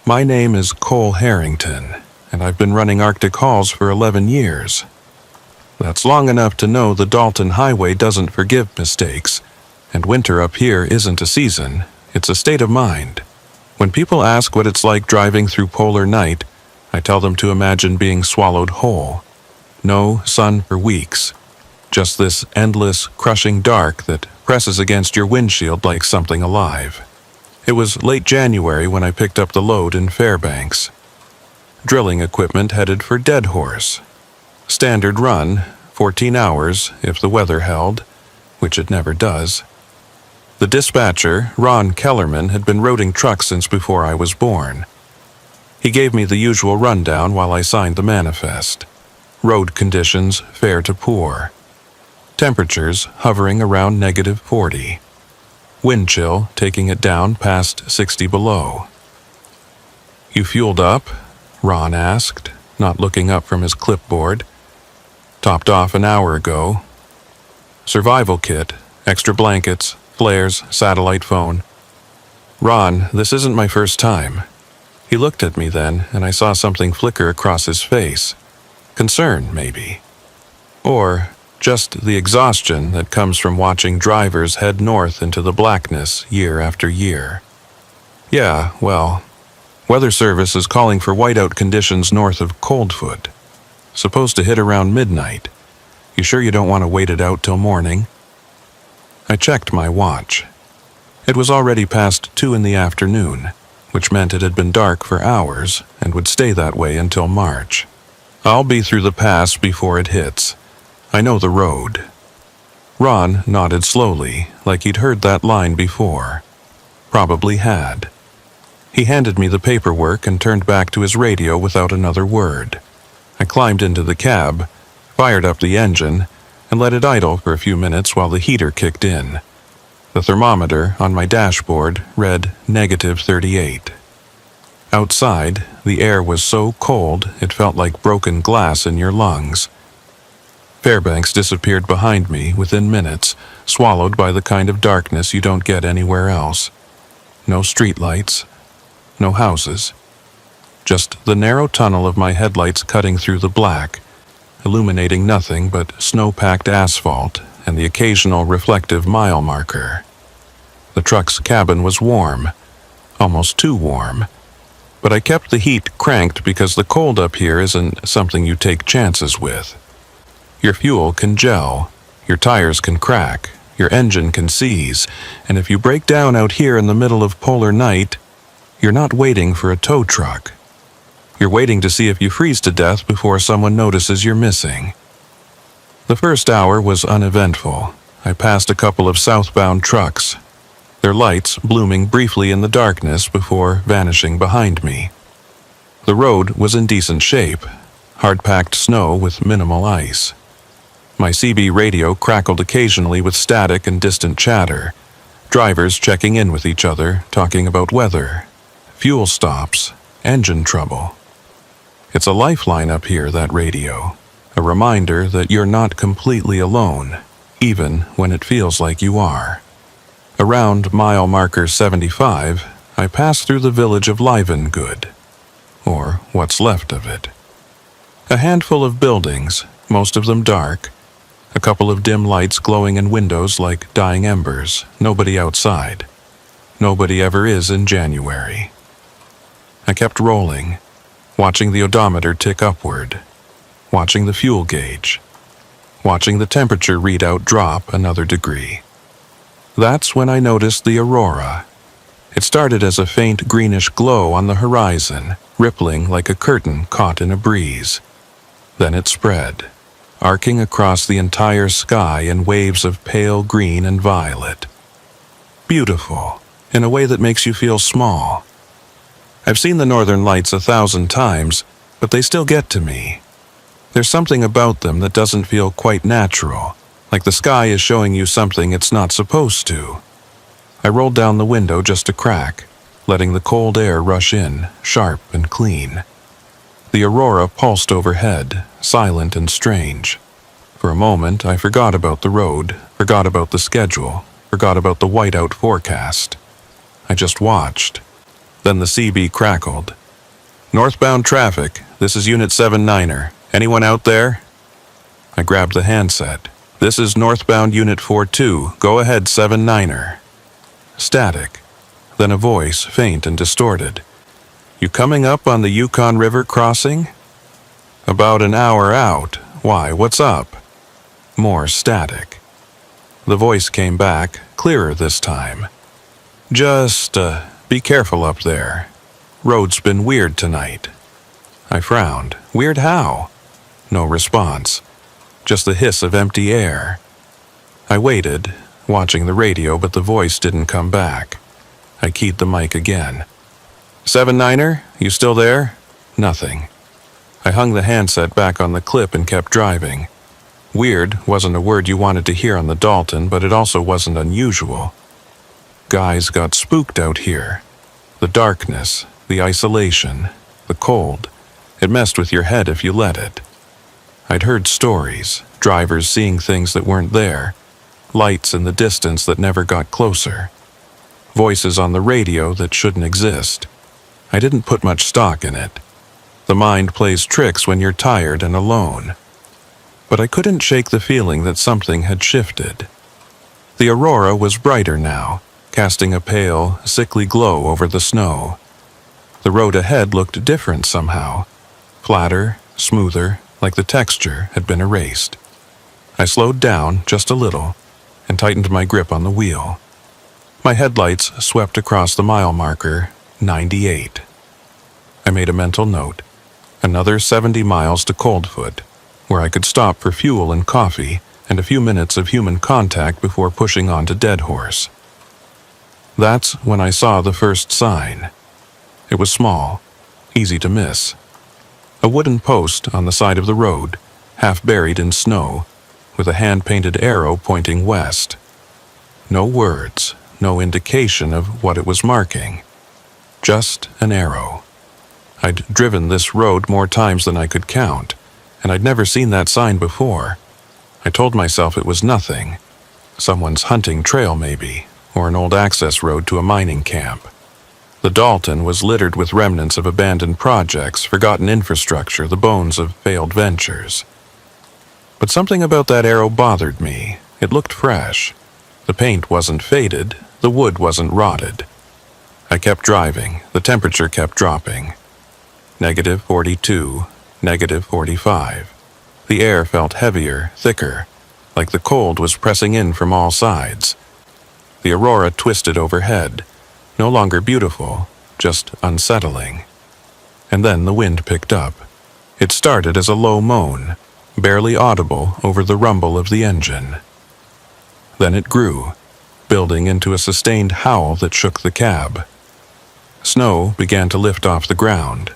My name is Cole Harrington, and I've been running Arctic hauls for 11 years. That's long enough to know the Dalton Highway doesn't forgive mistakes, and winter up here isn't a season, it's a state of mind. When people ask what it's like driving through polar night, I tell them to imagine being swallowed whole. No sun for weeks. Just this endless, crushing dark that presses against your windshield like something alive. It was late January when I picked up the load in Fairbanks. Drilling equipment headed for Dead Horse. Standard run, 14 hours if the weather held, which it never does. The dispatcher, Ron Kellerman, had been roading trucks since before I was born. He gave me the usual rundown while I signed the manifest. Road conditions fair to poor. Temperatures hovering around -40. Wind chill taking it down past 60 below. "You fueled up?" Ron asked, not looking up from his clipboard. "Topped off an hour ago. Survival kit, extra blankets, flares, satellite phone." "Ron, this isn't my first time." He looked at me then, and I saw something flicker across his face. Concern, maybe. Or just the exhaustion that comes from watching drivers head north into the blackness year after year. "Yeah, well, Weather Service is calling for whiteout conditions north of Coldfoot. Supposed to hit around midnight. You sure you don't want to wait it out till morning?" I checked my watch. It was already past 2 in the afternoon, which meant it had been dark for hours and would stay that way until March. "I'll be through the pass before it hits. I know the road." Ron nodded slowly, like he'd heard that line before. Probably had. He handed me the paperwork and turned back to his radio without another word. I climbed into the cab, fired up the engine, and let it idle for a few minutes while the heater kicked in. The thermometer on my dashboard read -38. Outside, the air was so cold it felt like broken glass in your lungs. Fairbanks disappeared behind me within minutes, swallowed by the kind of darkness you don't get anywhere else. No streetlights, no houses. Just the narrow tunnel of my headlights cutting through the black, illuminating nothing but snow-packed asphalt and the occasional reflective mile marker. The truck's cabin was warm, almost too warm, but I kept the heat cranked because the cold up here isn't something you take chances with. Your fuel can gel, your tires can crack, your engine can seize, and if you break down out here in the middle of polar night, you're not waiting for a tow truck. You're waiting to see if you freeze to death before someone notices you're missing. The first hour was uneventful. I passed a couple of southbound trucks, their lights blooming briefly in the darkness before vanishing behind me. The road was in decent shape, hard-packed snow with minimal ice. My CB radio crackled occasionally with static and distant chatter, drivers checking in with each other, talking about weather, fuel stops, engine trouble. It's a lifeline up here, that radio, a reminder that you're not completely alone, even when it feels like you are. Around mile marker 75, I passed through the village of Livengood, or what's left of it. A handful of buildings, most of them dark, a couple of dim lights glowing in windows like dying embers, nobody outside. Nobody ever is in January. I kept rolling, watching the odometer tick upward, watching the fuel gauge, watching the temperature readout drop another degree. That's when I noticed the aurora. It started as a faint greenish glow on the horizon, rippling like a curtain caught in a breeze. Then it spread, arcing across the entire sky in waves of pale green and violet. Beautiful, in a way that makes you feel small. I've seen the northern lights 1,000 times, but they still get to me. There's something about them that doesn't feel quite natural, like the sky is showing you something it's not supposed to. I rolled down the window just a crack, letting the cold air rush in, sharp and clean. The aurora pulsed overhead, silent and strange. For a moment, I forgot about the road, forgot about the schedule, forgot about the whiteout forecast. I just watched. Then the CB crackled. "Northbound traffic. This is Unit 79er. Anyone out there?" I grabbed the handset. "This is northbound Unit 42. Go ahead, 79er. Static. Then a voice, faint and distorted. "You coming up on the Yukon River crossing?" "About an hour out. Why, what's up?" More static. The voice came back, clearer this time. "Just, be careful up there. Road's been weird tonight." I frowned. "Weird how?" No response. Just the hiss of empty air. I waited, watching the radio, but the voice didn't come back. I keyed the mic again. 79er, you still there?" Nothing. I hung the handset back on the clip and kept driving. Weird wasn't a word you wanted to hear on the Dalton, but it also wasn't unusual. Guys got spooked out here. The darkness, the isolation, the cold. It messed with your head if you let it. I'd heard stories, drivers seeing things that weren't there, lights in the distance that never got closer, voices on the radio that shouldn't exist. I didn't put much stock in it. The mind plays tricks when you're tired and alone. But I couldn't shake the feeling that something had shifted. The aurora was brighter now, casting a pale, sickly glow over the snow. The road ahead looked different somehow, flatter, smoother, like the texture had been erased. I slowed down just a little and tightened my grip on the wheel. My headlights swept across the mile marker, 98. I made a mental note. Another 70 miles to Coldfoot, where I could stop for fuel and coffee and a few minutes of human contact before pushing on to Dead Horse. That's when I saw the first sign. It was small, easy to miss. A wooden post on the side of the road, half buried in snow, with a hand-painted arrow pointing west. No words, no indication of what it was marking. Just an arrow. I'd driven this road more times than I could count, and I'd never seen that sign before. I told myself it was nothing. Someone's hunting trail maybe, or an old access road to a mining camp. The Dalton was littered with remnants of abandoned projects, forgotten infrastructure, the bones of failed ventures. But something about that arrow bothered me. It looked fresh. The paint wasn't faded, the wood wasn't rotted. I kept driving, the temperature kept dropping. -42, -45. The air felt heavier, thicker, like the cold was pressing in from all sides. The aurora twisted overhead, no longer beautiful, just unsettling. And then the wind picked up. It started as a low moan, barely audible over the rumble of the engine. Then it grew, building into a sustained howl that shook the cab. Snow began to lift off the ground,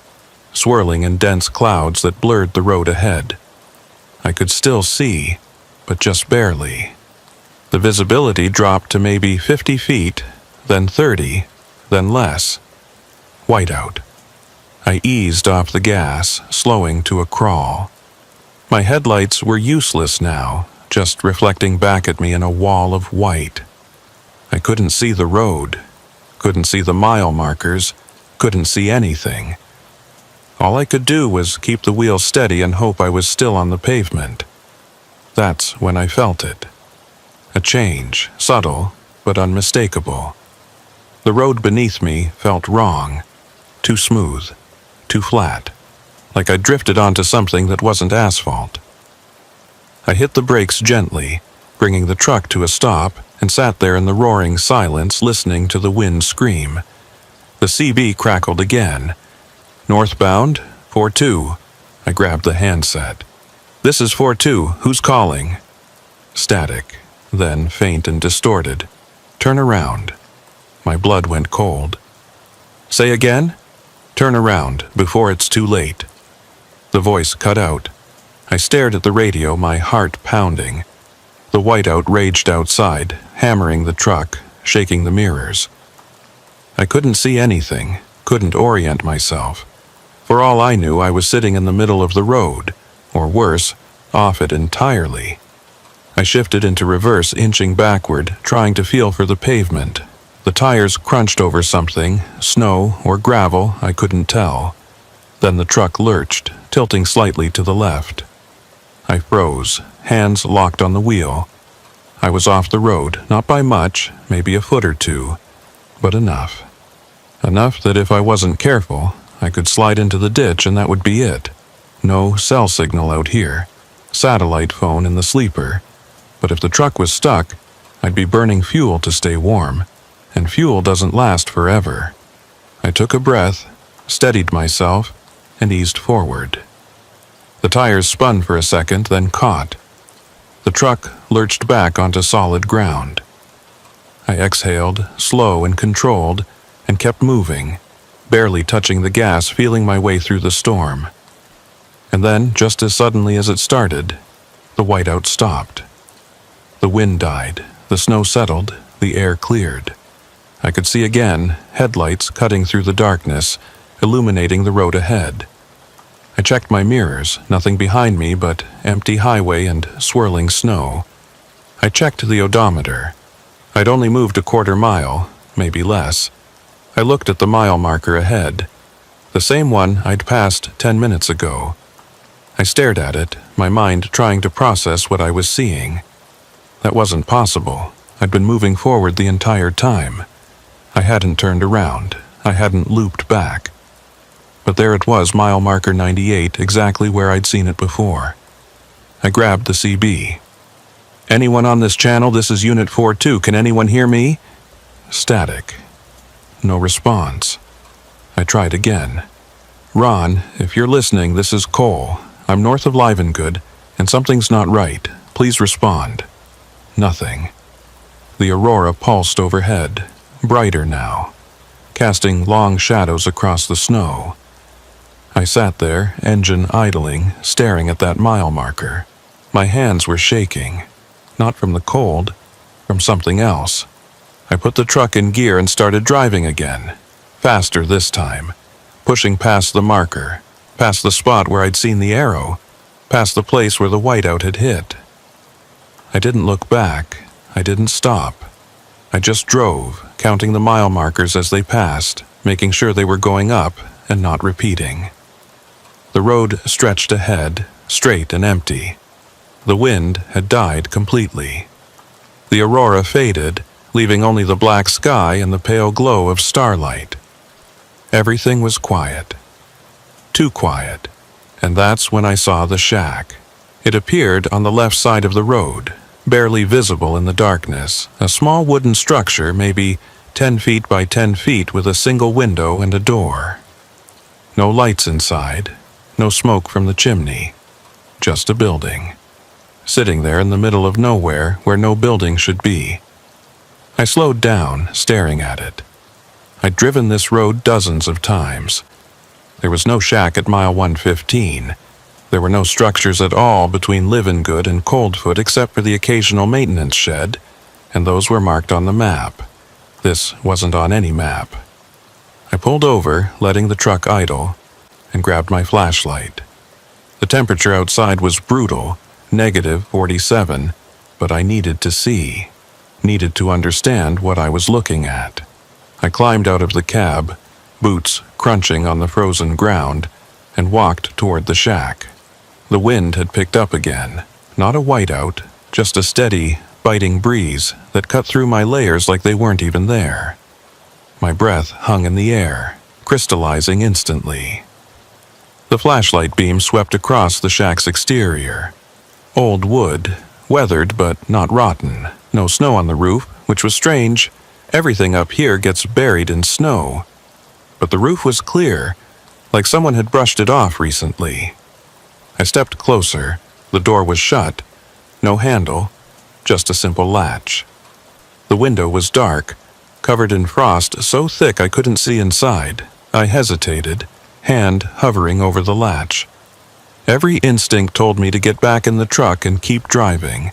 swirling in dense clouds that blurred the road ahead. I could still see, but just barely. The visibility dropped to maybe 50 feet, then 30, then less. Whiteout. I eased off the gas, slowing to a crawl. My headlights were useless now, just reflecting back at me in a wall of white. I couldn't see the road, couldn't see the mile markers, couldn't see anything. All I could do was keep the wheel steady and hope I was still on the pavement. That's when I felt it. A change, subtle, but unmistakable. The road beneath me felt wrong, too smooth, too flat, like I drifted onto something that wasn't asphalt. I hit the brakes gently, bringing the truck to a stop, and sat there in the roaring silence listening to the wind scream. The CB crackled again. "Northbound, 42. I grabbed the handset. "This is 42. Who's calling?" Static, then faint and distorted. "Turn around." My blood went cold. "Say again?" "Turn around, before it's too late." The voice cut out. I stared at the radio, my heart pounding. The whiteout raged outside, hammering the truck, shaking the mirrors. I couldn't see anything, couldn't orient myself. For all I knew, I was sitting in the middle of the road, or worse, off it entirely. I shifted into reverse, inching backward, trying to feel for the pavement. The tires crunched over something, snow or gravel, I couldn't tell. Then the truck lurched, tilting slightly to the left. I froze, hands locked on the wheel. I was off the road, not by much, maybe a foot or two, but enough. Enough that if I wasn't careful, I could slide into the ditch and that would be it. No cell signal out here. Satellite phone in the sleeper. But if the truck was stuck, I'd be burning fuel to stay warm, and fuel doesn't last forever. I took a breath, steadied myself, and eased forward. The tires spun for a second, then caught. The truck lurched back onto solid ground. I exhaled, slow and controlled, and kept moving, barely touching the gas, feeling my way through the storm. And then, just as suddenly as it started, the whiteout stopped. The wind died, the snow settled, the air cleared. I could see again, headlights cutting through the darkness, illuminating the road ahead. I checked my mirrors, nothing behind me but empty highway and swirling snow. I checked the odometer. I'd only moved a quarter mile, maybe less. I looked at the mile marker ahead, the same one I'd passed 10 minutes ago. I stared at it, my mind trying to process what I was seeing. That wasn't possible. I'd been moving forward the entire time. I hadn't turned around. I hadn't looped back. But there it was, mile marker 98, exactly where I'd seen it before. I grabbed the CB. "Anyone on this channel? This is Unit 42. Can anyone hear me?" Static. No response. I tried again. "Ron, if you're listening, this is Cole. I'm north of Livengood, and something's not right. Please respond." Nothing. The aurora pulsed overhead, brighter now, casting long shadows across the snow. I sat there, engine idling, staring at that mile marker. My hands were shaking, not from the cold, from something else. I put the truck in gear and started driving again, faster this time, pushing past the marker, past the spot where I'd seen the arrow, past the place where the whiteout had hit. I didn't look back. I didn't stop. I just drove, counting the mile markers as they passed, making sure they were going up and not repeating. The road stretched ahead, straight and empty. The wind had died completely. The aurora faded, leaving only the black sky and the pale glow of starlight. Everything was quiet. Too quiet. And that's when I saw the shack. It appeared on the left side of the road, barely visible in the darkness, a small wooden structure maybe 10 feet by 10 feet with a single window and a door. No lights inside, no smoke from the chimney, just a building, sitting there in the middle of nowhere where no building should be. I slowed down, staring at it. I'd driven this road dozens of times. There was no shack at mile 115. There were no structures at all between Livengood and Coldfoot except for the occasional maintenance shed, and those were marked on the map. This wasn't on any map. I pulled over, letting the truck idle, and grabbed my flashlight. The temperature outside was brutal, -47, but I needed to see, needed to understand what I was looking at. I climbed out of the cab, boots crunching on the frozen ground, and walked toward the shack. The wind had picked up again, not a whiteout, just a steady, biting breeze that cut through my layers like they weren't even there. My breath hung in the air, crystallizing instantly. The flashlight beam swept across the shack's exterior. Old wood, weathered but not rotten. No snow on the roof, which was strange. Everything up here gets buried in snow. But the roof was clear, like someone had brushed it off recently. I stepped closer. The door was shut. No handle, just a simple latch. The window was dark, covered in frost so thick I couldn't see inside. I hesitated, hand hovering over the latch. Every instinct told me to get back in the truck and keep driving.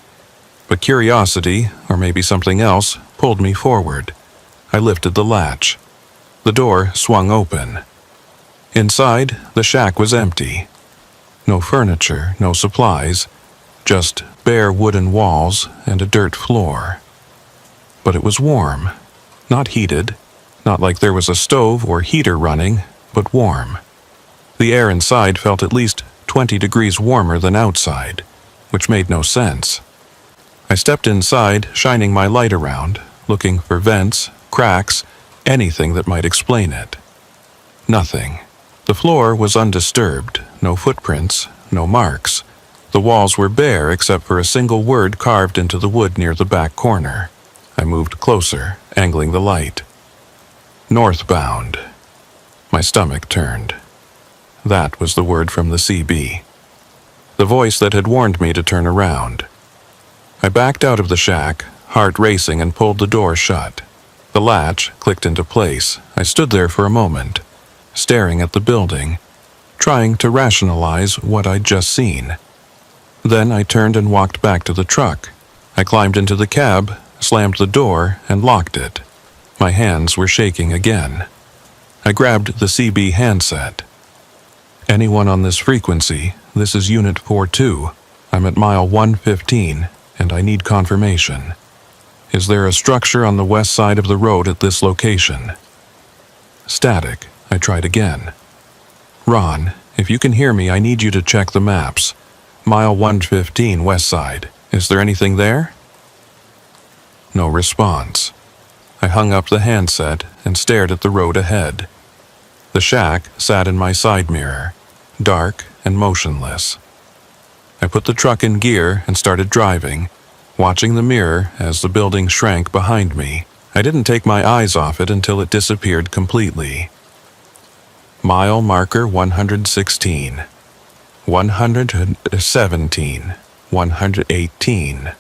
But curiosity, or maybe something else, pulled me forward. I lifted the latch. The door swung open. Inside, the shack was empty. No furniture, no supplies, just bare wooden walls and a dirt floor. But it was warm. Not heated, not like there was a stove or heater running, but warm. The air inside felt at least 20 degrees warmer than outside, which made no sense. I stepped inside, shining my light around, looking for vents, cracks, anything that might explain it. Nothing. The floor was undisturbed, no footprints, no marks. The walls were bare except for a single word carved into the wood near the back corner. I moved closer, angling the light. Northbound. My stomach turned. That was the word from the CB. The voice that had warned me to turn around. I backed out of the shack, heart racing, and pulled the door shut. The latch clicked into place. I stood there for a moment, staring at the building, trying to rationalize what I'd just seen. Then I turned and walked back to the truck. I climbed into the cab, slammed the door, and locked it. My hands were shaking again. I grabbed the CB handset. Anyone on this frequency, this is Unit 42. I'm at mile 115, and I need confirmation. Is there a structure on the west side of the road at this location? Static. I tried again. Ron, if you can hear me, I need you to check the maps. Mile 115 west side. Is there anything there? No response. I hung up the handset and stared at the road ahead. The shack sat in my side mirror, dark and motionless. I put the truck in gear and started driving, watching the mirror as the building shrank behind me. I didn't take my eyes off it until it disappeared completely. Mile marker 116, 117, 118.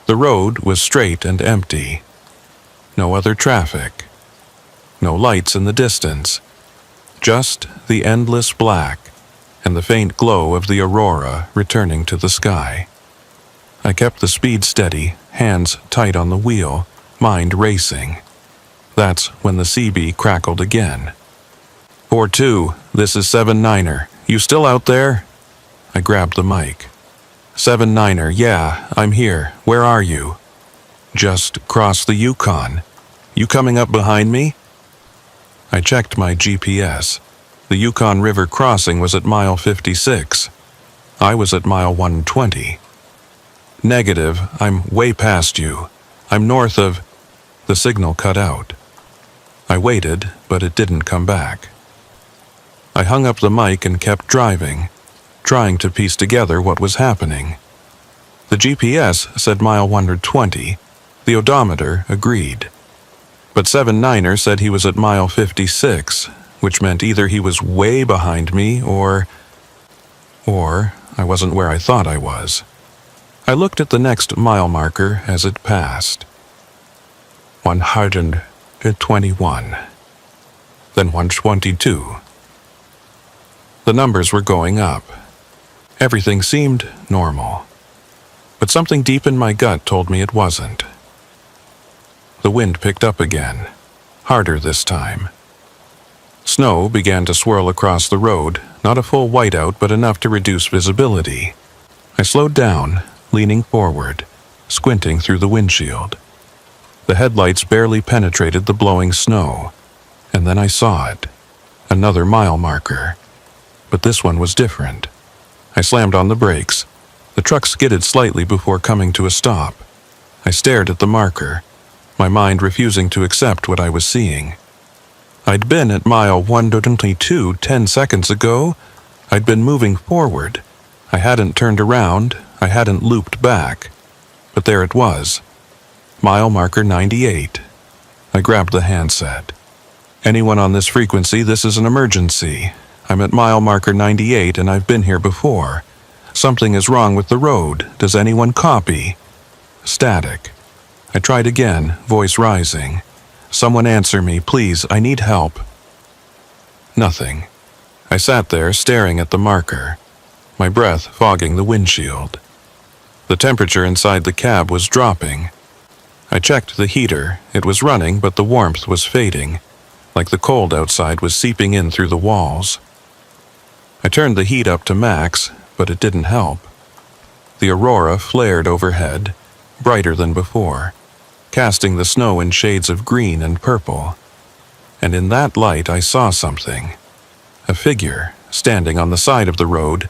The road was straight and empty. No other traffic. No lights in the distance. Just the endless black and the faint glow of the aurora returning to the sky. I kept the speed steady, hands tight on the wheel, mind racing. That's when the CB crackled again. 4-2, this is 7-9er. You still out there? I grabbed the mic. 7-9er, yeah, I'm here. Where are you? Just crossed the Yukon. You coming up behind me? I checked my GPS. The Yukon River crossing was at mile 56. I was at mile 120. Negative, I'm way past you. I'm north of... The signal cut out. I waited, but it didn't come back. I hung up the mic and kept driving, trying to piece together what was happening. The GPS said mile 120. The odometer agreed. But 7-9er said he was at mile 56, which meant either he was way behind me or I wasn't where I thought I was. I looked at the next mile marker as it passed. 121. Then 122. The numbers were going up. Everything seemed normal. But something deep in my gut told me it wasn't. The wind picked up again, harder this time. Snow began to swirl across the road, not a full whiteout but enough to reduce visibility. I slowed down, leaning forward, squinting through the windshield. The headlights barely penetrated the blowing snow, and then I saw it, another mile marker. But this one was different. I slammed on the brakes. The truck skidded slightly before coming to a stop. I stared at the marker, my mind refusing to accept what I was seeing. I'd been at mile 122 10 seconds ago. I'd been moving forward. I hadn't turned around. I hadn't looped back. But there it was. Mile marker 98. I grabbed the handset. Anyone on this frequency, this is an emergency. I'm at mile marker 98 and I've been here before. Something is wrong with the road. Does anyone copy? Static. I tried again, voice rising. Someone answer me, please, I need help. Nothing. I sat there staring at the marker, my breath fogging the windshield. The temperature inside the cab was dropping. I checked the heater. It was running, but the warmth was fading, like the cold outside was seeping in through the walls. I turned the heat up to max, but it didn't help. The aurora flared overhead, brighter than before, casting the snow in shades of green and purple. And in that light I saw something. A figure, standing on the side of the road,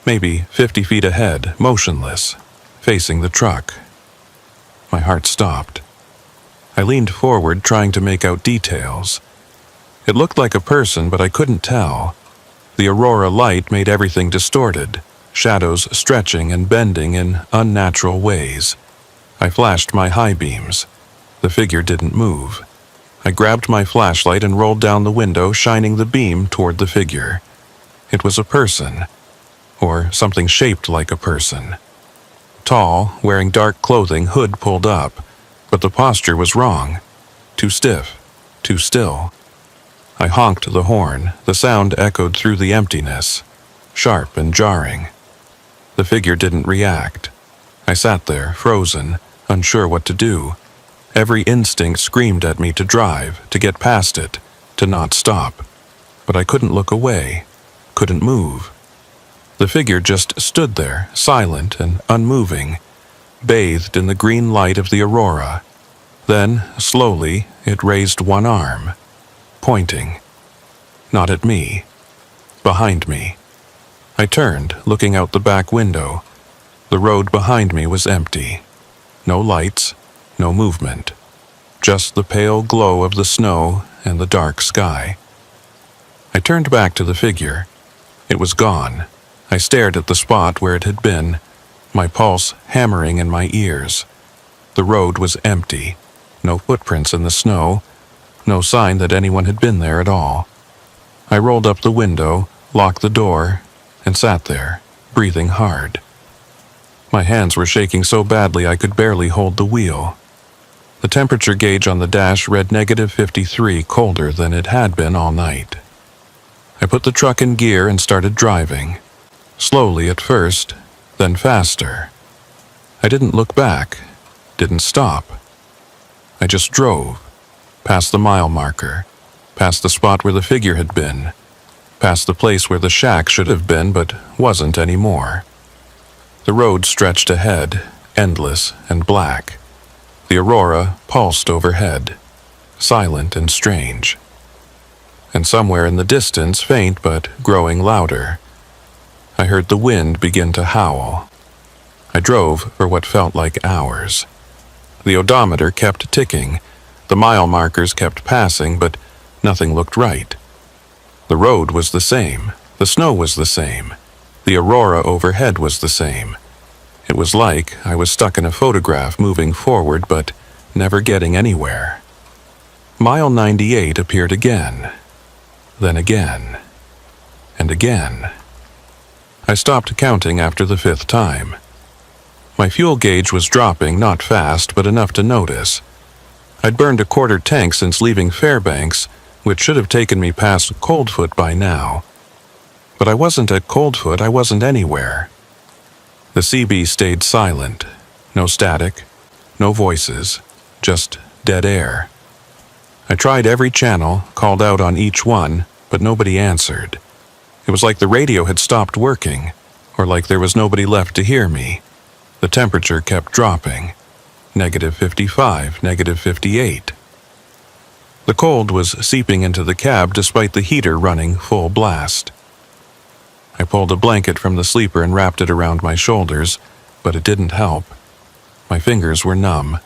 maybe 50 feet ahead, motionless, facing the truck. My heart stopped. I leaned forward, trying to make out details. It looked like a person, but I couldn't tell. The aurora light made everything distorted, shadows stretching and bending in unnatural ways. I flashed my high beams. The figure didn't move. I grabbed my flashlight and rolled down the window, shining the beam toward the figure. It was a person, or something shaped like a person. Tall, wearing dark clothing, hood pulled up, but the posture was wrong. Too stiff, too still. I honked the horn. The sound echoed through the emptiness, sharp and jarring. The figure didn't react. I sat there, frozen, unsure what to do. Every instinct screamed at me to drive, to get past it, to not stop. But I couldn't look away, couldn't move. The figure just stood there, silent and unmoving, bathed in the green light of the aurora. Then, slowly, it raised one arm, pointing. Not at me. Behind me. I turned, looking out the back window. The road behind me was empty. No lights, no movement. Just the pale glow of the snow and the dark sky. I turned back to the figure. It was gone. I stared at the spot where it had been, my pulse hammering in my ears. The road was empty. No footprints in the snow. No sign that anyone had been there at all. I rolled up the window, locked the door, and sat there, breathing hard. My hands were shaking so badly I could barely hold the wheel. The temperature gauge on the dash read -53, colder than it had been all night. I put the truck in gear and started driving. Slowly at first, then faster. I didn't look back, didn't stop. I just drove. Past the mile marker, past the spot where the figure had been, past the place where the shack should have been but wasn't anymore. The road stretched ahead, endless and black. The aurora pulsed overhead, silent and strange. And somewhere in the distance, faint but growing louder, I heard the wind begin to howl. I drove for what felt like hours. The odometer kept ticking. The mile markers kept passing, but nothing looked right. The road was the same. The snow was the same. The aurora overhead was the same. It was like I was stuck in a photograph, moving forward but never getting anywhere. Mile 98 appeared again. Then again. And again. I stopped counting after the 5th time. My fuel gauge was dropping, not fast, but enough to notice. I'd burned a quarter tank since leaving Fairbanks, which should have taken me past Coldfoot by now. But I wasn't at Coldfoot, I wasn't anywhere. The CB stayed silent. No static, no voices, just dead air. I tried every channel, called out on each one, but nobody answered. It was like the radio had stopped working, or like there was nobody left to hear me. The temperature kept dropping. -55, -58. The cold was seeping into the cab despite the heater running full blast. I pulled a blanket from the sleeper and wrapped it around my shoulders, but it didn't help. My fingers were numb.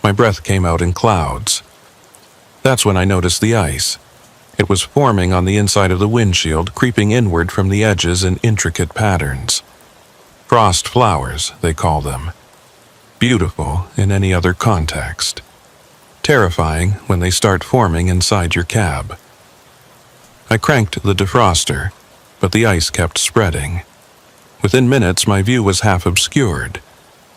My breath came out in clouds. That's when I noticed the ice. It was forming on the inside of the windshield, creeping inward from the edges in intricate patterns. Frost flowers, they call them. Beautiful in any other context. Terrifying when they start forming inside your cab. I cranked the defroster, but the ice kept spreading. Within minutes, my view was half obscured.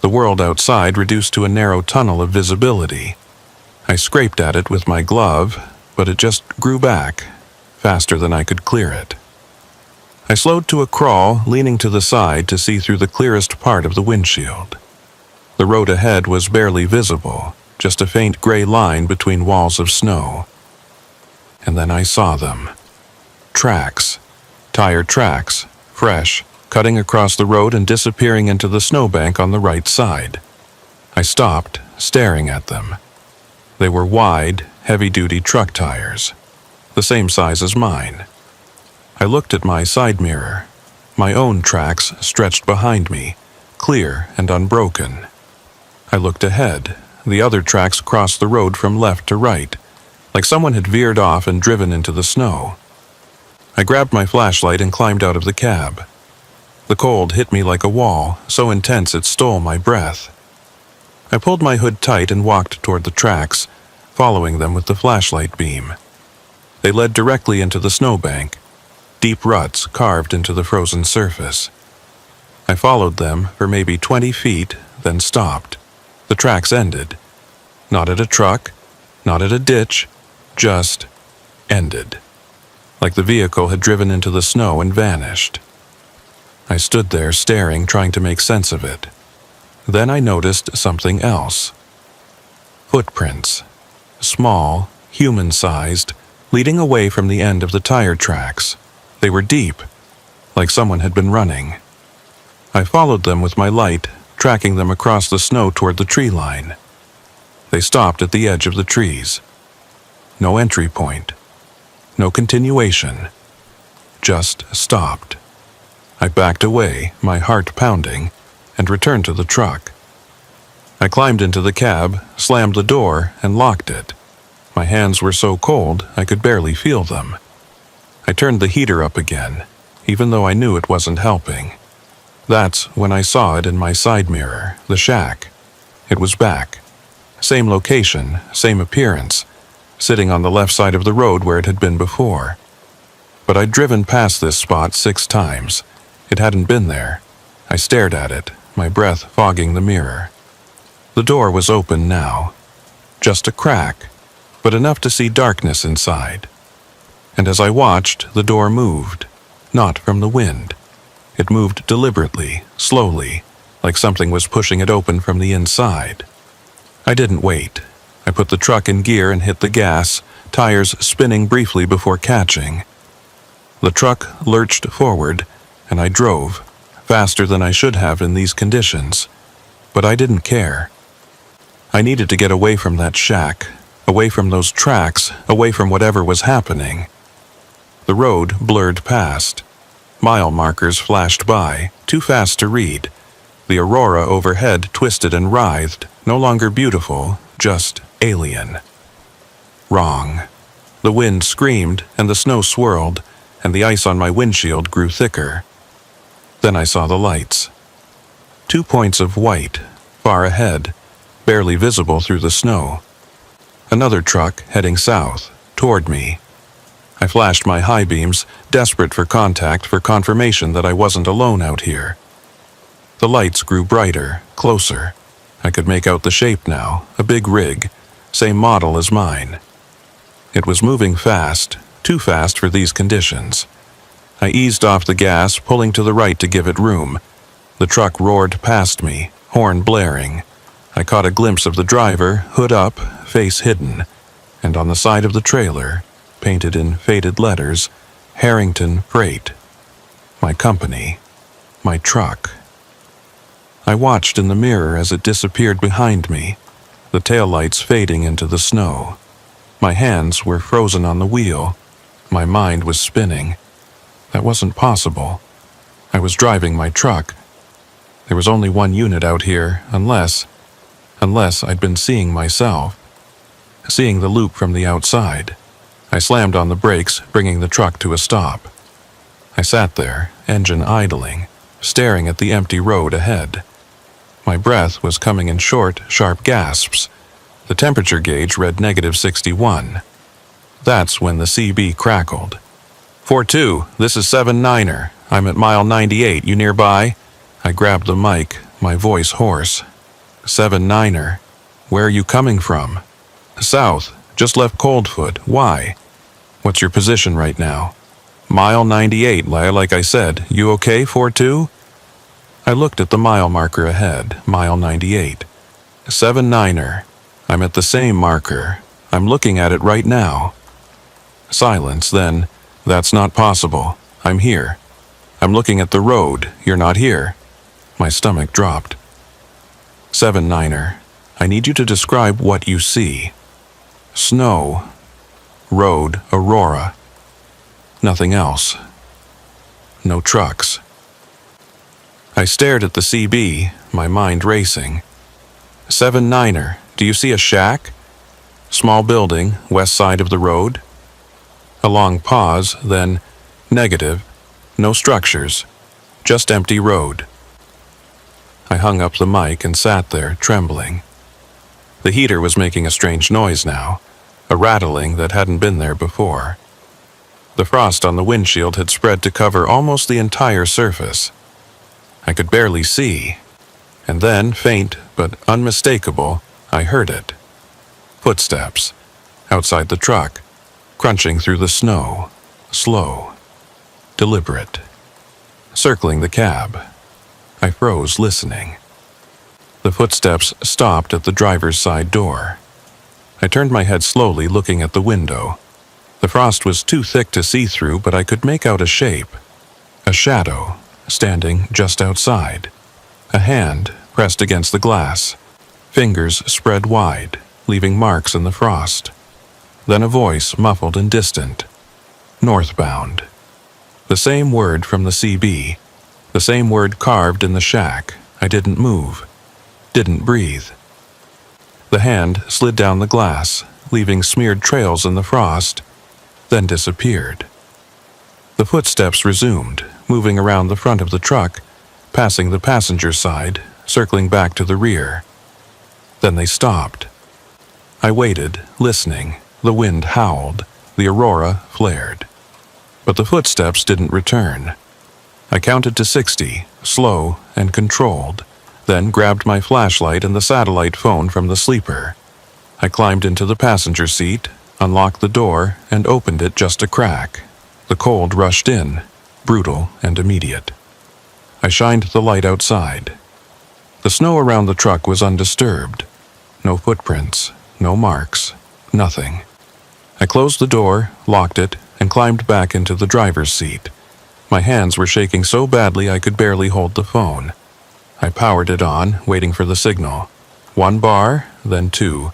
The world outside reduced to a narrow tunnel of visibility. I scraped at it with my glove, but it just grew back, faster than I could clear it. I slowed to a crawl, leaning to the side to see through the clearest part of the windshield. The road ahead was barely visible, just a faint gray line between walls of snow. And then I saw them. Tracks. Tire tracks, fresh, cutting across the road and disappearing into the snowbank on the right side. I stopped, staring at them. They were wide, heavy-duty truck tires, the same size as mine. I looked at my side mirror. My own tracks stretched behind me, clear and unbroken. I looked ahead. The other tracks crossed the road from left to right, like someone had veered off and driven into the snow. I grabbed my flashlight and climbed out of the cab. The cold hit me like a wall, so intense it stole my breath. I pulled my hood tight and walked toward the tracks, following them with the flashlight beam. They led directly into the snowbank, deep ruts carved into the frozen surface. I followed them for maybe 20 feet, then stopped. The tracks ended. Not at a truck, not at a ditch, just ended. Like the vehicle had driven into the snow and vanished. I stood there staring, trying to make sense of it. Then I noticed something else. Footprints. Small, human-sized, leading away from the end of the tire tracks. They were deep, like someone had been running. I followed them with my light, tracking them across the snow toward the tree line. They stopped at the edge of the trees. No entry point. No continuation. Just stopped. I backed away, my heart pounding, and returned to the truck. I climbed into the cab, slammed the door, and locked it. My hands were so cold I could barely feel them. I turned the heater up again, even though I knew it wasn't helping. That's when I saw it in my side mirror, the shack. It was back. Same location, same appearance, sitting on the left side of the road where it had been before. But I'd driven past this spot 6 times. It hadn't been there. I stared at it, my breath fogging the mirror. The door was open now. Just a crack, but enough to see darkness inside. And as I watched, the door moved, not from the wind. It moved deliberately, slowly, like something was pushing it open from the inside. I didn't wait. I put the truck in gear and hit the gas, tires spinning briefly before catching. The truck lurched forward, and I drove, faster than I should have in these conditions. But I didn't care. I needed to get away from that shack, away from those tracks, away from whatever was happening. The road blurred past. Mile markers flashed by, too fast to read. The aurora overhead twisted and writhed, no longer beautiful, just alien. Wrong. The wind screamed, and the snow swirled, and the ice on my windshield grew thicker. Then I saw the lights. 2 points of white, far ahead, barely visible through the snow. Another truck heading south, toward me. I flashed my high beams, desperate for contact, for confirmation that I wasn't alone out here. The lights grew brighter, closer. I could make out the shape now, a big rig, same model as mine. It was moving fast, too fast for these conditions. I eased off the gas, pulling to the right to give it room. The truck roared past me, horn blaring. I caught a glimpse of the driver, hood up, face hidden, and on the side of the trailer, painted in faded letters, Harrington Freight. My company. My truck. I watched in the mirror as it disappeared behind me, the taillights fading into the snow. My hands were frozen on the wheel. My mind was spinning. That wasn't possible. I was driving my truck. There was only one unit out here, unless I'd been seeing myself. Seeing the loop from the outside. I slammed on the brakes, bringing the truck to a stop. I sat there, engine idling, staring at the empty road ahead. My breath was coming in short, sharp gasps. The temperature gauge read -61. That's when the CB crackled. 4-2, this is 7-9er. I'm at mile 98, you nearby? I grabbed the mic, my voice hoarse. 7-9er. Where are you coming from? South, just left Coldfoot. Why? What's your position right now? Mile 98, like I said. You okay, 4-2? I looked at the mile marker ahead, mile 98. 7-9er. I'm at the same marker. I'm looking at it right now. Silence, then. That's not possible. I'm here. I'm looking at the road. You're not here. My stomach dropped. 7-9er. I need you to describe what you see. Snow. Road, Aurora. Nothing else. No trucks. I stared at the CB, my mind racing. 7-9er, do you see a shack? Small building, west side of the road? A long pause, then, negative, no structures, just empty road. I hung up the mic and sat there, trembling. The heater was making a strange noise now, a rattling that hadn't been there before. The frost on the windshield had spread to cover almost the entire surface. I could barely see, and then, faint but unmistakable, I heard it. Footsteps, outside the truck, crunching through the snow, slow, deliberate, circling the cab. I froze, listening. The footsteps stopped at the driver's side door. I turned my head slowly, looking at the window. The frost was too thick to see through, but I could make out a shape. A shadow, standing just outside. A hand pressed against the glass. Fingers spread wide, leaving marks in the frost. Then a voice, muffled and distant. Northbound. The same word from the CB. The same word carved in the shack. I didn't move. Didn't breathe. The hand slid down the glass, leaving smeared trails in the frost, then disappeared. The footsteps resumed, moving around the front of the truck, passing the passenger side, circling back to the rear. Then they stopped. I waited, listening. The wind howled. The aurora flared. But the footsteps didn't return. I counted to 60, slow and controlled, then grabbed my flashlight and the satellite phone from the sleeper. I climbed into the passenger seat, unlocked the door, and opened it just a crack. The cold rushed in, brutal and immediate. I shined the light outside. The snow around the truck was undisturbed. No footprints, no marks, nothing. I closed the door, locked it, and climbed back into the driver's seat. My hands were shaking so badly I could barely hold the phone. I powered it on, waiting for the signal. 1 bar, then 2.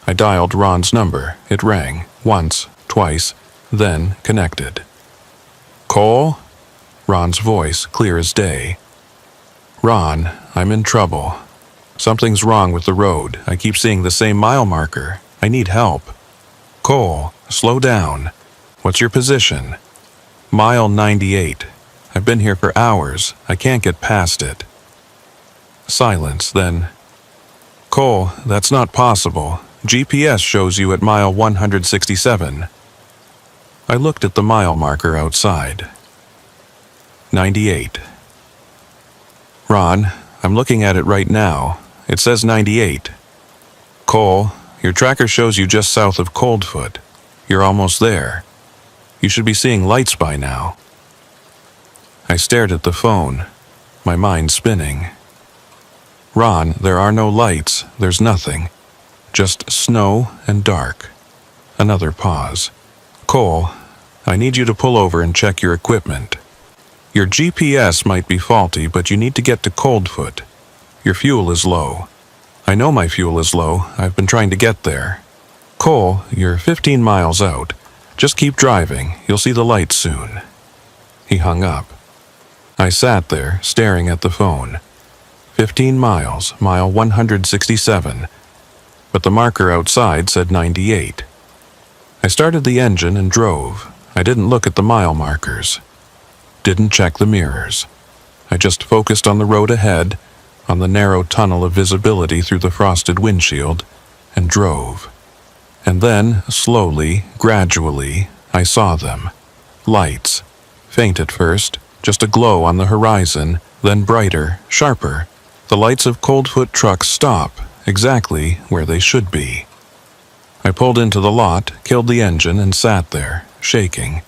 I dialed Ron's number. It rang, once, twice, then connected. Cole? Ron's voice, clear as day. Ron, I'm in trouble. Something's wrong with the road. I keep seeing the same mile marker. I need help. Cole, slow down. What's your position? Mile 98. I've been here for hours. I can't get past it. Silence, then. Cole, that's not possible. GPS shows you at mile 167. I looked at the mile marker outside. 98. Ron, I'm looking at it right now. It says 98. Cole, your tracker shows you just south of Coldfoot. You're almost there. You should be seeing lights by now. I stared at the phone, my mind spinning. Ron, there are no lights. There's nothing. Just snow and dark. Another pause. Cole, I need you to pull over and check your equipment. Your GPS might be faulty, but you need to get to Coldfoot. Your fuel is low. I know my fuel is low. I've been trying to get there. Cole, you're 15 miles out. Just keep driving. You'll see the lights soon. He hung up. I sat there, staring at the phone. 15 miles, mile 167. But the marker outside said 98. I started the engine and drove. I didn't look at the mile markers. Didn't check the mirrors. I just focused on the road ahead, on the narrow tunnel of visibility through the frosted windshield, and drove. And then, slowly, gradually, I saw them. Lights. Faint at first, just a glow on the horizon, then brighter, sharper. The lights of Coldfoot trucks stop, exactly where they should be. I pulled into the lot, killed the engine, and sat there, shaking.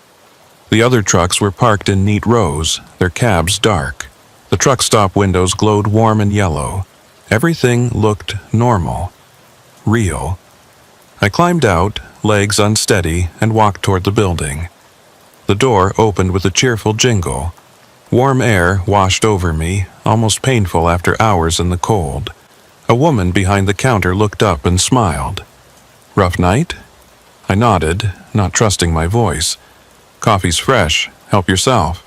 The other trucks were parked in neat rows, their cabs dark. The truck stop windows glowed warm and yellow. Everything looked normal. Real. I climbed out, legs unsteady, and walked toward the building. The door opened with a cheerful jingle. Warm air washed over me, almost painful after hours in the cold. A woman behind the counter looked up and smiled. Rough night? I nodded, not trusting my voice. "Coffee's fresh. Help yourself."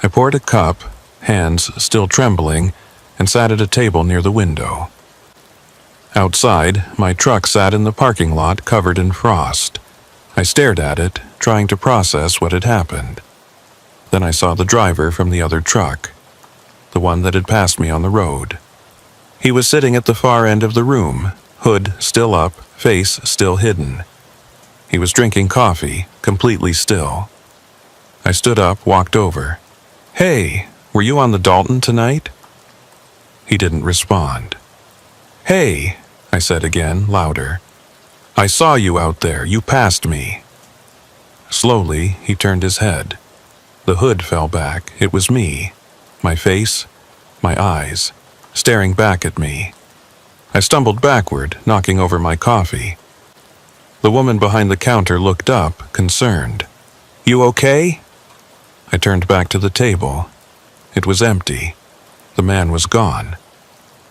I poured a cup, hands still trembling, and sat at a table near the window. Outside, my truck sat in the parking lot covered in frost. I stared at it, trying to process what had happened. Then I saw the driver from the other truck, the one that had passed me on the road. He was sitting at the far end of the room, hood still up, face still hidden. He was drinking coffee, completely still. I stood up, walked over. "Hey, were you on the Dalton tonight?" He didn't respond. "Hey," I said again, louder. "I saw you out there. You passed me." Slowly, he turned his head. The hood fell back. It was me. My face, my eyes, staring back at me. I stumbled backward, knocking over my coffee. The woman behind the counter looked up, concerned. "You okay?" I turned back to the table. It was empty. The man was gone.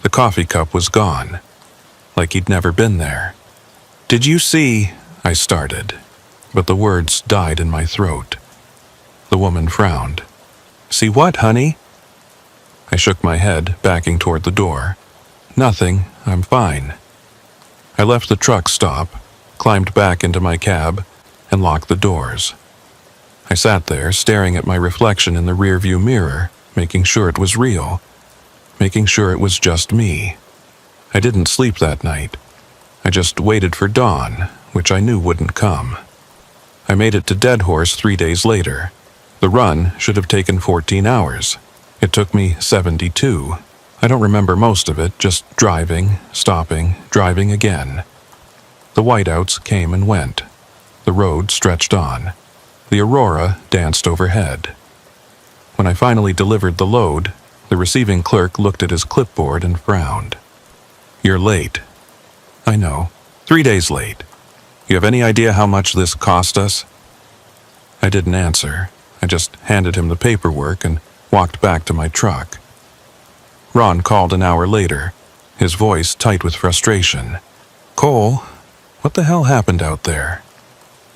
The coffee cup was gone, like he'd never been there. "Did you see?" I started, but the words died in my throat. The woman frowned. "See what, honey?" I shook my head, backing toward the door. "Nothing. I'm fine." I left the truck stop, climbed back into my cab, and locked the doors. I sat there, staring at my reflection in the rearview mirror, making sure it was real, making sure it was just me. I didn't sleep that night. I just waited for dawn, which I knew wouldn't come. I made it to Dead Horse 3 days later. The run should have taken 14 hours. It took me 72. I don't remember most of it, just driving, stopping, driving again. The whiteouts came and went. The road stretched on. The aurora danced overhead. When I finally delivered the load, the receiving clerk looked at his clipboard and frowned. "You're late." "I know. 3 days late. You have any idea how much this cost us?" I didn't answer. I just handed him the paperwork and walked back to my truck. Ron called an hour later, his voice tight with frustration. "Cole, what the hell happened out there?"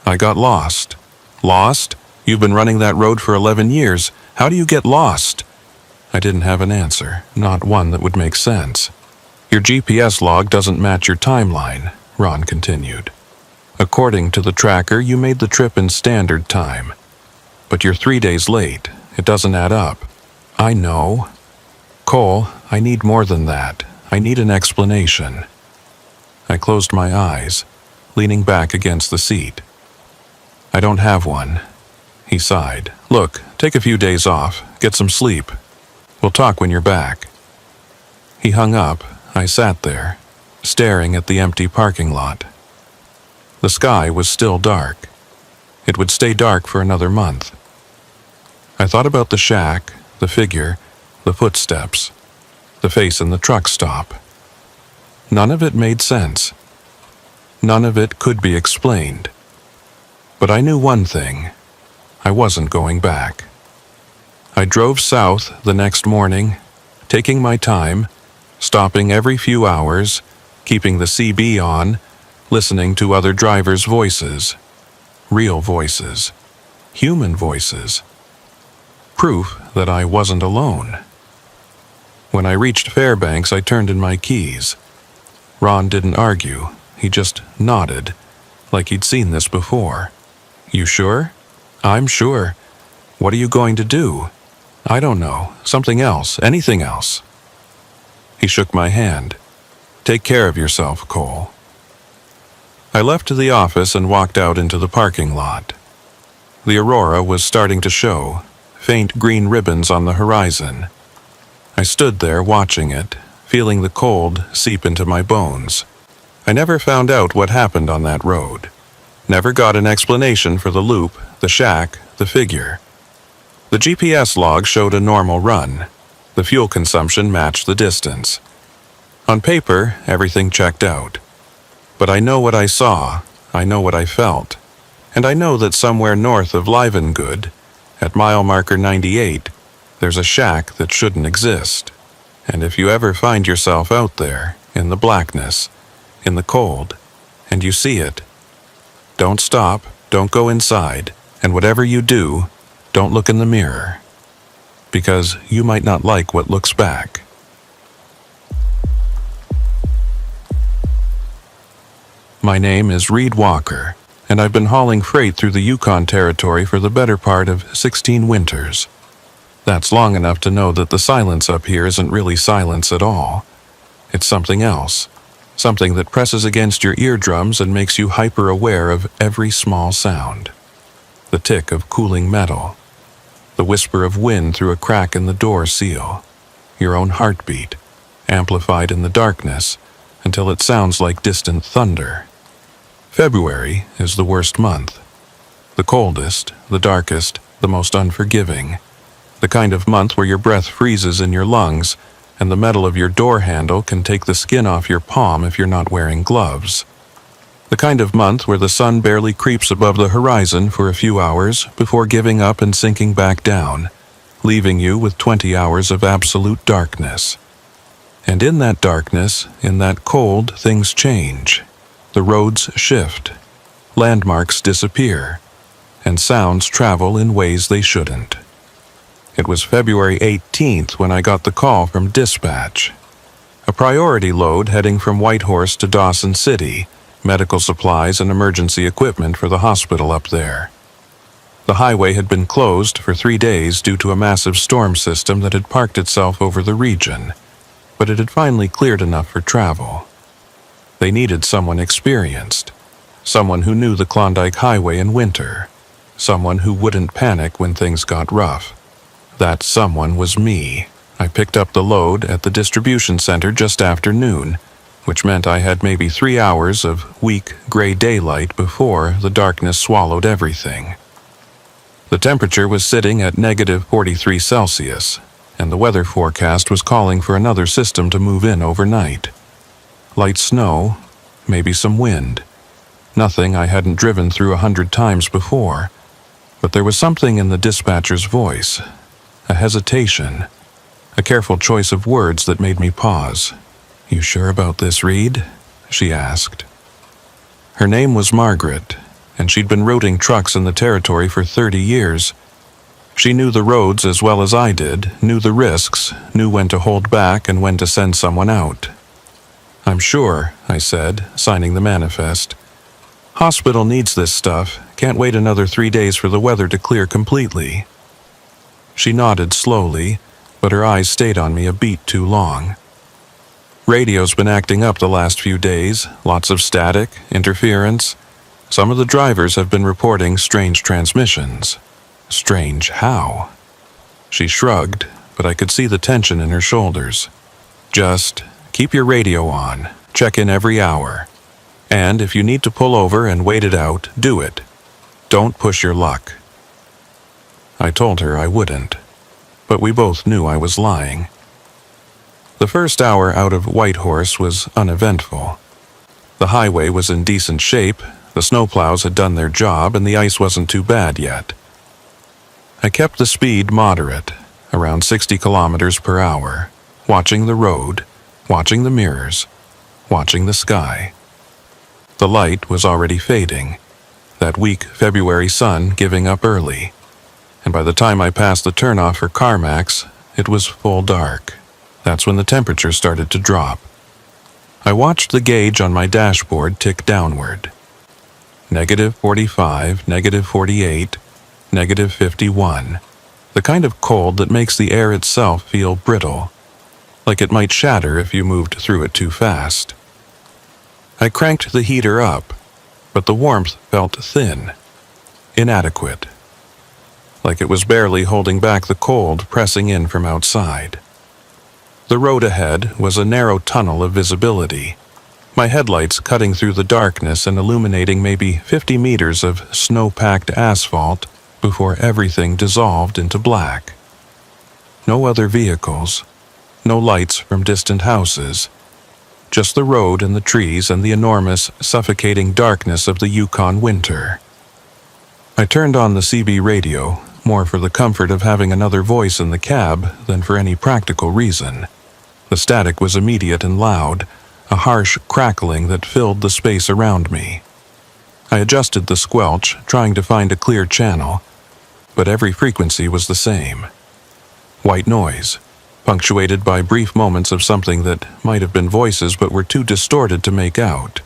"I got lost." "Lost? You've been running that road for 11 years. How do you get lost?" I didn't have an answer, not one that would make sense. "Your GPS log doesn't match your timeline," Ron continued. "According to the tracker, you made the trip in standard time. But you're 3 days late. It doesn't add up." "I know." "Cole, I need more than that. I need an explanation." I closed my eyes, leaning back against the seat. "I don't have one." He sighed. "Look, take a few days off. Get some sleep. We'll talk when you're back." He hung up. I sat there, staring at the empty parking lot. The sky was still dark. It would stay dark for another month. I thought about the shack, the figure, the footsteps, the face in the truck stop. None of it made sense. None of it could be explained. But I knew one thing. I wasn't going back. I drove south the next morning, taking my time, stopping every few hours, keeping the CB on, listening to other drivers' voices. Real voices. Human voices. Proof that I wasn't alone. When I reached Fairbanks, I turned in my keys. Ron didn't argue. He just nodded, like he'd seen this before. "You sure?" "I'm sure." "What are you going to do?" "I don't know. Something else. Anything else." He shook my hand. "Take care of yourself, Cole." I left the office and walked out into the parking lot. The aurora was starting to show, faint green ribbons on the horizon. I stood there watching it, feeling the cold seep into my bones. I never found out what happened on that road. Never got an explanation for the loop, the shack, the figure. The GPS log showed a normal run. The fuel consumption matched the distance. On paper, everything checked out. But I know what I saw, I know what I felt, and I know that somewhere north of Livengood, at mile marker 98, there's a shack that shouldn't exist. And if you ever find yourself out there, in the blackness, in the cold, and you see it, Don't stop, don't go inside, and whatever you do, don't look in the mirror. Because you might not like what looks back. My name is Reed Walker, and I've been hauling freight through the Yukon Territory for the better part of 16 winters. That's long enough to know that the silence up here isn't really silence at all. It's something else, something that presses against your eardrums and makes you hyper-aware of every small sound. The tick of cooling metal, the whisper of wind through a crack in the door seal, your own heartbeat, amplified in the darkness until it sounds like distant thunder. February is the worst month. The coldest, the darkest, the most unforgiving. The kind of month where your breath freezes in your lungs and the metal of your door handle can take the skin off your palm if you're not wearing gloves. The kind of month where the sun barely creeps above the horizon for a few hours before giving up and sinking back down, leaving you with 20 hours of absolute darkness. And in that darkness, in that cold, things change. The roads shift, landmarks disappear, and sounds travel in ways they shouldn't. It was February 18th when I got the call from dispatch. A priority load heading from Whitehorse to Dawson City, medical supplies and emergency equipment for the hospital up there. The highway had been closed for 3 days due to a massive storm system that had parked itself over the region, but it had finally cleared enough for travel. They needed someone experienced, someone who knew the Klondike Highway in winter, someone who wouldn't panic when things got rough. That someone was me. I picked up the load at the distribution center just after noon, which meant I had maybe 3 hours of weak, gray daylight before the darkness swallowed everything. The temperature was sitting at -43 Celsius, and the weather forecast was calling for another system to move in overnight. Light snow, maybe some wind. Nothing I hadn't driven through 100 times before, but there was something in the dispatcher's voice, a hesitation, a careful choice of words that made me pause. "You sure about this, Reed?" she asked. Her name was Margaret, and she'd been routing trucks in the territory for 30 years. She knew the roads as well as I did, knew the risks, knew when to hold back and when to send someone out. "I'm sure," I said, signing the manifest. "Hospital needs this stuff. Can't wait another 3 days for the weather to clear completely." She nodded slowly, but her eyes stayed on me a beat too long. "Radio's been acting up the last few days, lots of static, interference. Some of the drivers have been reporting strange transmissions." "Strange how?" She shrugged, but I could see the tension in her shoulders. "Just keep your radio on, check in every hour. And if you need to pull over and wait it out, do it. Don't push your luck." I told her I wouldn't, but we both knew I was lying. The first hour out of Whitehorse was uneventful. The highway was in decent shape, the snowplows had done their job, and the ice wasn't too bad yet. I kept the speed moderate, around 60 kilometers per hour, watching the road, watching the mirrors, watching the sky. The light was already fading, that weak February sun giving up early, and by the time I passed the turnoff for CarMax, it was full dark. That's when the temperature started to drop. I watched the gauge on my dashboard tick downward. -45, -48, -51. The kind of cold that makes the air itself feel brittle, like it might shatter if you moved through it too fast. I cranked the heater up, but the warmth felt thin, inadequate, like it was barely holding back the cold pressing in from outside. The road ahead was a narrow tunnel of visibility, my headlights cutting through the darkness and illuminating maybe 50 meters of snow-packed asphalt before everything dissolved into black. No other vehicles, no lights from distant houses, just the road and the trees and the enormous, suffocating darkness of the Yukon winter. I turned on the CB radio, more for the comfort of having another voice in the cab than for any practical reason. The static was immediate and loud, a harsh crackling that filled the space around me. I adjusted the squelch, trying to find a clear channel, but every frequency was the same. White noise, punctuated by brief moments of something that might have been voices but were too distorted to make out.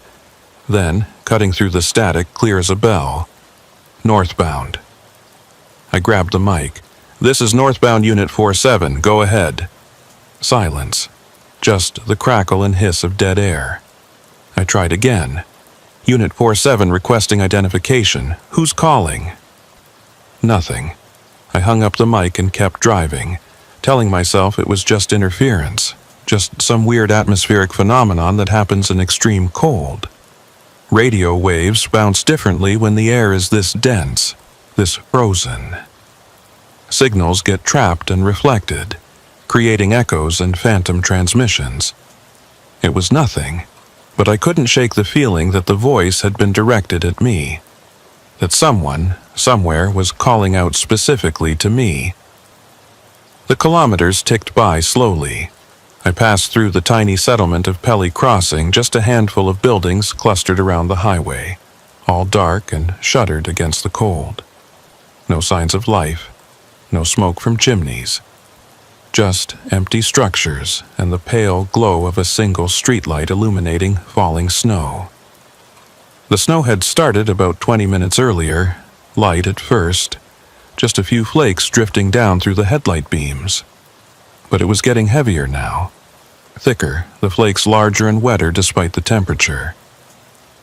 Then, cutting through the static, clear as a bell. Northbound. I grabbed the mic. "This is northbound Unit 47, go ahead." Silence. Just the crackle and hiss of dead air. I tried again. "Unit 47 requesting identification. Who's calling?" Nothing. I hung up the mic and kept driving, telling myself it was just interference, just some weird atmospheric phenomenon that happens in extreme cold. Radio waves bounce differently when the air is this dense, this frozen. Signals get trapped and reflected, creating echoes and phantom transmissions. It was nothing, but I couldn't shake the feeling that the voice had been directed at me, that someone, somewhere, was calling out specifically to me. The kilometers ticked by slowly. I passed through the tiny settlement of Pelly Crossing, just a handful of buildings clustered around the highway, all dark and shuttered against the cold. No signs of life, no smoke from chimneys. Just empty structures and the pale glow of a single streetlight illuminating falling snow. The snow had started about 20 minutes earlier, light at first, just a few flakes drifting down through the headlight beams. But it was getting heavier now. Thicker, the flakes larger and wetter despite the temperature.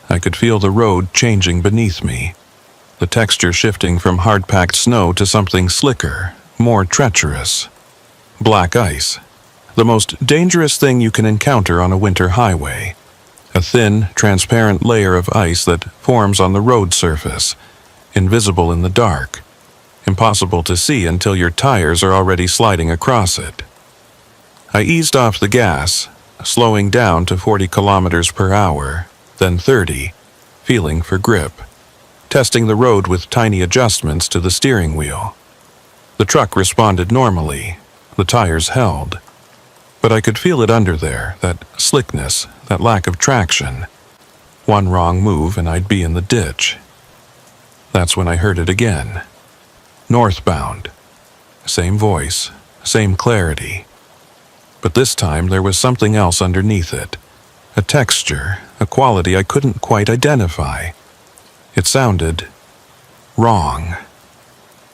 I could feel the road changing beneath me, the texture shifting from hard-packed snow to something slicker, more treacherous. Black ice, the most dangerous thing you can encounter on a winter highway. A thin, transparent layer of ice that forms on the road surface, invisible in the dark, impossible to see until your tires are already sliding across it. I eased off the gas, slowing down to 40 kilometers per hour, then 30, feeling for grip, testing the road with tiny adjustments to the steering wheel. The truck responded normally, the tires held, but I could feel it under there, that slickness, that lack of traction. One wrong move and I'd be in the ditch. That's when I heard it again. Northbound. Same voice, same clarity. But this time there was something else underneath it. A texture, a quality I couldn't quite identify. It sounded wrong.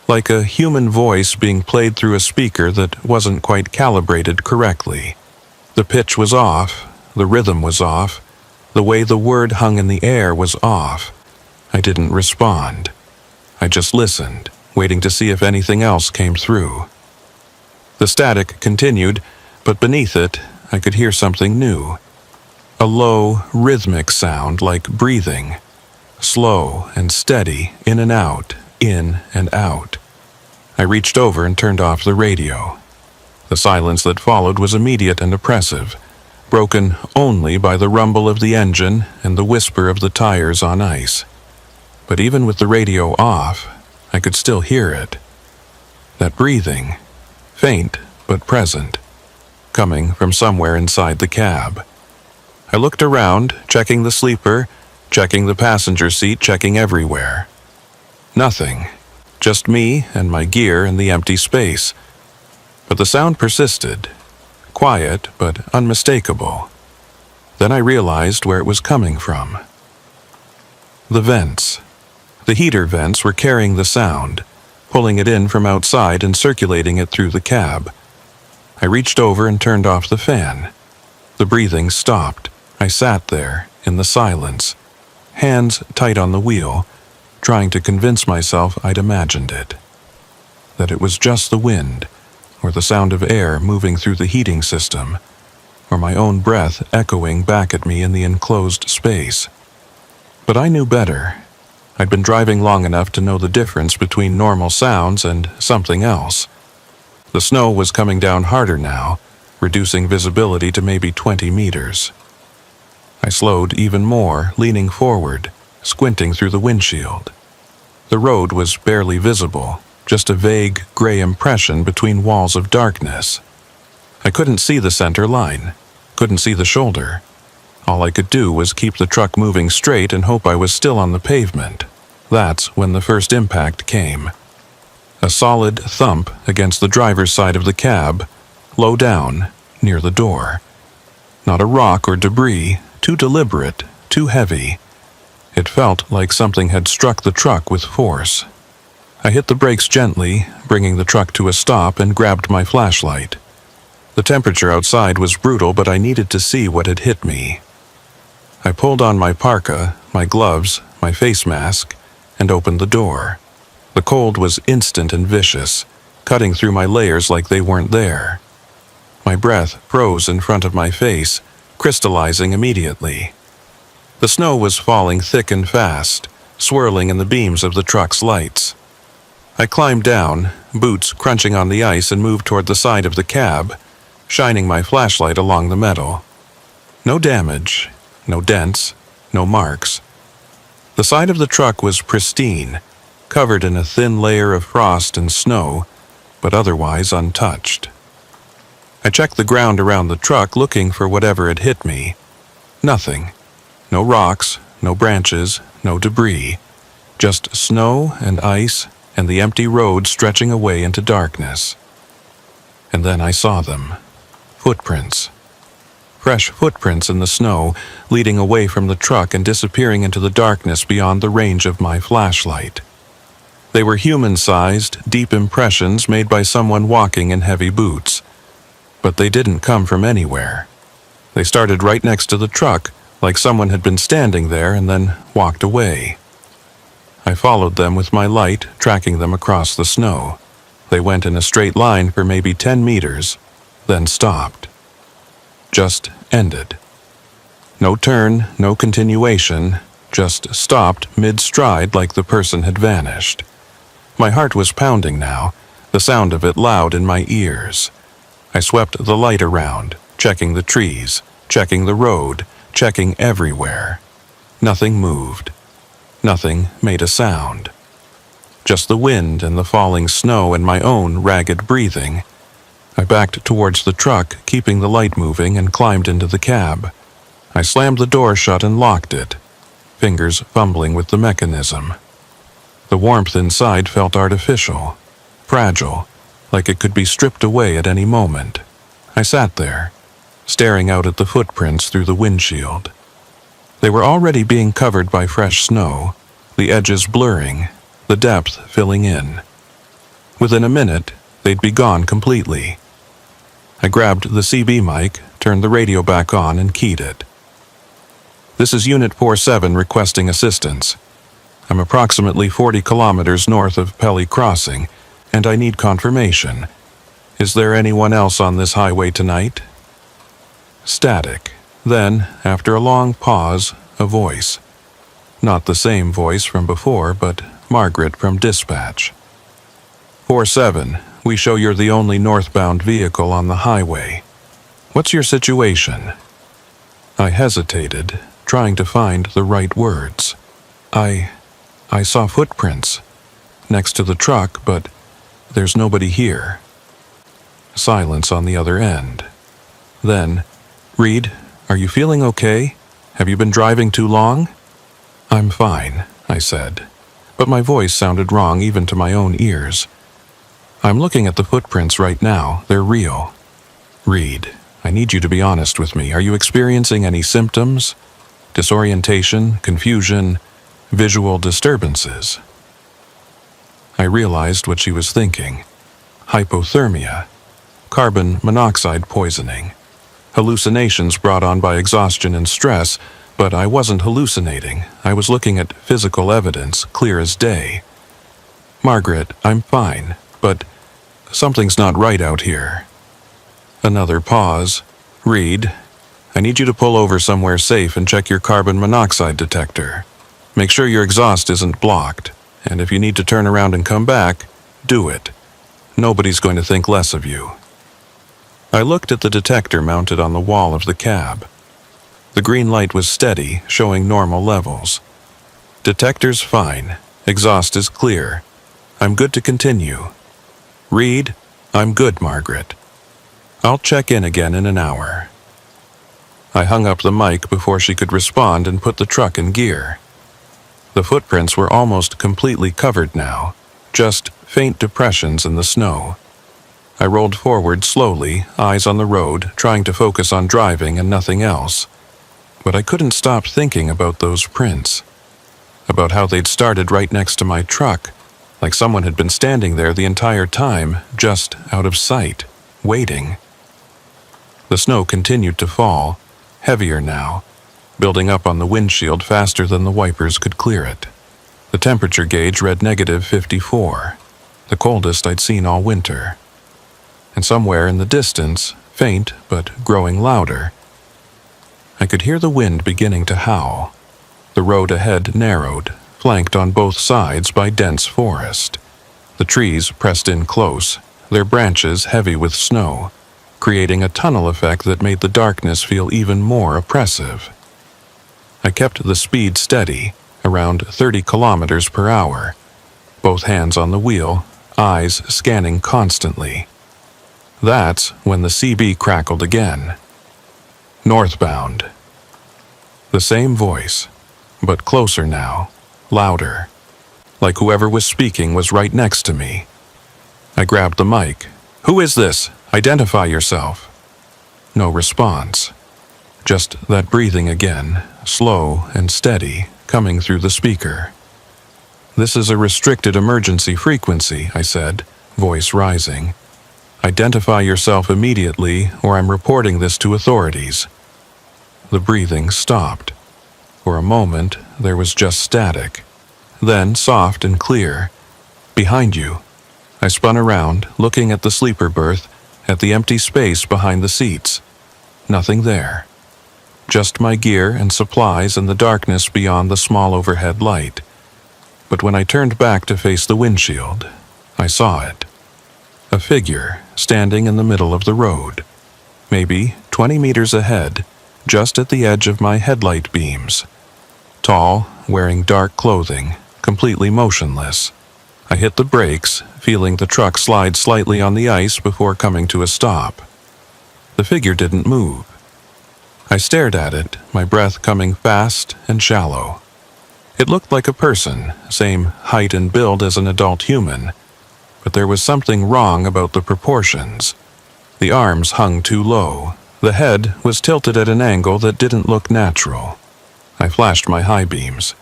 Like a human voice being played through a speaker that wasn't quite calibrated correctly. The pitch was off, the rhythm was off, the way the word hung in the air was off. I didn't respond. I just listened, waiting to see if anything else came through. The static continued, but beneath it, I could hear something new. A low, rhythmic sound like breathing. Slow and steady, in and out, in and out. I reached over and turned off the radio. The silence that followed was immediate and oppressive, broken only by the rumble of the engine and the whisper of the tires on ice. But even with the radio off, I could still hear it. That breathing, faint but present, coming from somewhere inside the cab. I looked around, checking the sleeper, checking the passenger seat, checking everywhere. Nothing. Just me and my gear in the empty space. But the sound persisted. Quiet, but unmistakable. Then I realized where it was coming from. The vents. The heater vents were carrying the sound, pulling it in from outside and circulating it through the cab. I reached over and turned off the fan. The breathing stopped. I sat there, in the silence, hands tight on the wheel, trying to convince myself I'd imagined it. That it was just the wind, or the sound of air moving through the heating system, or my own breath echoing back at me in the enclosed space. But I knew better. I'd been driving long enough to know the difference between normal sounds and something else. The snow was coming down harder now, reducing visibility to maybe 20 meters. I slowed even more, leaning forward, squinting through the windshield. The road was barely visible, just a vague, gray impression between walls of darkness. I couldn't see the center line, couldn't see the shoulder. All I could do was keep the truck moving straight and hope I was still on the pavement. That's when the first impact came. A solid thump against the driver's side of the cab, low down, near the door. Not a rock or debris, too deliberate, too heavy. It felt like something had struck the truck with force. I hit the brakes gently, bringing the truck to a stop, and grabbed my flashlight. The temperature outside was brutal, but I needed to see what had hit me. I pulled on my parka, my gloves, my face mask, and opened the door. The cold was instant and vicious, cutting through my layers like they weren't there. My breath froze in front of my face, crystallizing immediately. The snow was falling thick and fast, swirling in the beams of the truck's lights. I climbed down, boots crunching on the ice, and moved toward the side of the cab, shining my flashlight along the metal. No damage, no dents, no marks. The side of the truck was pristine, covered in a thin layer of frost and snow, but otherwise untouched. I checked the ground around the truck, looking for whatever had hit me. Nothing. No rocks, no branches, no debris. Just snow and ice and the empty road stretching away into darkness. And then I saw them. Footprints. Fresh footprints in the snow, leading away from the truck and disappearing into the darkness beyond the range of my flashlight. They were human-sized, deep impressions made by someone walking in heavy boots. But they didn't come from anywhere. They started right next to the truck, like someone had been standing there and then walked away. I followed them with my light, tracking them across the snow. They went in a straight line for maybe 10 meters, then stopped. Just ended. No turn, no continuation, just stopped mid-stride like the person had vanished. My heart was pounding now, the sound of it loud in my ears. I swept the light around, checking the trees, checking the road, checking everywhere. Nothing moved. Nothing made a sound. Just the wind and the falling snow and my own ragged breathing. I backed towards the truck, keeping the light moving, and climbed into the cab. I slammed the door shut and locked it, fingers fumbling with the mechanism. The warmth inside felt artificial, fragile, like it could be stripped away at any moment. I sat there, staring out at the footprints through the windshield. They were already being covered by fresh snow, the edges blurring, the depth filling in. Within a minute, they'd be gone completely. I grabbed the CB mic, turned the radio back on, and keyed it. This is Unit 47 requesting assistance. I'm approximately 40 kilometers north of Pelly Crossing, and I need confirmation. Is there anyone else on this highway tonight? Static. Then, after a long pause, a voice. Not the same voice from before, but Margaret from dispatch. 47, we show you're the only northbound vehicle on the highway. What's your situation? I hesitated, trying to find the right words. I saw footprints next to the truck, but there's nobody here. Silence on the other end. Then, Reed, are you feeling okay? Have you been driving too long? I'm fine, I said, but my voice sounded wrong even to my own ears. I'm looking at the footprints right now. They're real. Reed, I need you to be honest with me. Are you experiencing any symptoms? Disorientation, confusion, visual disturbances? I realized what she was thinking. Hypothermia, carbon monoxide poisoning, hallucinations brought on by exhaustion and stress, but I wasn't hallucinating. I was looking at physical evidence, clear as day. Margaret, I'm fine, but something's not right out here. Another pause. Reed, I need you to pull over somewhere safe and check your carbon monoxide detector. Make sure your exhaust isn't blocked, and if you need to turn around and come back, do it. Nobody's going to think less of you. I looked at the detector mounted on the wall of the cab. The green light was steady, showing normal levels. Detector's fine. Exhaust is clear. I'm good to continue. Reed, I'm good, Margaret. I'll check in again in an hour. I hung up the mic before she could respond and put the truck in gear. The footprints were almost completely covered now, just faint depressions in the snow. I rolled forward slowly, eyes on the road, trying to focus on driving and nothing else. But I couldn't stop thinking about those prints. About how they'd started right next to my truck, like someone had been standing there the entire time, just out of sight, waiting. The snow continued to fall, heavier now, building up on the windshield faster than the wipers could clear it. The temperature gauge read -54, the coldest I'd seen all winter. And somewhere in the distance, faint but growing louder, I could hear the wind beginning to howl. The road ahead narrowed, flanked on both sides by dense forest. The trees pressed in close, their branches heavy with snow, creating a tunnel effect that made the darkness feel even more oppressive. I kept the speed steady, around 30 kilometers per hour, both hands on the wheel, eyes scanning constantly. That's when the CB crackled again. Northbound. The same voice, but closer now, louder, like whoever was speaking was right next to me. I grabbed the mic. "Who is this? Identify yourself." No response. Just that breathing again, slow and steady, coming through the speaker. "This is a restricted emergency frequency," I said, voice rising. "Identify yourself immediately, or I'm reporting this to authorities." The breathing stopped. For a moment, there was just static. Then, soft and clear, "Behind you." I spun around, looking at the sleeper berth, at the empty space behind the seats. Nothing there. Just my gear and supplies and the darkness beyond the small overhead light. But when I turned back to face the windshield, I saw it. A figure standing in the middle of the road, maybe 20 meters ahead, just at the edge of my headlight beams. Tall, wearing dark clothing, completely motionless. I hit the brakes, feeling the truck slide slightly on the ice before coming to a stop. The figure didn't move. I stared at it, my breath coming fast and shallow. It looked like a person, same height and build as an adult human, but there was something wrong about the proportions. The arms hung too low. The head was tilted at an angle that didn't look natural. I flashed my high beams.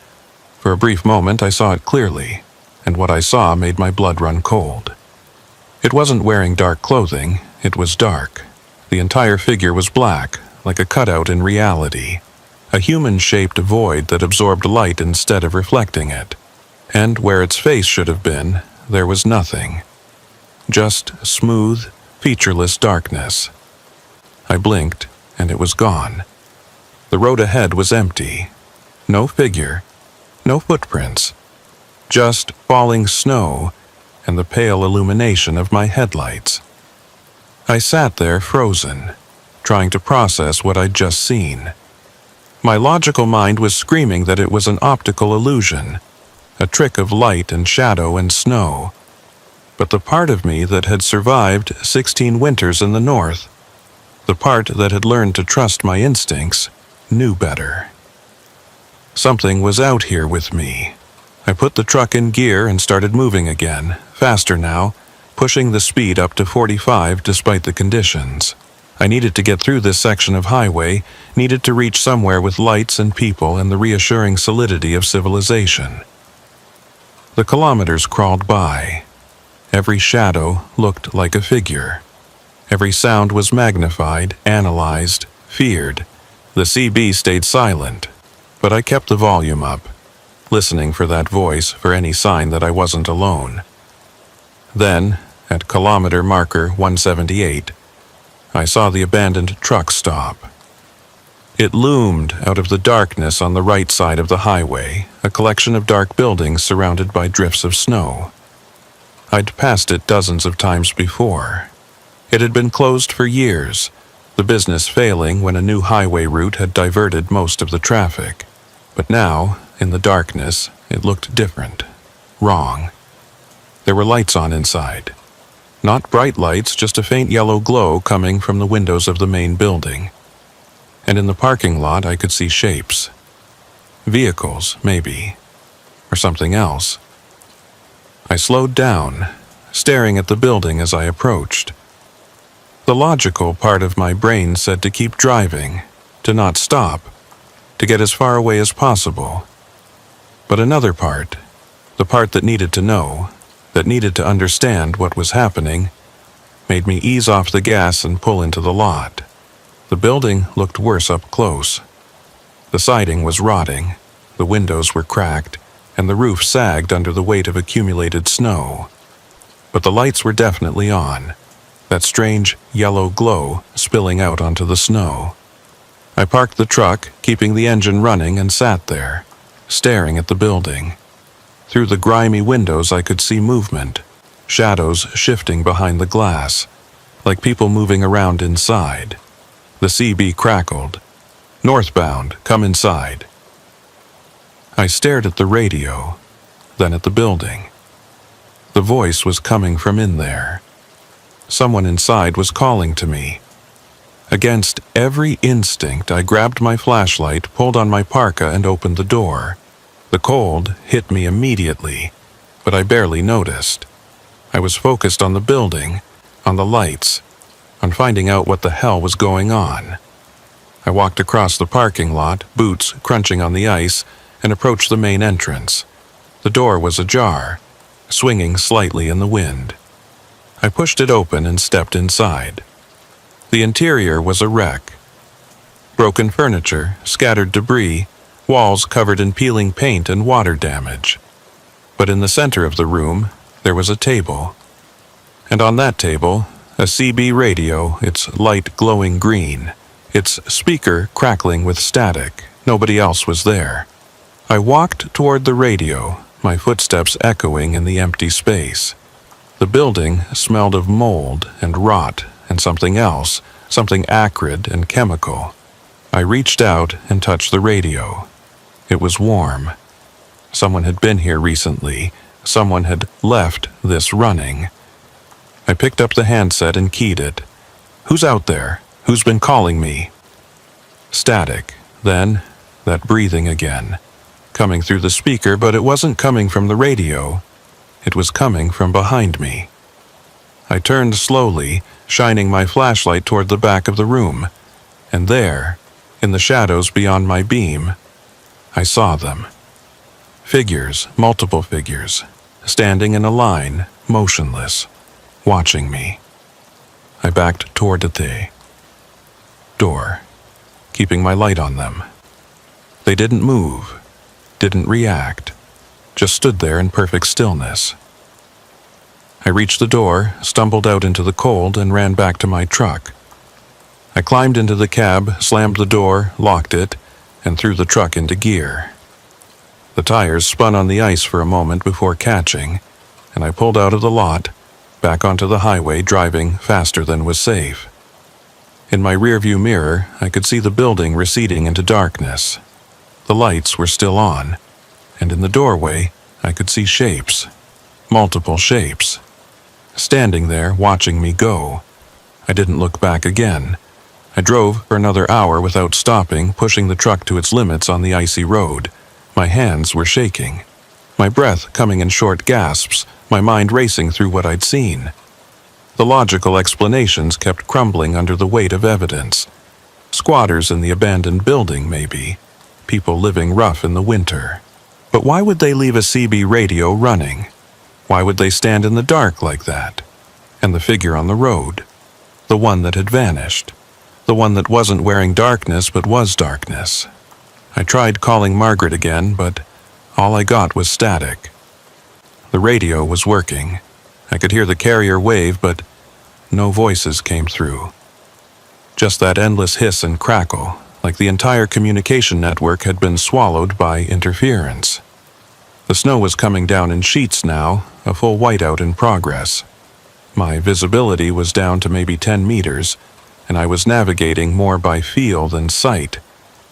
For a brief moment I saw it clearly, and what I saw made my blood run cold. It wasn't wearing dark clothing, it was dark. The entire figure was black, like a cutout in reality. A human-shaped void that absorbed light instead of reflecting it. And where its face should have been, there was nothing. Just smooth, featureless darkness. I blinked, and it was gone. The road ahead was empty. No figure, no footprints. Just falling snow and the pale illumination of my headlights. I sat there frozen, trying to process what I'd just seen. My logical mind was screaming that it was an optical illusion, a trick of light and shadow and snow. But the part of me that had survived 16 winters in the north, the part that had learned to trust my instincts, knew better. Something was out here with me. I put the truck in gear and started moving again, faster now, pushing the speed up to 45 despite the conditions. I needed to get through this section of highway, needed to reach somewhere with lights and people and the reassuring solidity of civilization. The kilometers crawled by. Every shadow looked like a figure. Every sound was magnified, analyzed, feared. The CB stayed silent, but I kept the volume up, listening for that voice, for any sign that I wasn't alone. Then, at kilometer marker 178, I saw the abandoned truck stop. It loomed out of the darkness on the right side of the highway, a collection of dark buildings surrounded by drifts of snow. I'd passed it dozens of times before. It had been closed for years, the business failing when a new highway route had diverted most of the traffic. But now, in the darkness, it looked different. Wrong. There were lights on inside. Not bright lights, just a faint yellow glow coming from the windows of the main building. and in the parking lot I could see shapes. Vehicles, maybe, or something else. I slowed down, staring at the building as I approached. The logical part of my brain said to keep driving, to not stop, to get as far away as possible. But another part, the part that needed to know, that needed to understand what was happening, made me ease off the gas and pull into the lot. The building looked worse up close. The siding was rotting, the windows were cracked, and the roof sagged under the weight of accumulated snow. But the lights were definitely on, that strange yellow glow spilling out onto the snow. I parked the truck, keeping the engine running, and sat there, staring at the building. Through the grimy windows I could see movement, shadows shifting behind the glass, like people moving around inside. The CB crackled. "Northbound, come inside." I stared at the radio, then at the building. The voice was coming from in there. Someone inside was calling to me. Against every instinct, I grabbed my flashlight, pulled on my parka, and opened the door. The cold hit me immediately, but I barely noticed. I was focused on the building, on the lights, on finding out what the hell was going on. I walked across the parking lot, boots crunching on the ice, and approached the main entrance. The door was ajar, swinging slightly in the wind. I pushed it open and stepped inside. The interior was a wreck. Broken furniture, scattered debris, walls covered in peeling paint and water damage. But in the center of the room, there was a table. And on that table, a CB radio, its light glowing green, its speaker crackling with static. Nobody else was there. I walked toward the radio, my footsteps echoing in the empty space. The building smelled of mold and rot and something else, something acrid and chemical. I reached out and touched the radio. It was warm. Someone had been here recently. Someone had left this running. I picked up the handset and keyed it. "Who's out there? Who's been calling me?" Static. Then, that breathing again. Coming through the speaker, but it wasn't coming from the radio. It was coming from behind me. I turned slowly, shining my flashlight toward the back of the room. And there, in the shadows beyond my beam, I saw them. Figures, multiple figures, standing in a line, motionless, watching me. I backed toward the door, keeping my light on them. They didn't move, didn't react, just stood there in perfect stillness. I reached the door, stumbled out into the cold, and ran back to my truck. I climbed into the cab, slammed the door, locked it, and threw the truck into gear. The tires spun on the ice for a moment before catching, and I pulled out of the lot, back onto the highway, driving faster than was safe. In my rearview mirror, I could see the building receding into darkness. The lights were still on, and in the doorway, I could see shapes, multiple shapes, standing there watching me go. I didn't look back again. I drove for another hour without stopping, pushing the truck to its limits on the icy road. My hands were shaking, my breath coming in short gasps, my mind racing through what I'd seen. The logical explanations kept crumbling under the weight of evidence. Squatters in the abandoned building, maybe. People living rough in the winter. But why would they leave a CB radio running? Why would they stand in the dark like that? And the figure on the road, the one that had vanished, the one that wasn't wearing darkness but was darkness. I tried calling Margaret again, but all I got was static. The radio was working. I could hear the carrier wave, but no voices came through. Just that endless hiss and crackle, like the entire communication network had been swallowed by interference. The snow was coming down in sheets now, a full whiteout in progress. My visibility was down to maybe 10 meters, and I was navigating more by feel than sight,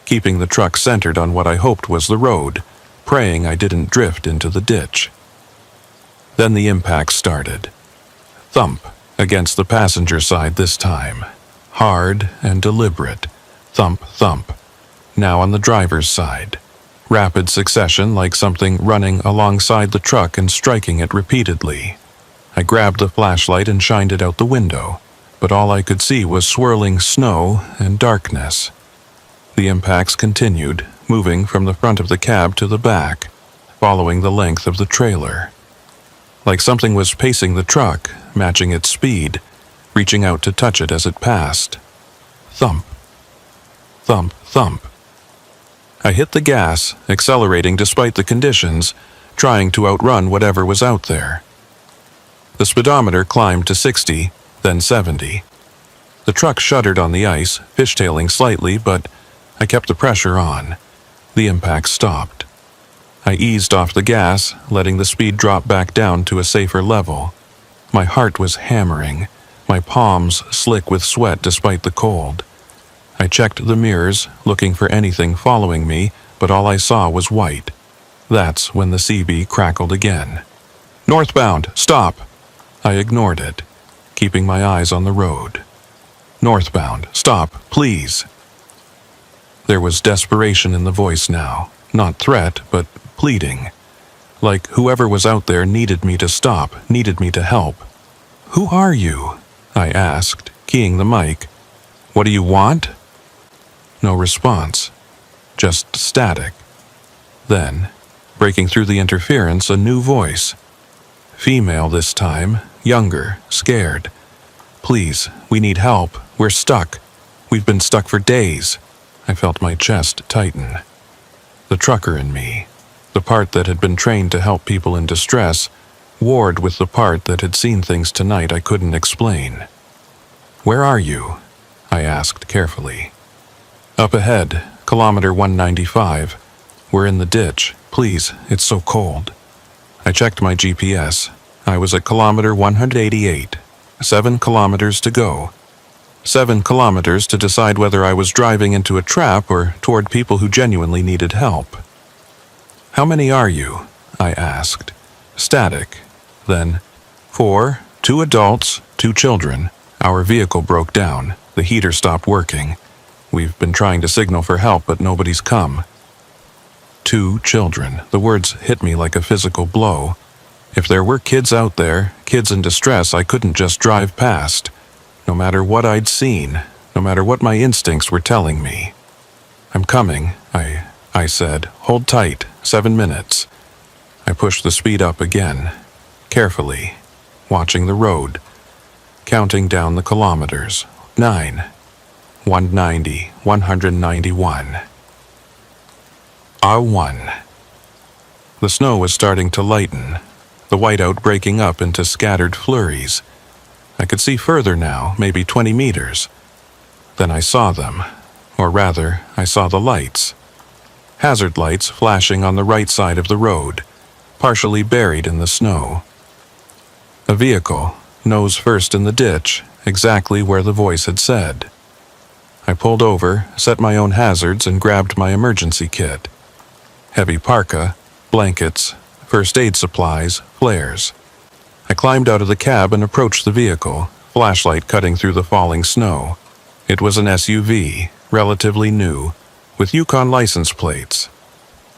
keeping the truck centered on what I hoped was the road, praying I didn't drift into the ditch. Then the impact started. Thump against the passenger side this time, hard and deliberate, Thump, thump. Now on the driver's side. Rapid succession like something running alongside the truck and striking it repeatedly. I grabbed the flashlight and shined it out the window, but all I could see was swirling snow and darkness. The impacts continued, moving from the front of the cab to the back, following the length of the trailer. Like something was pacing the truck, matching its speed, reaching out to touch it as it passed. Thump. Thump, thump. I hit the gas, accelerating despite the conditions, trying to outrun whatever was out there. The speedometer climbed to 60, then 70. The truck shuddered on the ice, fishtailing slightly, but I kept the pressure on. The impact stopped. I eased off the gas, letting the speed drop back down to a safer level. My heart was hammering, my palms slick with sweat despite the cold. I checked the mirrors, looking for anything following me, but all I saw was white. That's when the CB crackled again. "Northbound, stop!" I ignored it, keeping my eyes on the road. "Northbound, stop, please." There was desperation in the voice now, not threat, but pleading. Like whoever was out there needed me to stop, needed me to help. "Who are you?" I asked, keying the mic. "What do you want?" No response, just static. Then, breaking through the interference, a new voice. Female this time, younger, scared. "Please, we need help. We're stuck. We've been stuck for days." I felt my chest tighten. The trucker in me, the part that had been trained to help people in distress, warred with the part that had seen things tonight I couldn't explain. "Where are you?" I asked carefully. "Up ahead, kilometer 195. We're in the ditch. Please, it's so cold." I checked my GPS. I was at kilometer 188. 7 kilometers to go. 7 kilometers to decide whether I was driving into a trap or toward people who genuinely needed help. "How many are you?" I asked. Static. Then, 4, 2 adults, 2 children. Our vehicle broke down. The heater stopped working. We've been trying to signal for help, but nobody's come. 2 children. The words hit me like a physical blow. If there were kids out there, kids in distress, I couldn't just drive past. No matter what I'd seen, no matter what my instincts were telling me. "I'm coming," I said. "Hold tight, 7 minutes." I pushed the speed up again, carefully, watching the road, counting down the kilometers. 9, 190, 191. R1. The snow was starting to lighten, the whiteout breaking up into scattered flurries. I could see further now, maybe 20 meters. Then I saw them, or rather, I saw the lights. Hazard lights flashing on the right side of the road, partially buried in the snow. A vehicle, nose first in the ditch, exactly where the voice had said. I pulled over, set my own hazards, and grabbed my emergency kit. Heavy parka, blankets, first aid supplies, flares. I climbed out of the cab and approached the vehicle, flashlight cutting through the falling snow. It was an SUV, relatively new, with Yukon license plates.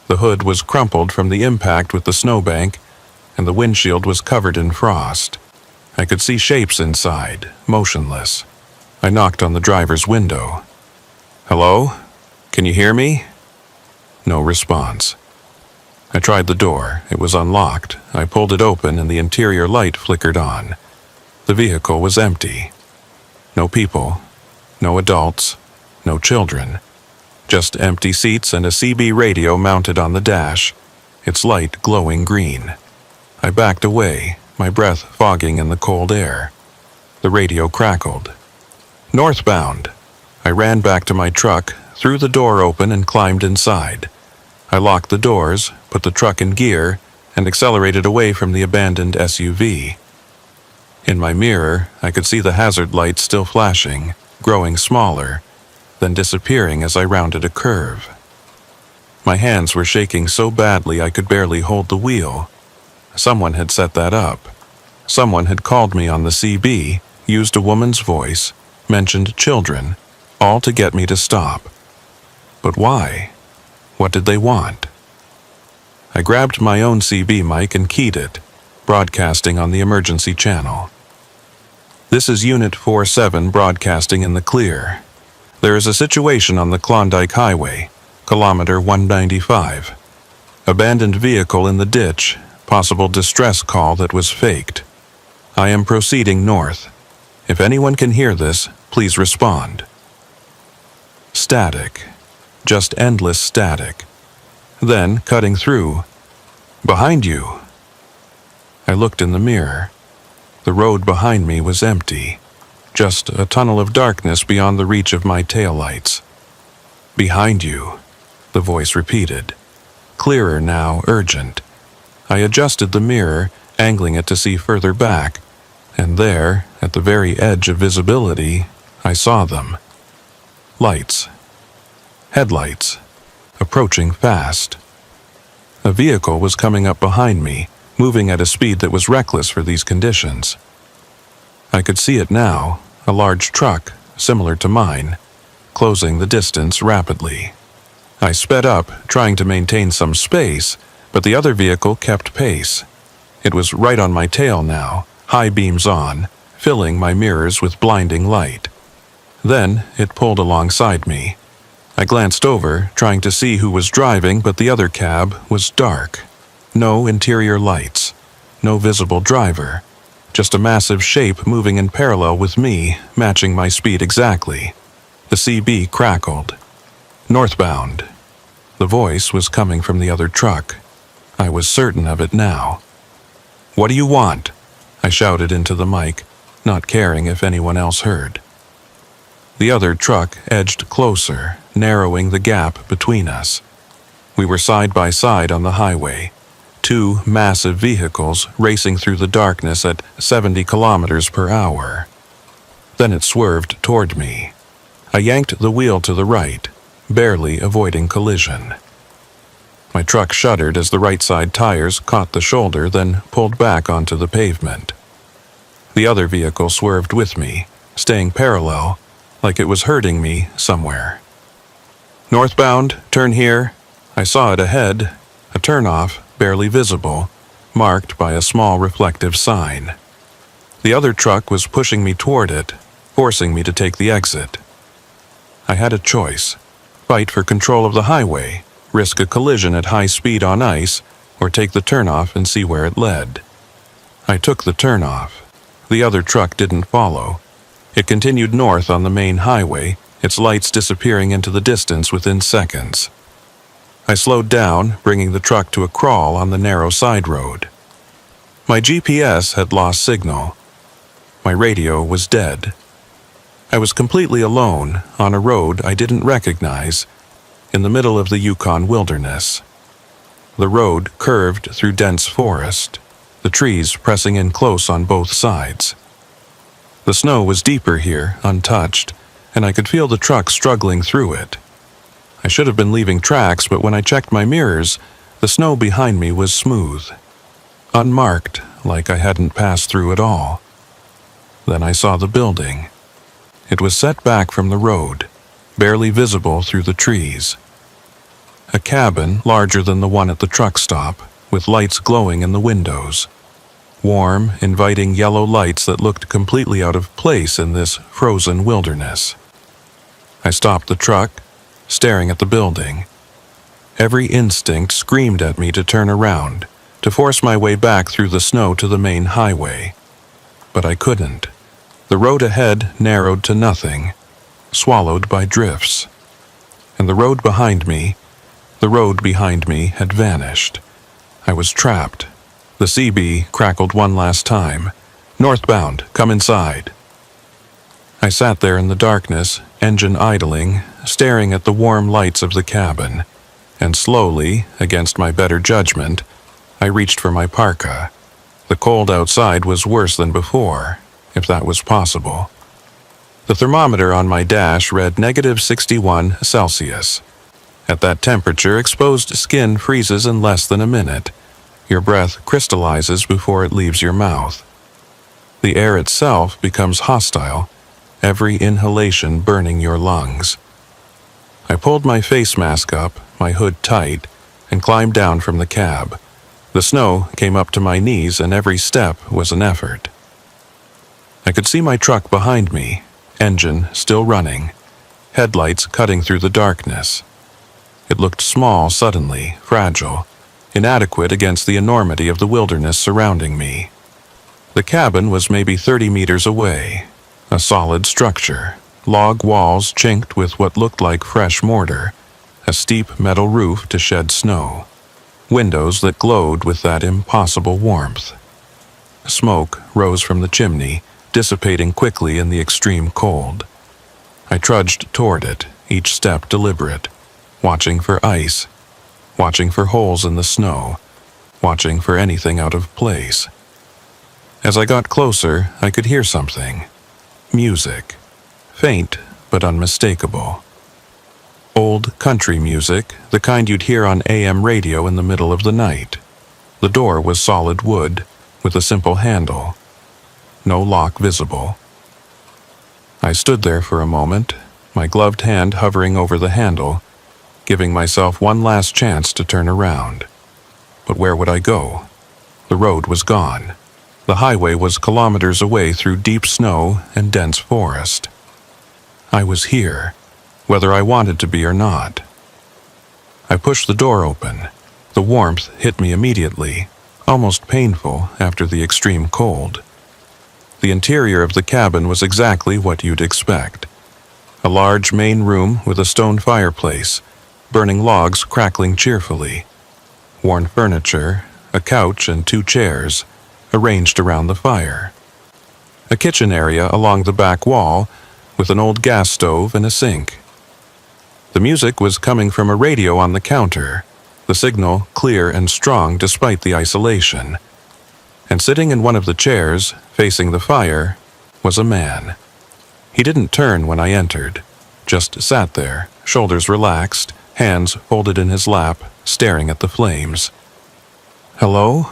The hood was crumpled from the impact with the snowbank, and the windshield was covered in frost. I could see shapes inside, motionless. I knocked on the driver's window. "Hello? Can you hear me?" No response. I tried the door. It was unlocked. I pulled it open and the interior light flickered on. The vehicle was empty. No people, no adults, no children. Just empty seats and a CB radio mounted on the dash, its light glowing green. I backed away, my breath fogging in the cold air. The radio crackled. "Northbound." I ran back to my truck, threw the door open and climbed inside. I locked the doors, put the truck in gear, and accelerated away from the abandoned SUV. In my mirror, I could see the hazard lights still flashing, growing smaller, then disappearing as I rounded a curve. My hands were shaking so badly I could barely hold the wheel. Someone had set that up. Someone had called me on the CB, used a woman's voice, mentioned children. all to get me to stop. But why? What did they want? I grabbed my own CB mic and keyed it, broadcasting on the emergency channel. This is Unit 47 broadcasting in the clear. There is a situation on the Klondike Highway, kilometer 195. Abandoned vehicle in the ditch, possible distress call that was faked. I am proceeding north. If anyone can hear this, please respond. Static. Just endless static. Then, cutting through. Behind you. I looked in the mirror. The road behind me was empty. Just a tunnel of darkness beyond the reach of my taillights. Behind you, the voice repeated. Clearer now, urgent. I adjusted the mirror, angling it to see further back, and there, at the very edge of visibility, I saw them. Lights. Headlights. Approaching fast. A vehicle was coming up behind me, moving at a speed that was reckless for these conditions. I could see it now, a large truck, similar to mine, closing the distance rapidly. I sped up, trying to maintain some space, but the other vehicle kept pace. It was right on my tail now, high beams on, filling my mirrors with blinding light. Then it pulled alongside me. I glanced over, trying to see who was driving, but the other cab was dark. No interior lights, no visible driver, just a massive shape moving in parallel with me, matching my speed exactly. The CB crackled. Northbound. The voice was coming from the other truck. I was certain of it now. What do you want? I shouted into the mic, not caring if anyone else heard. The other truck edged closer, narrowing the gap between us. We were side by side on the highway, two massive vehicles racing through the darkness at 70 kilometers per hour. Then it swerved toward me. I yanked the wheel to the right, barely avoiding collision. My truck shuddered as the right side tires caught the shoulder, then pulled back onto the pavement. The other vehicle swerved with me, staying parallel, like it was hurting me somewhere. Northbound, turn here. I saw it ahead, a turnoff, barely visible, marked by a small reflective sign. The other truck was pushing me toward it, forcing me to take the exit. I had a choice: fight for control of the highway, risk a collision at high speed on ice, or take the turnoff and see where it led. I took the turnoff. The other truck didn't follow. It continued north on the main highway, its lights disappearing into the distance within seconds. I slowed down, bringing the truck to a crawl on the narrow side road. My GPS had lost signal. My radio was dead. I was completely alone, on a road I didn't recognize, in the middle of the Yukon wilderness. The road curved through dense forest, the trees pressing in close on both sides. The snow was deeper here, untouched, and I could feel the truck struggling through it. I should have been leaving tracks, but when I checked my mirrors, the snow behind me was smooth, unmarked, like I hadn't passed through at all. Then I saw the building. It was set back from the road, barely visible through the trees. A cabin larger than the one at the truck stop, with lights glowing in the windows. Warm, inviting yellow lights that looked completely out of place in this frozen wilderness. I stopped the truck, staring at the building. Every instinct screamed at me to turn around, to force my way back through the snow to the main highway. But I couldn't. The road ahead narrowed to nothing, swallowed by drifts. And the road behind me had vanished. I was trapped. The CB crackled one last time. Northbound, come inside. I sat there in the darkness, engine idling, staring at the warm lights of the cabin, and slowly, against my better judgment, I reached for my parka. The cold outside was worse than before, if that was possible. The thermometer on my dash read -61 Celsius. At that temperature, exposed skin freezes in less than a minute. Your breath crystallizes before it leaves your mouth. The air itself becomes hostile, every inhalation burning your lungs. I pulled my face mask up, my hood tight, and climbed down from the cab. The snow came up to my knees and every step was an effort. I could see my truck behind me, engine still running, headlights cutting through the darkness. It looked small suddenly, fragile, inadequate against the enormity of the wilderness surrounding me. The cabin was maybe 30 meters away, a solid structure, log walls chinked with what looked like fresh mortar, a steep metal roof to shed snow, windows that glowed with that impossible warmth. Smoke rose from the chimney, dissipating quickly in the extreme cold. I trudged toward it, each step deliberate, watching for ice, watching for holes in the snow, watching for anything out of place. As I got closer, I could hear something. Music. Faint, but unmistakable. Old country music, the kind you'd hear on AM radio in the middle of the night. The door was solid wood, with a simple handle. No lock visible. I stood there for a moment, my gloved hand hovering over the handle, giving myself one last chance to turn around. But where would I go? The road was gone. The highway was kilometers away through deep snow and dense forest. I was here, whether I wanted to be or not. I pushed the door open. The warmth hit me immediately, almost painful after the extreme cold. The interior of the cabin was exactly what you'd expect. A large main room with a stone fireplace, burning logs crackling cheerfully. Worn furniture, a couch and 2 chairs, arranged around the fire. A kitchen area along the back wall with an old gas stove and a sink. The music was coming from a radio on the counter, the signal clear and strong despite the isolation. And sitting in one of the chairs, facing the fire, was a man. He didn't turn when I entered, just sat there, shoulders relaxed, hands folded in his lap, staring at the flames. "Hello?"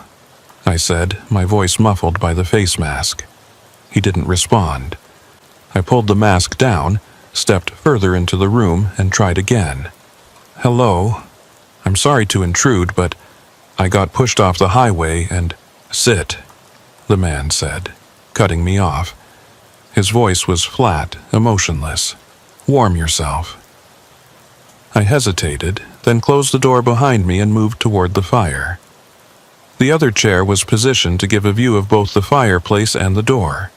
I said, my voice muffled by the face mask. He didn't respond. I pulled the mask down, stepped further into the room, and tried again. "Hello? I'm sorry to intrude, but I got pushed off the highway and—" "Sit," the man said, cutting me off. His voice was flat, emotionless. "Warm yourself." I hesitated, then closed the door behind me and moved toward the fire. The other chair was positioned to give a view of both the fireplace and the door.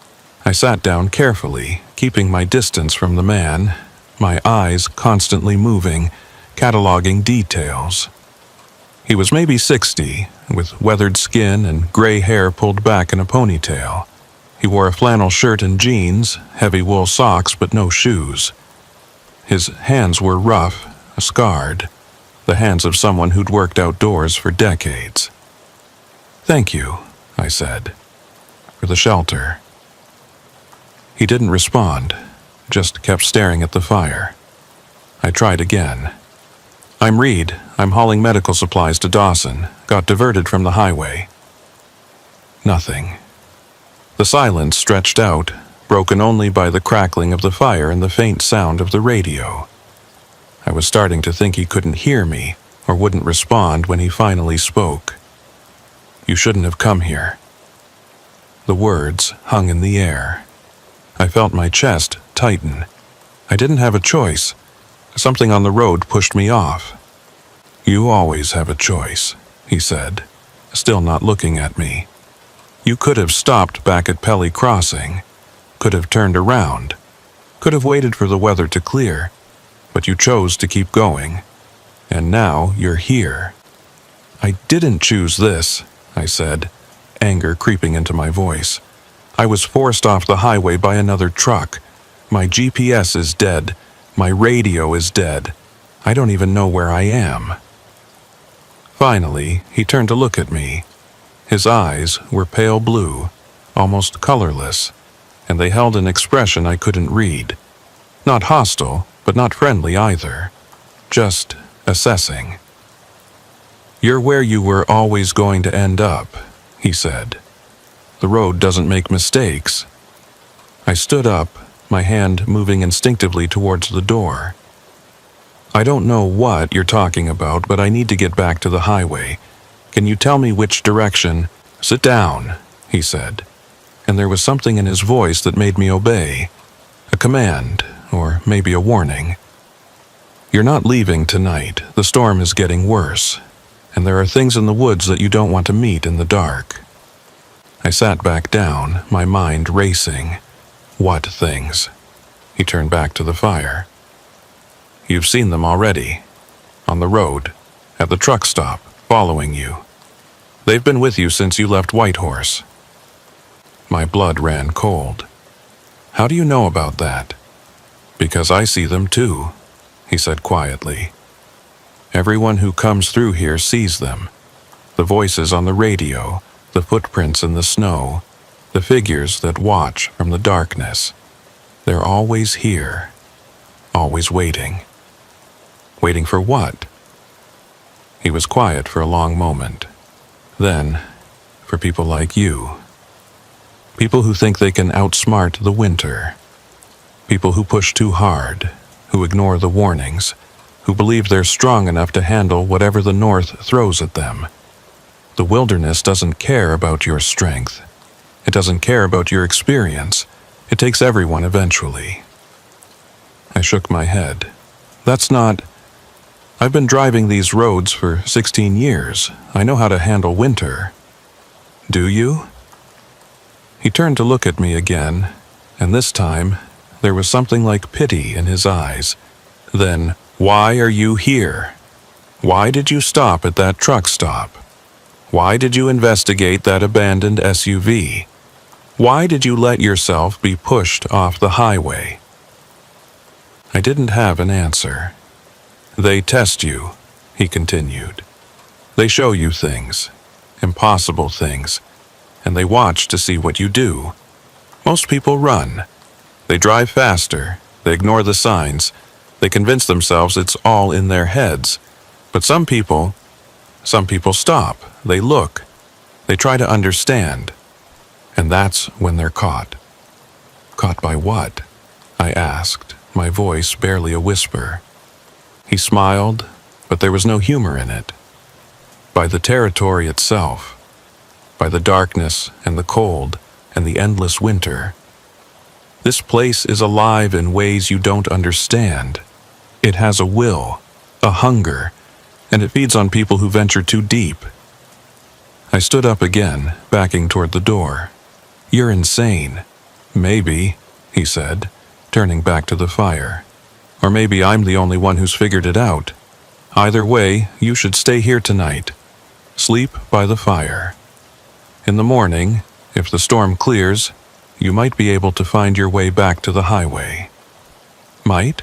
I sat down carefully, keeping my distance from the man, my eyes constantly moving, cataloging details. He was maybe 60, with weathered skin and gray hair pulled back in a ponytail. He wore a flannel shirt and jeans, heavy wool socks but no shoes. His hands were rough, scarred, the hands of someone who'd worked outdoors for decades. "Thank you," I said, "for the shelter." He didn't respond, just kept staring at the fire. I tried again. "I'm Reed. I'm hauling medical supplies to Dawson. Got diverted from the highway." Nothing. The silence stretched out, broken only by the crackling of the fire and the faint sound of the radio. I was starting to think he couldn't hear me or wouldn't respond when he finally spoke. "You shouldn't have come here." The words hung in the air. I felt my chest tighten. I didn't have a choice. Something on the road pushed me off. "You always have a choice," he said, still not looking at me. "You could have stopped back at Pelly Crossing, could have turned around, could have waited for the weather to clear, but you chose to keep going. And now you're here." "I didn't choose this," I said, anger creeping into my voice. "I was forced off the highway by another truck. My GPS is dead. My radio is dead. I don't even know where I am." Finally, he turned to look at me. His eyes were pale blue, almost colorless, and they held an expression I couldn't read. Not hostile, but not friendly either. Just assessing. "You're where you were always going to end up," he said. "The road doesn't make mistakes." I stood up, my hand moving instinctively towards the door. "I don't know what you're talking about, but I need to get back to the highway. Can you tell me which direction?" "Sit down," he said, and there was something in his voice that made me obey. A command, or maybe a warning. "You're not leaving tonight. The storm is getting worse, and there are things in the woods that you don't want to meet in the dark." I sat back down, my mind racing. What things? He turned back to the fire. "You've seen them already. On the road, at the truck stop, following you. They've been with you since you left Whitehorse." My blood ran cold. "How do you know about that?" "Because I see them too," he said quietly. "Everyone who comes through here sees them. The voices on the radio, the footprints in the snow, the figures that watch from the darkness. They're always here, always waiting." "Waiting for what?" He was quiet for a long moment. "Then, for people like you. People who think they can outsmart the winter. People who push too hard, who ignore the warnings, who believe they're strong enough to handle whatever the North throws at them. The wilderness doesn't care about your strength. It doesn't care about your experience. It takes everyone eventually." I shook my head. "That's not... I've been driving these roads for 16 years. I know how to handle winter." "Do you?" He turned to look at me again, and this time there was something like pity in his eyes. "Then, why are you here? Why did you stop at that truck stop? Why did you investigate that abandoned SUV? Why did you let yourself be pushed off the highway?" I didn't have an answer. "They test you," he continued. "They show you things, impossible things, and they watch to see what you do. Most people run. They drive faster, they ignore the signs, they convince themselves it's all in their heads. But some people stop, they look, they try to understand. And that's when they're caught." "Caught by what?" I asked, my voice barely a whisper. He smiled, but there was no humor in it. "By the territory itself. By the darkness and the cold and the endless winter. This place is alive in ways you don't understand. It has a will, a hunger, and it feeds on people who venture too deep." I stood up again, backing toward the door. "You're insane." "Maybe," he said, turning back to the fire. "Or maybe I'm the only one who's figured it out. Either way, you should stay here tonight. Sleep by the fire. In the morning, if the storm clears, you might be able to find your way back to the highway." "Might?"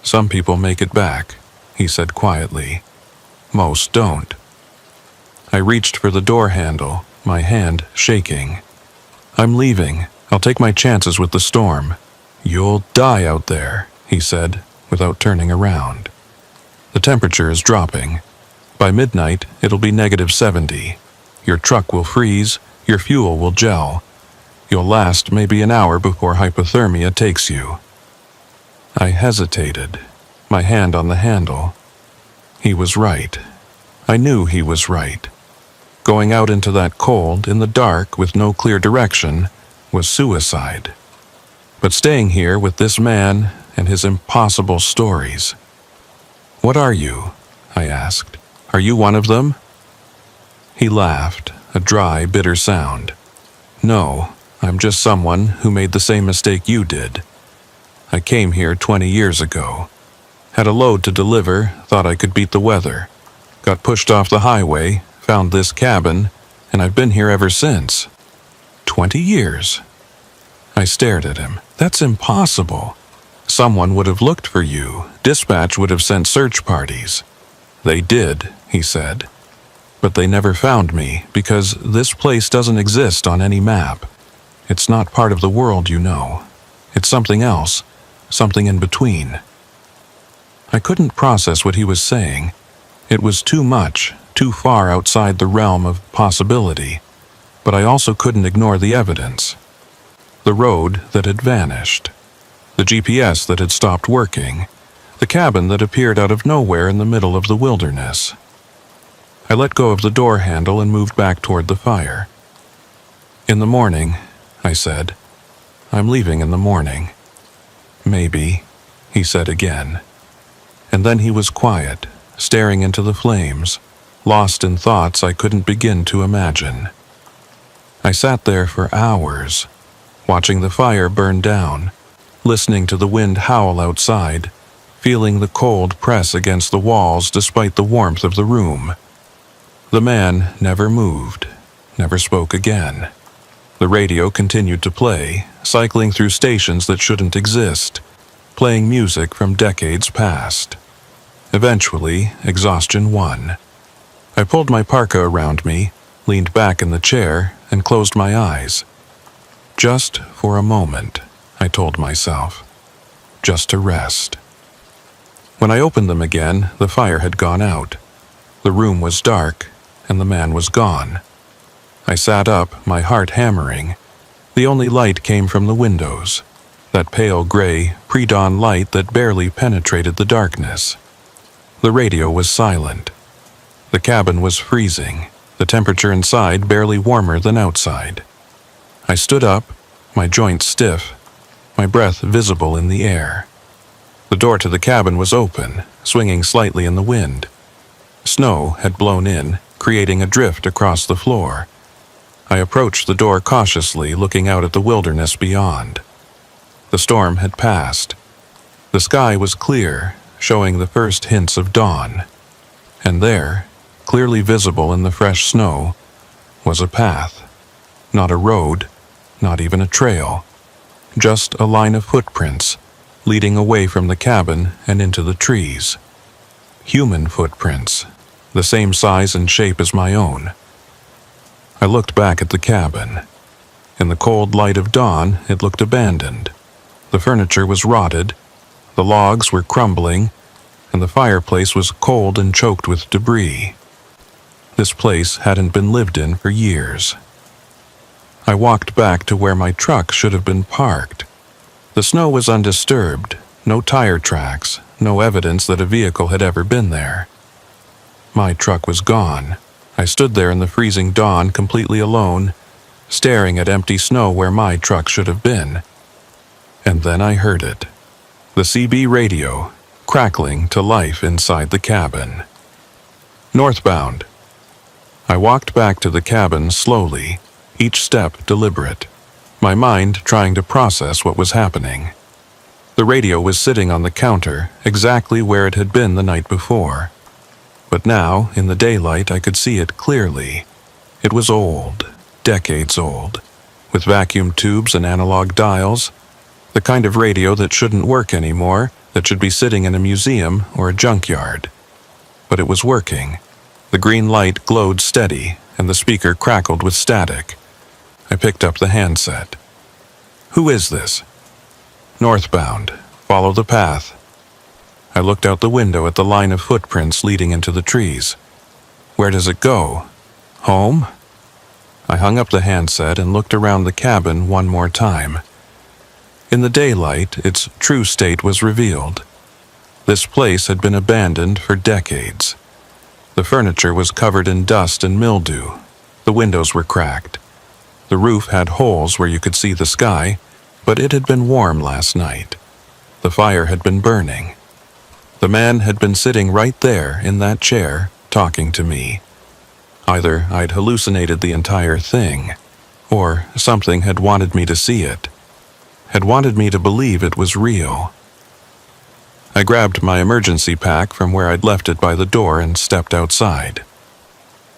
"Some people make it back," he said quietly. "Most don't." I reached for the door handle, my hand shaking. "I'm leaving. I'll take my chances with the storm." "You'll die out there," he said, without turning around. "The temperature is dropping. By midnight, it'll be -70. Your truck will freeze, your fuel will gel. You'll last maybe an hour before hypothermia takes you." I hesitated, my hand on the handle. He was right. I knew he was right. Going out into that cold, in the dark, with no clear direction, was suicide. But staying here with this man and his impossible stories. "What are you?" I asked. "Are you one of them?" He laughed, a dry, bitter sound. "No, I'm just someone who made the same mistake you did. I came here 20 years ago. Had a load to deliver, thought I could beat the weather. Got pushed off the highway, found this cabin, and I've been here ever since." 20 years? I stared at him. "That's impossible. Someone would have looked for you. Dispatch would have sent search parties." "They did," he said. "But they never found me because this place doesn't exist on any map. It's not part of the world you know. It's something else, something in between." I couldn't process what he was saying. It was too much, too far outside the realm of possibility. But I also couldn't ignore the evidence. The road that had vanished. the GPS that had stopped working, the cabin that appeared out of nowhere in the middle of the wilderness. I let go of the door handle and moved back toward the fire. "In the morning," I said. "I'm leaving in the morning." "Maybe," he said again. And then he was quiet, staring into the flames, lost in thoughts I couldn't begin to imagine. I sat there for hours, watching the fire burn down, listening to the wind howl outside, feeling the cold press against the walls despite the warmth of the room. The man never moved, never spoke again. The radio continued to play, cycling through stations that shouldn't exist, playing music from decades past. Eventually, exhaustion won. I pulled my parka around me, leaned back in the chair, and closed my eyes. Just for a moment, I told myself. Just to rest. When I opened them again, the fire had gone out. The room was dark, and the man was gone. I sat up, my heart hammering. The only light came from the windows, that pale gray, pre-dawn light that barely penetrated the darkness. The radio was silent. The cabin was freezing, the temperature inside barely warmer than outside. I stood up, my joints stiff, my breath visible in the air. The door to the cabin was open, swinging slightly in the wind. Snow had blown in, creating a drift across the floor. I approached the door cautiously, looking out at the wilderness beyond. The storm had passed. The sky was clear, showing the first hints of dawn. And there, clearly visible in the fresh snow, was a path. Not a road, not even a trail. Just a line of footprints, leading away from the cabin and into the trees. Human footprints, the same size and shape as my own. I looked back at the cabin. In the cold light of dawn, it looked abandoned. The furniture was rotted, the logs were crumbling, and the fireplace was cold and choked with debris. This place hadn't been lived in for years. I walked back to where my truck should have been parked. The snow was undisturbed, no tire tracks, no evidence that a vehicle had ever been there. My truck was gone. I stood there in the freezing dawn completely alone, staring at empty snow where my truck should have been. And then I heard it. The CB radio, crackling to life inside the cabin. Northbound. I walked back to the cabin slowly, each step deliberate, my mind trying to process what was happening. The radio was sitting on the counter, exactly where it had been the night before. But now, in the daylight, I could see it clearly. It was old, decades old, with vacuum tubes and analog dials, the kind of radio that shouldn't work anymore, that should be sitting in a museum or a junkyard. But it was working. The green light glowed steady, and the speaker crackled with static. I picked up the handset. "Who is this?" "Northbound. Follow the path." I looked out the window at the line of footprints leading into the trees. "Where does it go? Home?" I hung up the handset and looked around the cabin one more time. In the daylight, its true state was revealed. This place had been abandoned for decades. The furniture was covered in dust and mildew. The windows were cracked. The roof had holes where you could see the sky, but it had been warm last night. The fire had been burning. The man had been sitting right there in that chair, talking to me. Either I'd hallucinated the entire thing, or something had wanted me to see it, had wanted me to believe it was real. I grabbed my emergency pack from where I'd left it by the door and stepped outside.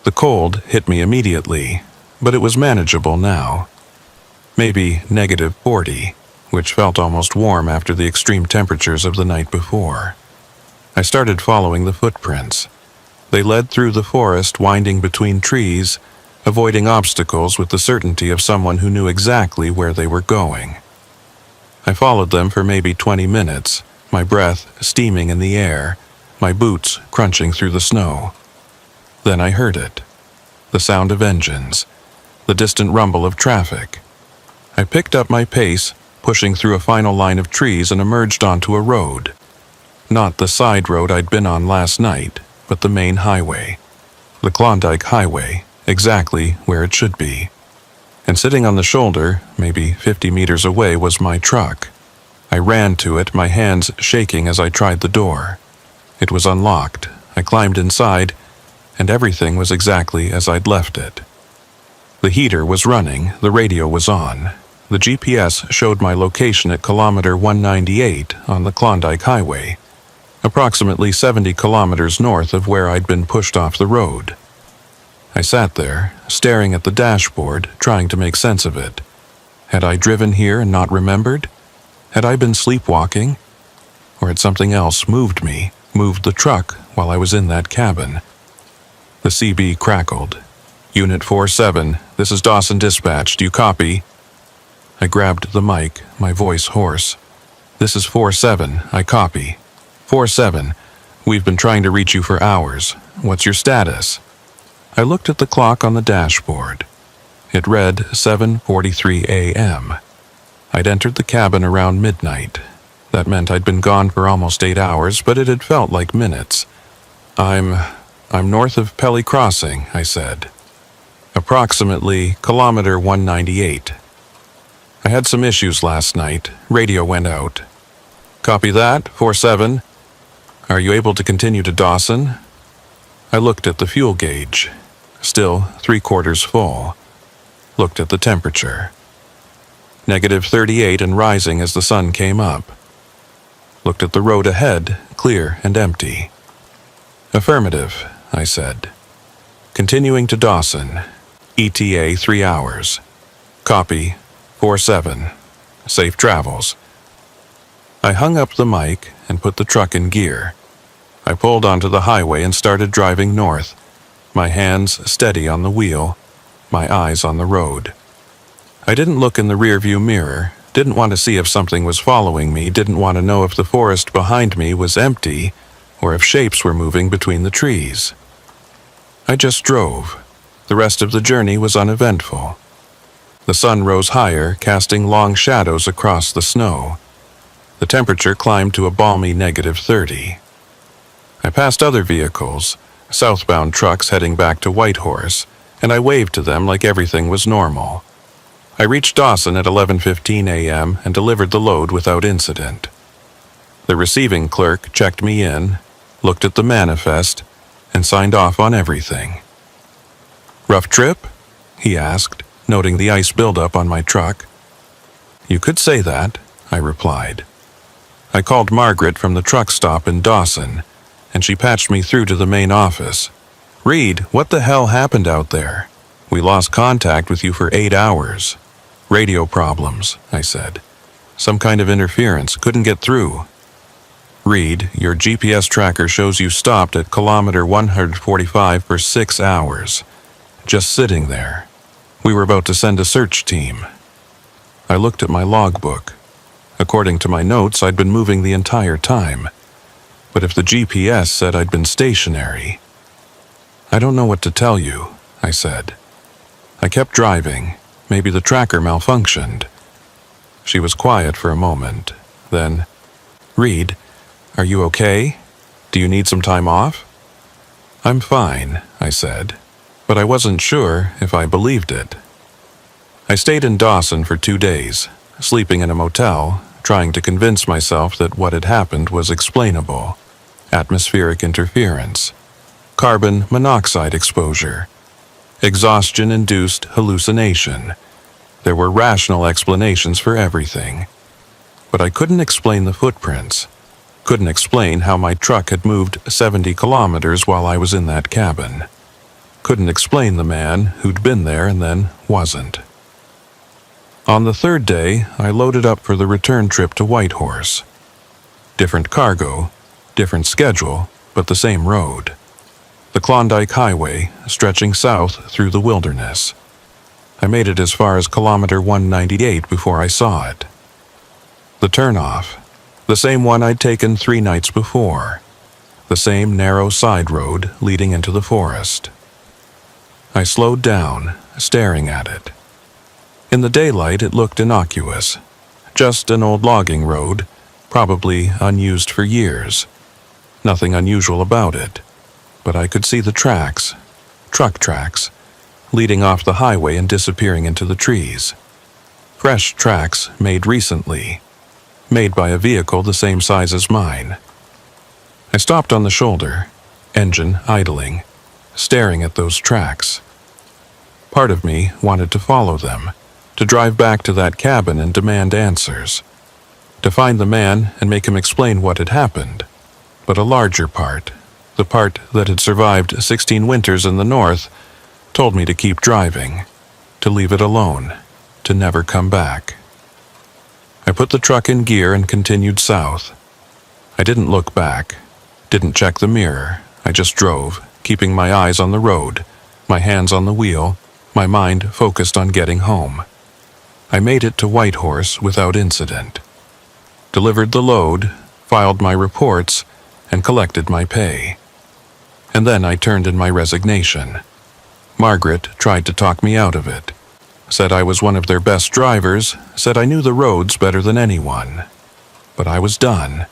The cold hit me immediately, but it was manageable now. Maybe -40, which felt almost warm after the extreme temperatures of the night before. I started following the footprints. They led through the forest, winding between trees, avoiding obstacles with the certainty of someone who knew exactly where they were going. I followed them for maybe 20 minutes, my breath steaming in the air, my boots crunching through the snow. Then I heard it. The sound of engines, the distant rumble of traffic. I picked up my pace, pushing through a final line of trees and emerged onto a road. Not the side road I'd been on last night, but the main highway. The Klondike Highway, exactly where it should be. And sitting on the shoulder, maybe 50 meters away, was my truck. I ran to it, my hands shaking as I tried the door. It was unlocked. I climbed inside, and everything was exactly as I'd left it. The heater was running, the radio was on. The GPS showed my location at kilometer 198 on the Klondike Highway, approximately 70 kilometers north of where I'd been pushed off the road. I sat there, staring at the dashboard, trying to make sense of it. Had I driven here and not remembered? Had I been sleepwalking? Or had something else moved the truck while I was in that cabin? The CB crackled. Unit 47, this is Dawson Dispatch, do you copy? I grabbed the mic, my voice hoarse. This is 47, I copy. 47, we've been trying to reach you for hours. What's your status? I looked at the clock on the dashboard. It read 7:43 a.m. I'd entered the cabin around midnight. That meant I'd been gone for almost 8 hours, but it had felt like minutes. I'm north of Pelly Crossing, I said. Approximately kilometer 198. I had some issues last night. Radio went out. Copy that, 47. Are you able to continue to Dawson? I looked at the fuel gauge. Still 3/4 full. Looked at the temperature. -38 and rising as the sun came up. Looked at the road ahead, clear and empty. Affirmative, I said. Continuing to Dawson. ETA 3 hours. Copy, 47. Safe travels. I hung up the mic and put the truck in gear. I pulled onto the highway and started driving north, my hands steady on the wheel, my eyes on the road. I didn't look in the rearview mirror, didn't want to see if something was following me, didn't want to know if the forest behind me was empty or if shapes were moving between the trees. I just drove. The rest of the journey was uneventful. The sun rose higher, casting long shadows across the snow. The temperature climbed to a balmy -30. I passed other vehicles, southbound trucks heading back to Whitehorse, and I waved to them like everything was normal. I reached Dawson at 11:15 a.m. and delivered the load without incident. The receiving clerk checked me in, looked at the manifest, and signed off on everything. Rough trip? He asked, noting the ice buildup on my truck. You could say that, I replied. I called Margaret from the truck stop in Dawson, and she patched me through to the main office. Reed, what the hell happened out there? We lost contact with you for 8 hours. Radio problems, I said. Some kind of interference, couldn't get through. Reed, your GPS tracker shows you stopped at kilometer 145 for 6 hours. Just sitting there. We were about to send a search team. I looked at my logbook. According to my notes, I'd been moving the entire time. But if the GPS said I'd been stationary... I don't know what to tell you, I said. I kept driving. Maybe the tracker malfunctioned. She was quiet for a moment. Then, Reed, are you okay? Do you need some time off? I'm fine, I said, but I wasn't sure if I believed it. I stayed in Dawson for 2 days, sleeping in a motel, trying to convince myself that what had happened was explainable. Atmospheric interference. Carbon monoxide exposure. Exhaustion-induced hallucination. There were rational explanations for everything. But I couldn't explain the footprints. Couldn't explain how my truck had moved 70 kilometers while I was in that cabin. Couldn't explain the man who'd been there and then wasn't. On the 3rd day, I loaded up for the return trip to Whitehorse. Different cargo, different schedule, but the same road. The Klondike Highway, stretching south through the wilderness. I made it as far as kilometer 198 before I saw it. The turnoff, the same one I'd taken 3 nights before. The same narrow side road leading into the forest. I slowed down, staring at it. In the daylight, it looked innocuous. Just an old logging road, probably unused for years. Nothing unusual about it, but I could see the tracks, truck tracks, leading off the highway and disappearing into the trees. Fresh tracks made recently, made by a vehicle the same size as mine. I stopped on the shoulder, engine idling, staring at those tracks. Part of me wanted to follow them, to drive back to that cabin and demand answers, to find the man and make him explain what had happened. But a larger part, the part that had survived 16 winters in the north, told me to keep driving, to leave it alone, to never come back. I put the truck in gear and continued south. I didn't look back, didn't check the mirror. I just drove, keeping my eyes on the road, my hands on the wheel, my mind focused on getting home. I made it to Whitehorse without incident. Delivered the load, filed my reports, and collected my pay. And then I turned in my resignation. Margaret tried to talk me out of it. Said I was one of their best drivers, said I knew the roads better than anyone. But I was done.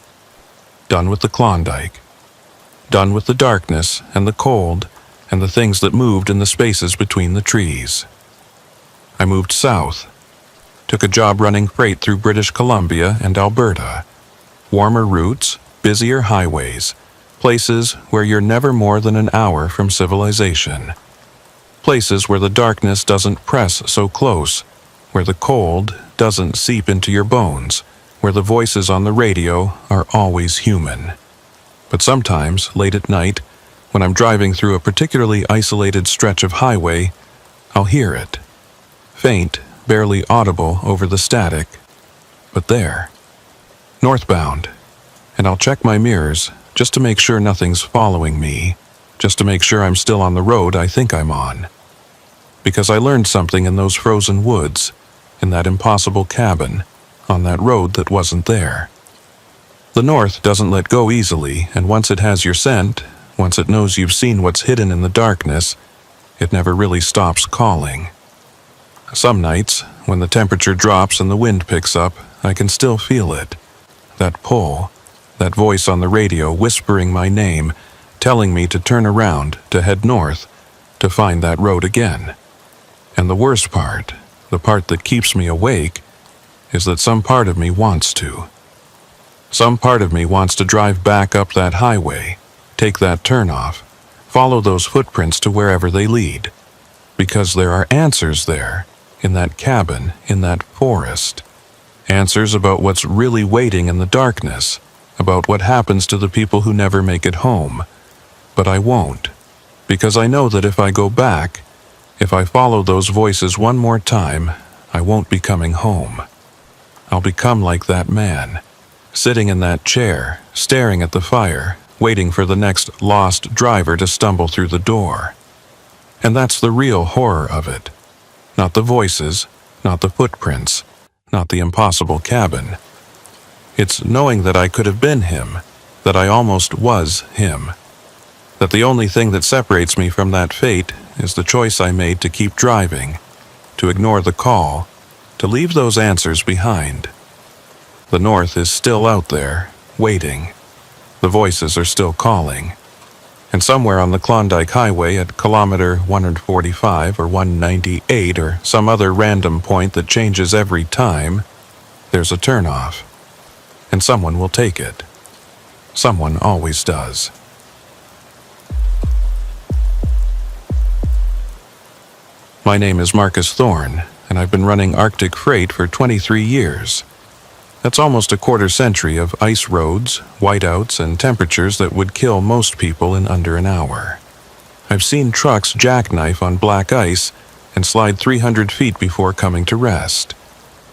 Done with the Klondike. Done with the darkness and the cold and the things that moved in the spaces between the trees. I moved south. Took a job running freight through British Columbia and Alberta. Warmer routes, busier highways, places where you're never more than an hour from civilization. Places where the darkness doesn't press so close, where the cold doesn't seep into your bones, where the voices on the radio are always human. But sometimes, late at night, when I'm driving through a particularly isolated stretch of highway, I'll hear it. Faint, barely audible over the static, but there. Northbound. And I'll check my mirrors just to make sure nothing's following me, just to make sure I'm still on the road I think I'm on. Because I learned something in those frozen woods, in that impossible cabin, on that road that wasn't there. The North doesn't let go easily, and once it has your scent, once it knows you've seen what's hidden in the darkness, it never really stops calling. Some nights, when the temperature drops and the wind picks up, I can still feel it. That pull, that voice on the radio whispering my name, telling me to turn around, to head north, to find that road again. And the worst part, the part that keeps me awake, is that some part of me wants to. Some part of me wants to drive back up that highway, take that turnoff, follow those footprints to wherever they lead. Because there are answers there, in that cabin, in that forest. Answers about what's really waiting in the darkness, about what happens to the people who never make it home. But I won't, because I know that if I go back, if I follow those voices one more time, I won't be coming home. I'll become like that man, sitting in that chair, staring at the fire, waiting for the next lost driver to stumble through the door. And that's the real horror of it. Not the voices, not the footprints, not the impossible cabin. It's knowing that I could have been him, that I almost was him. That the only thing that separates me from that fate is the choice I made to keep driving, to ignore the call, to leave those answers behind. The North is still out there, waiting. The voices are still calling. And somewhere on the Klondike Highway at kilometer 145 or 198 or some other random point that changes every time, there's a turnoff. And someone will take it. Someone always does. My name is Marcus Thorne, and I've been running Arctic freight for 23 years. That's almost a quarter century of ice roads, whiteouts, and temperatures that would kill most people in under an hour. I've seen trucks jackknife on black ice and slide 300 feet before coming to rest.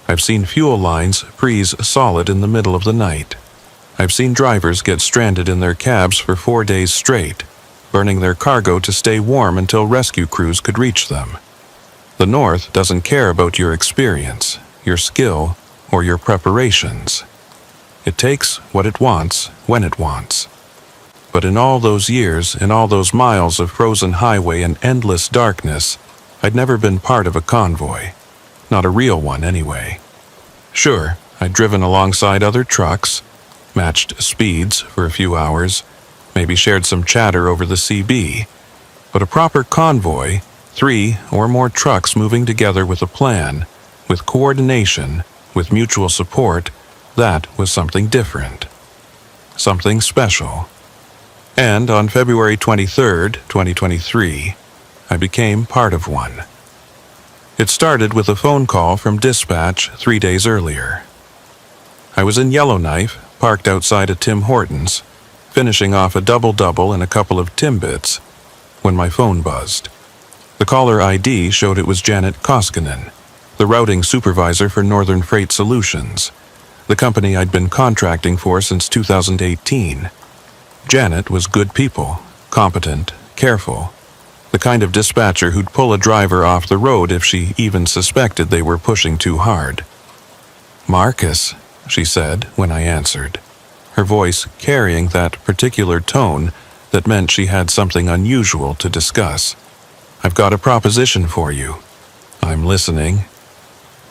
I've seen fuel lines freeze solid in the middle of the night. I've seen drivers get stranded in their cabs for 4 days straight, burning their cargo to stay warm until rescue crews could reach them. The North doesn't care about your experience, your skill, or your preparations. It takes what it wants, when it wants. But in all those years, in all those miles of frozen highway and endless darkness, I'd never been part of a convoy. Not a real one, anyway. Sure, I'd driven alongside other trucks, matched speeds for a few hours, maybe shared some chatter over the CB. But a proper convoy, 3 or more trucks moving together with a plan, with coordination, with mutual support, that was something different. Something special. And on February 23rd, 2023, I became part of one. It started with a phone call from dispatch 3 days earlier. I was in Yellowknife, parked outside a Tim Hortons, finishing off a double-double and a couple of Timbits, when my phone buzzed. The caller ID showed it was Janet Koskinen, the routing supervisor for Northern Freight Solutions, the company I'd been contracting for since 2018. Janet was good people, competent, careful, the kind of dispatcher who'd pull a driver off the road if she even suspected they were pushing too hard. "Marcus," she said when I answered, her voice carrying that particular tone that meant she had something unusual to discuss. "I've got a proposition for you." "I'm listening."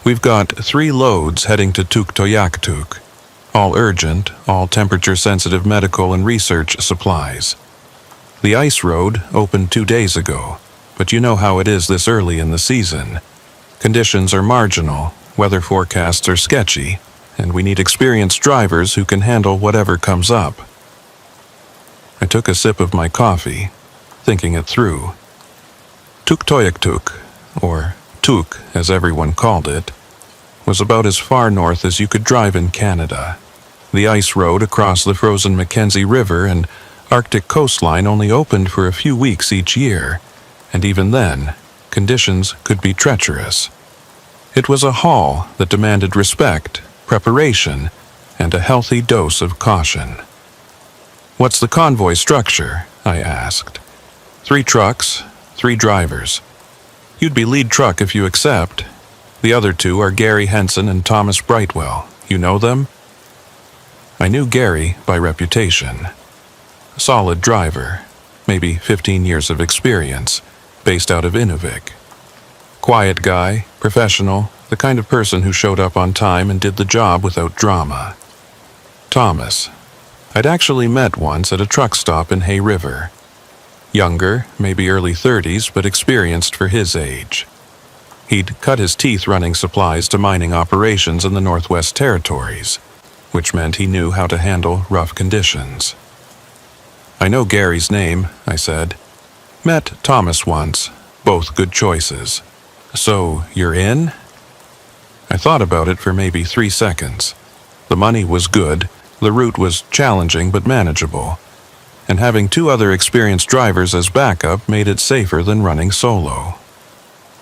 "We've got 3 loads heading to Tuktoyaktuk. All urgent, all temperature-sensitive medical and research supplies. The ice road opened 2 days ago, but you know how it is this early in the season. Conditions are marginal, weather forecasts are sketchy, and we need experienced drivers who can handle whatever comes up." I took a sip of my coffee, thinking it through. Tuktoyaktuk, or Tuk as everyone called it, was about as far north as you could drive in Canada. The ice road across the frozen Mackenzie River and Arctic coastline only opened for a few weeks each year, and even then, conditions could be treacherous. It was a haul that demanded respect, preparation, and a healthy dose of caution. "What's the convoy structure?" I asked. 3 trucks, 3 drivers. You'd be lead truck if you accept. The other 2 are Gary Henson and Thomas Brightwell. You know them? I knew Gary by reputation. Solid driver, maybe 15 years of experience, based out of Inuvik. Quiet guy, professional, the kind of person who showed up on time and did the job without drama. Thomas. I'd actually met once at a truck stop in Hay River. Younger, maybe early 30s, but experienced for his age. He'd cut his teeth running supplies to mining operations in the Northwest Territories, which meant he knew how to handle rough conditions. "I know Gary's name," I said. "Met Thomas once, both good choices. So, you're in?" I thought about it for maybe 3 seconds. The money was good, the route was challenging but manageable, and having 2 other experienced drivers as backup made it safer than running solo.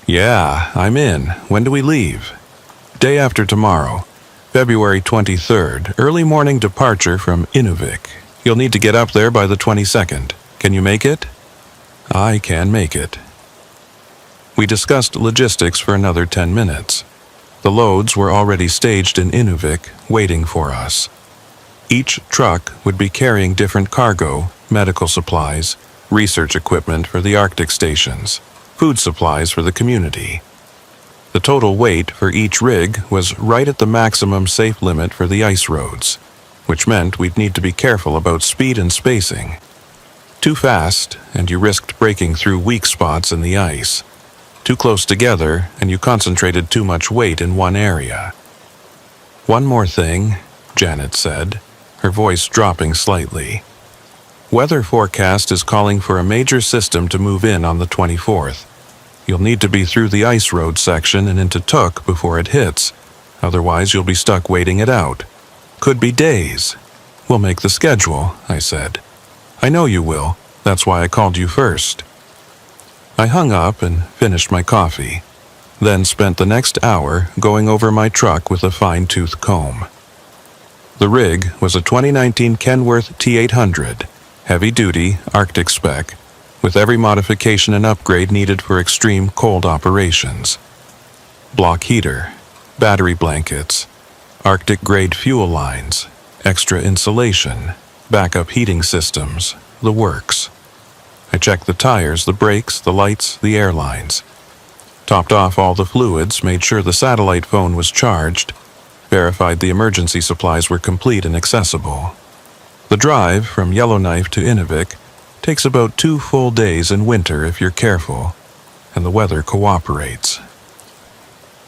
"Yeah, I'm in. When do we leave?" "Day after tomorrow, February 23rd, early morning departure from Inuvik. You'll need to get up there by the 22nd. Can you make it?" "I can make it." We discussed logistics for another 10 minutes. The loads were already staged in Inuvik, waiting for us. Each truck would be carrying different cargo, medical supplies, research equipment for the Arctic stations, food supplies for the community. The total weight for each rig was right at the maximum safe limit for the ice roads, which meant we'd need to be careful about speed and spacing. Too fast, and you risked breaking through weak spots in the ice. Too close together, and you concentrated too much weight in one area. "One more thing," Janet said, her voice dropping slightly. "Weather forecast is calling for a major system to move in on the 24th. You'll need to be through the ice road section and into Tuk before it hits. Otherwise, you'll be stuck waiting it out. Could be days." "We'll make the schedule," I said. "I know you will. That's why I called you first." I hung up and finished my coffee, then spent the next hour going over my truck with a fine-tooth comb. The rig was a 2019 Kenworth T800, heavy-duty, Arctic spec, with every modification and upgrade needed for extreme cold operations. Block heater, battery blankets, Arctic-grade fuel lines, extra insulation, backup heating systems, the works. I checked the tires, the brakes, the lights, the air lines. Topped off all the fluids, made sure the satellite phone was charged, verified the emergency supplies were complete and accessible. The drive from Yellowknife to Inuvik takes about 2 full days in winter if you're careful, and the weather cooperates.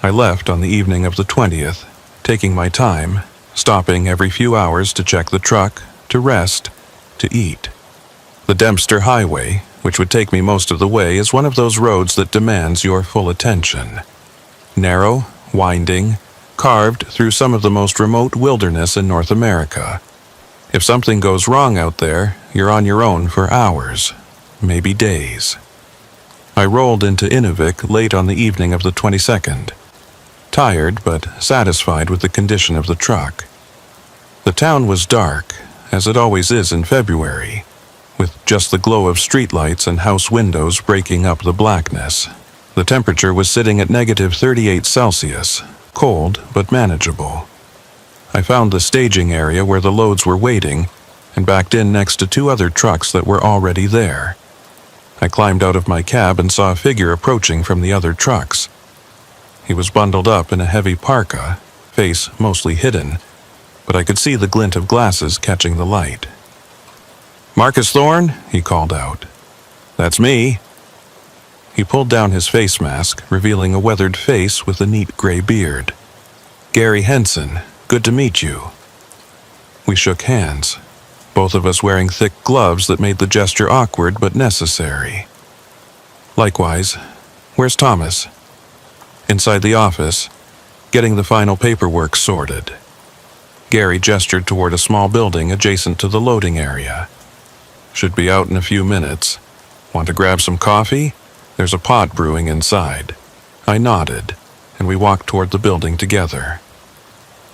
I left on the evening of the 20th, taking my time, stopping every few hours to check the truck, to rest, to eat. The Dempster Highway, which would take me most of the way, is one of those roads that demands your full attention. Narrow, winding, carved through some of the most remote wilderness in North America. If something goes wrong out there, you're on your own for hours, maybe days. I rolled into Inuvik late on the evening of the 22nd, tired but satisfied with the condition of the truck. The town was dark, as it always is in February, with just the glow of streetlights and house windows breaking up the blackness. The temperature was sitting at -38 Celsius, cold but manageable. I found the staging area where the loads were waiting and backed in next to 2 other trucks that were already there. I climbed out of my cab and saw a figure approaching from the other trucks. He was bundled up in a heavy parka, face mostly hidden, but I could see the glint of glasses catching the light. "Marcus Thorne?" he called out. "That's me." He pulled down his face mask, revealing a weathered face with a neat gray beard. "Gary Henson, good to meet you." We shook hands, both of us wearing thick gloves that made the gesture awkward but necessary. "Likewise. Where's Thomas?" "Inside the office, getting the final paperwork sorted." Gary gestured toward a small building adjacent to the loading area. "Should be out in a few minutes. Want to grab some coffee? There's a pot brewing inside." I nodded, and we walked toward the building together.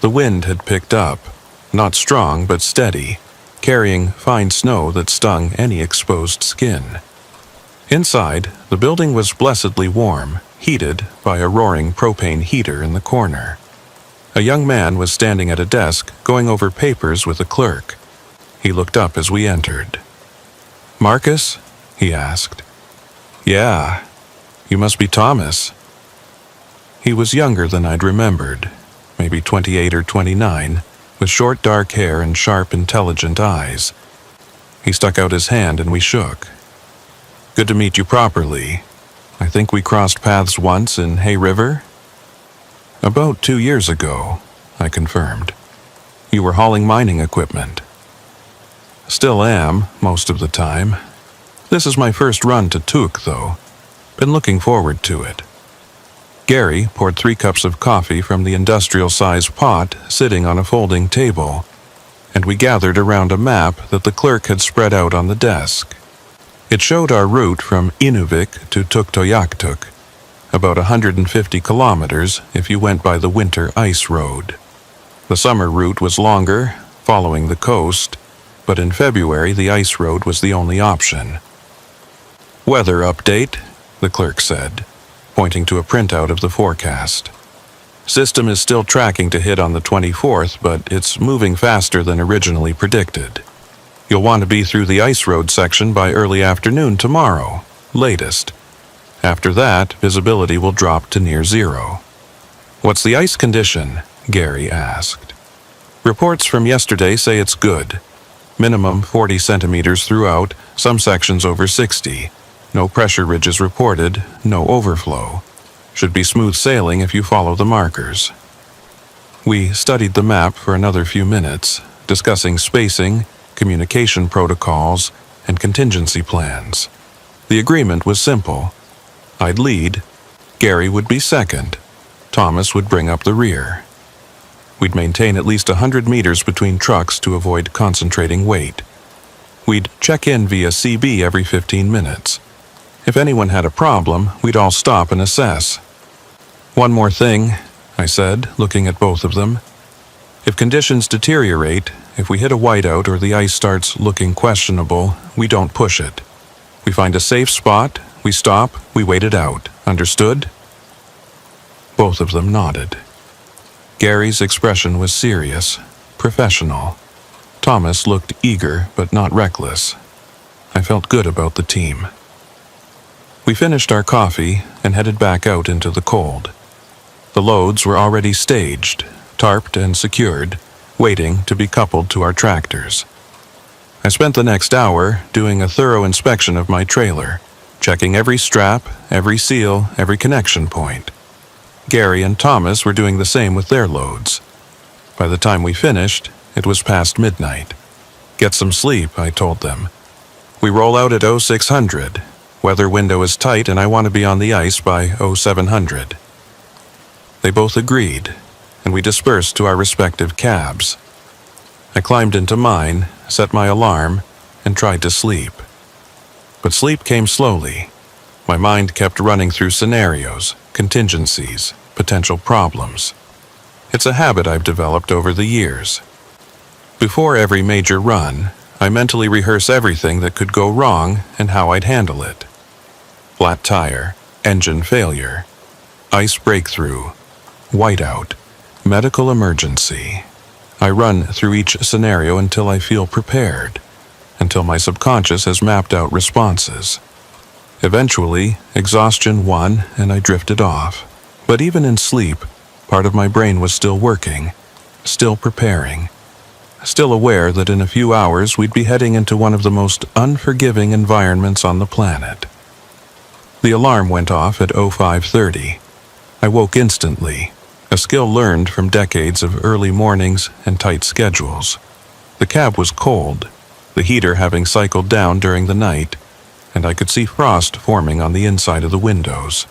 The wind had picked up, not strong but steady, carrying fine snow that stung any exposed skin. Inside, the building was blessedly warm, heated by a roaring propane heater in the corner. A young man was standing at a desk going over papers with a clerk. He looked up as we entered. "Marcus?" he asked. "Yeah. You must be Thomas." He was younger than I'd remembered, maybe 28 or 29, with short dark hair and sharp, intelligent eyes. He stuck out his hand and we shook. "Good to meet you properly. I think we crossed paths once in Hay River?" "About 2 years ago," I confirmed. "You were hauling mining equipment." "Still am, most of the time. This is my first run to Tuk, though. Been looking forward to it." Gary poured 3 cups of coffee from the industrial-sized pot sitting on a folding table, and we gathered around a map that the clerk had spread out on the desk. It showed our route from Inuvik to Tuktoyaktuk, about 150 kilometers if you went by the winter ice road. The summer route was longer, following the coast, but in February the ice road was the only option. "Weather update," the clerk said, pointing to a printout of the forecast. "System is still tracking to hit on the 24th, but it's moving faster than originally predicted. You'll want to be through the ice road section by early afternoon tomorrow, latest. After that, visibility will drop to near zero." "What's the ice condition?" Gary asked. "Reports from yesterday say it's good. Minimum 40 centimeters throughout, some sections over 60. No pressure ridges reported, no overflow. Should be smooth sailing if you follow the markers." We studied the map for another few minutes, discussing spacing, communication protocols, and contingency plans. The agreement was simple. I'd lead, Gary would be second, Thomas would bring up the rear. We'd maintain at least 100 meters between trucks to avoid concentrating weight. We'd check in via CB every 15 minutes. If anyone had a problem, we'd all stop and assess. "One more thing," I said, looking at both of them. "If conditions deteriorate, if we hit a whiteout or the ice starts looking questionable, we don't push it. We find a safe spot, we stop, we wait it out. Understood?" Both of them nodded. Gary's expression was serious, professional. Thomas looked eager but not reckless. I felt good about the team. We finished our coffee and headed back out into the cold. The loads were already staged, tarped and secured, waiting to be coupled to our tractors. I spent the next hour doing a thorough inspection of my trailer, checking every strap, every seal, every connection point. Gary and Thomas were doing the same with their loads. By the time we finished, it was past midnight. Get some sleep, I told them. We roll out at 0600. Weather window is tight and I want to be on the ice by 0700. They both agreed, and we dispersed to our respective cabs. I climbed into mine, set my alarm, and tried to sleep. But sleep came slowly. My mind kept running through scenarios, contingencies, potential problems. It's a habit I've developed over the years. Before every major run, I mentally rehearse everything that could go wrong and how I'd handle it. Flat tire, engine failure, ice breakthrough, whiteout, medical emergency. I run through each scenario until I feel prepared, until my subconscious has mapped out responses. Eventually, exhaustion won and I drifted off. But even in sleep, part of my brain was still working, still preparing, still aware that in a few hours we'd be heading into one of the most unforgiving environments on the planet. The alarm went off at 0530. I woke instantly, a skill learned from decades of early mornings and tight schedules. The cab was cold, the heater having cycled down during the night, and I could see frost forming on the inside of the windows.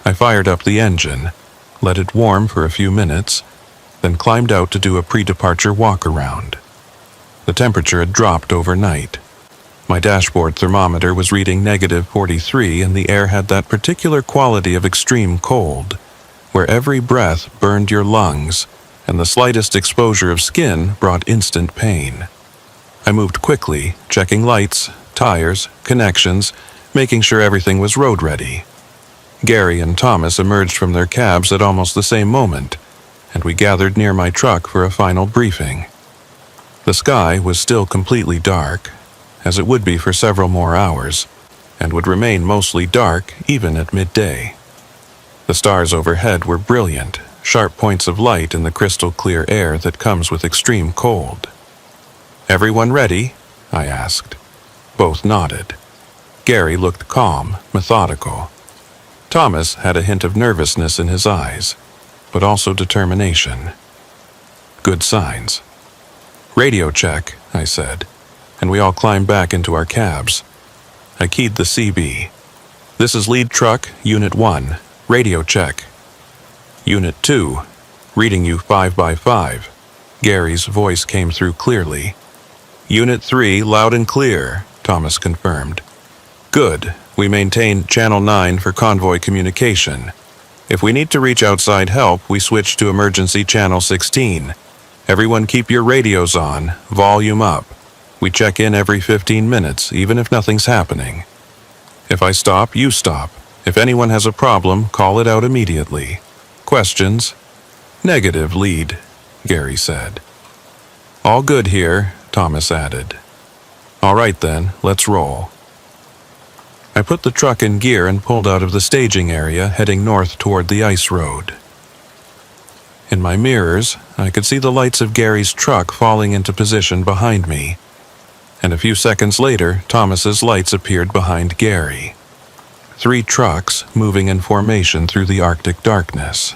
I fired up the engine, let it warm for a few minutes, then climbed out to do a pre-departure walk-around. The temperature had dropped overnight. My dashboard thermometer was reading -43 and the air had that particular quality of extreme cold, where every breath burned your lungs and the slightest exposure of skin brought instant pain. I moved quickly, checking lights, tires, connections, making sure everything was road ready. Gary and Thomas emerged from their cabs at almost the same moment, and we gathered near my truck for a final briefing. The sky was still completely dark, as it would be for several more hours, and would remain mostly dark even at midday. The stars overhead were brilliant, sharp points of light in the crystal clear air that comes with extreme cold. "Everyone ready?" I asked. Both nodded. Gary looked calm, methodical. Thomas had a hint of nervousness in his eyes, but also determination. Good signs. "Radio check," I said, and we all climbed back into our cabs. I keyed the CB. "This is lead truck, Unit 1, radio check." "Unit 2, reading you 5x5. Gary's voice came through clearly. "Unit 3, loud and clear," Thomas confirmed. "Good. We maintain Channel 9 for convoy communication. If we need to reach outside help, we switch to emergency Channel 16. Everyone keep your radios on, volume up. We check in every 15 minutes, even if nothing's happening. If I stop, you stop. If anyone has a problem, call it out immediately. Questions?" "Negative, lead," Gary said. "All good here," Thomas added. "All right then, let's roll." I put the truck in gear and pulled out of the staging area, heading north toward the ice road. In my mirrors, I could see the lights of Gary's truck falling into position behind me, and a few seconds later, Thomas's lights appeared behind Gary. 3 trucks moving in formation through the Arctic darkness.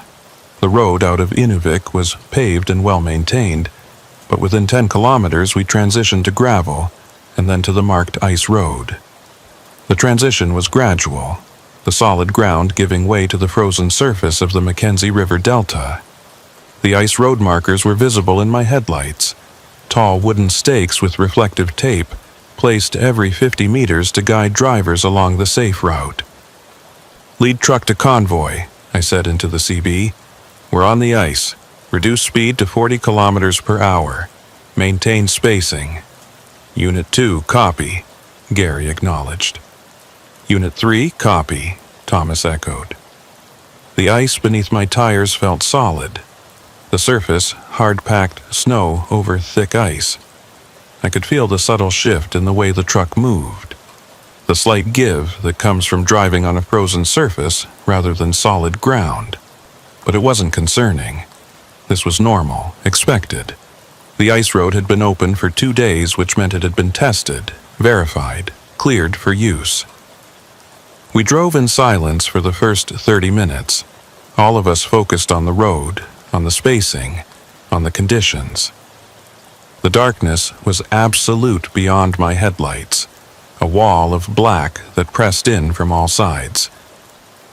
The road out of Inuvik was paved and well-maintained, but within 10 kilometers we transitioned to gravel and then to the marked ice road. The transition was gradual, the solid ground giving way to the frozen surface of the Mackenzie River Delta. The ice road markers were visible in my headlights, tall wooden stakes with reflective tape placed every 50 meters to guide drivers along the safe route. "Lead truck to convoy," I said into the CB. "We're on the ice. Reduce speed to 40 kilometers per hour. Maintain spacing." "Unit 2, copy," Gary acknowledged. "Unit 3, copy," Thomas echoed. The ice beneath my tires felt solid. The surface, hard-packed snow over thick ice. I could feel the subtle shift in the way the truck moved. The slight give that comes from driving on a frozen surface rather than solid ground. But it wasn't concerning. This was normal, expected. The ice road had been open for 2 days, which meant it had been tested, verified, cleared for use. We drove in silence for the first 30 minutes, all of us focused on the road, on the spacing, on the conditions. The darkness was absolute beyond my headlights, a wall of black that pressed in from all sides.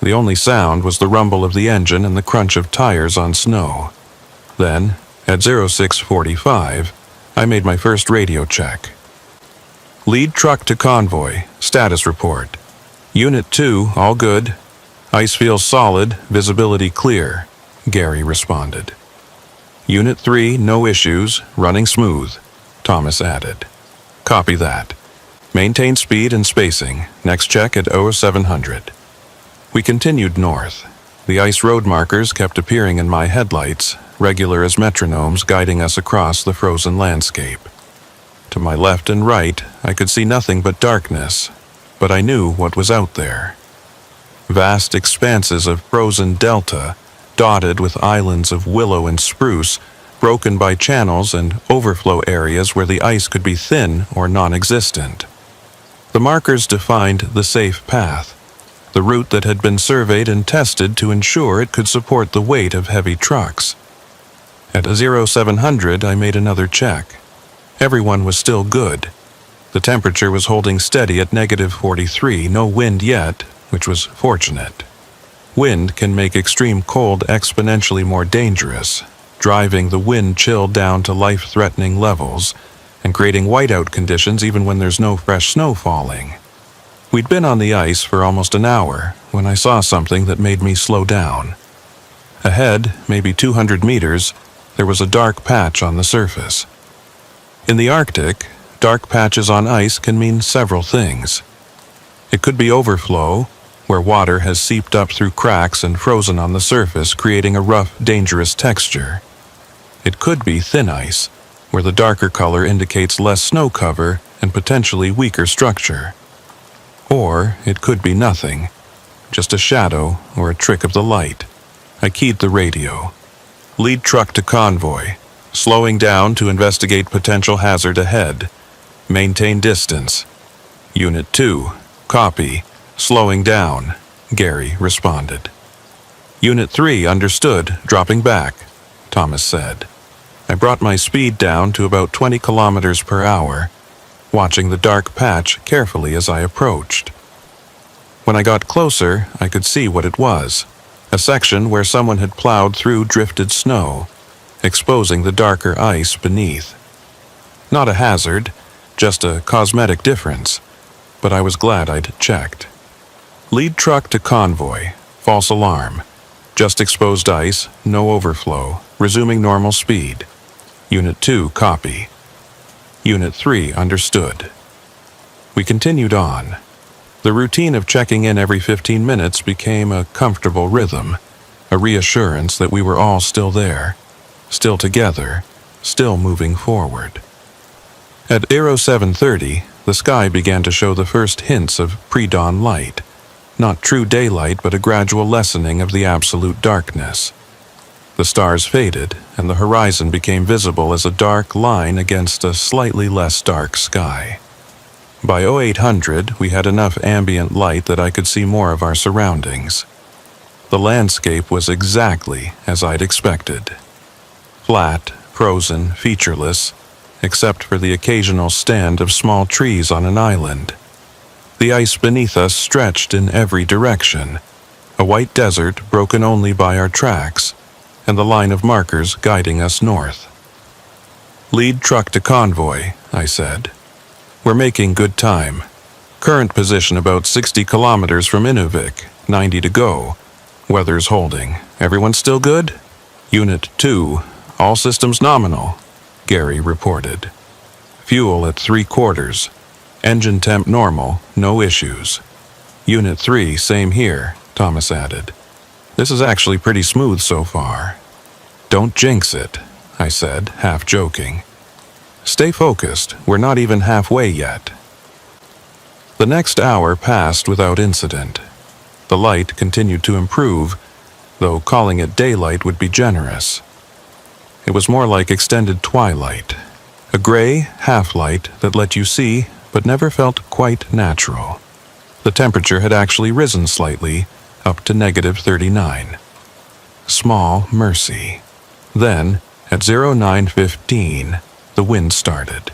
The only sound was the rumble of the engine and the crunch of tires on snow. Then, at 0645, I made my first radio check. Lead truck to convoy, status report. Unit 2, all good. Ice feels solid, visibility clear, Gary responded. Unit 3, no issues, running smooth, Thomas added. Copy that. Maintain speed and spacing. Next check at 0700. We continued north. The ice road markers kept appearing in my headlights, regular as metronomes guiding us across the frozen landscape. To my left and right, I could see nothing but darkness, but I knew what was out there. Vast expanses of frozen delta, dotted with islands of willow and spruce, broken by channels and overflow areas where the ice could be thin or non-existent. The markers defined the safe path, the route that had been surveyed and tested to ensure it could support the weight of heavy trucks. At 0700, I made another check. Everyone was still good. The temperature was holding steady at -43, no wind yet, which was fortunate. Wind can make extreme cold exponentially more dangerous, driving the wind chill down to life-threatening levels and creating whiteout conditions even when there's no fresh snow falling. We'd been on the ice for almost an hour when I saw something that made me slow down. Ahead, maybe 200 meters, there was a dark patch on the surface. In the Arctic, dark patches on ice can mean several things. It could be overflow, where water has seeped up through cracks and frozen on the surface, creating a rough, dangerous texture. It could be thin ice, where the darker color indicates less snow cover and potentially weaker structure. Or it could be nothing, just a shadow or a trick of the light. I keyed the radio. Lead truck to convoy, slowing down to investigate potential hazard ahead. Maintain distance. Unit 2, copy. Slowing down, Gary responded. Unit 3, understood, dropping back, Thomas said. I brought my speed down to about 20 kilometers per hour, watching the dark patch carefully as I approached. When I got closer, I could see what it was, a section where someone had plowed through drifted snow, exposing the darker ice beneath. Not a hazard, just a cosmetic difference, but I was glad I'd checked. Lead truck to convoy, false alarm, just exposed ice, no overflow, resuming normal speed. Unit 2, copy. Unit 3, understood. We continued on. The routine of checking in every 15 minutes became a comfortable rhythm, a reassurance that we were all still there, still together, still moving forward. At 0730, the sky began to show the first hints of pre-dawn light, not true daylight but a gradual lessening of the absolute darkness. The stars faded, and the horizon became visible as a dark line against a slightly less dark sky. By 0800, we had enough ambient light that I could see more of our surroundings. The landscape was exactly as I'd expected. Flat, frozen, featureless, except for the occasional stand of small trees on an island. The ice beneath us stretched in every direction, a white desert broken only by our tracks, and the line of markers guiding us north. Lead truck to convoy, I said. We're making good time. Current position about 60 kilometers from Inuvik, 90 to go. Weather's holding. Everyone still good? Unit 2, all systems nominal, Gary reported. Fuel at 3/4. Engine temp normal, no issues. Unit 3, same here, Thomas added. This is actually pretty smooth so far. Don't jinx it, I said, half joking. Stay focused, we're not even halfway yet. The next hour passed without incident. The light continued to improve, though calling it daylight would be generous. It was more like extended twilight, a gray half-light that let you see but never felt quite natural. The temperature had actually risen slightly, up to -39. Small mercy. Then, at 09:15, the wind started.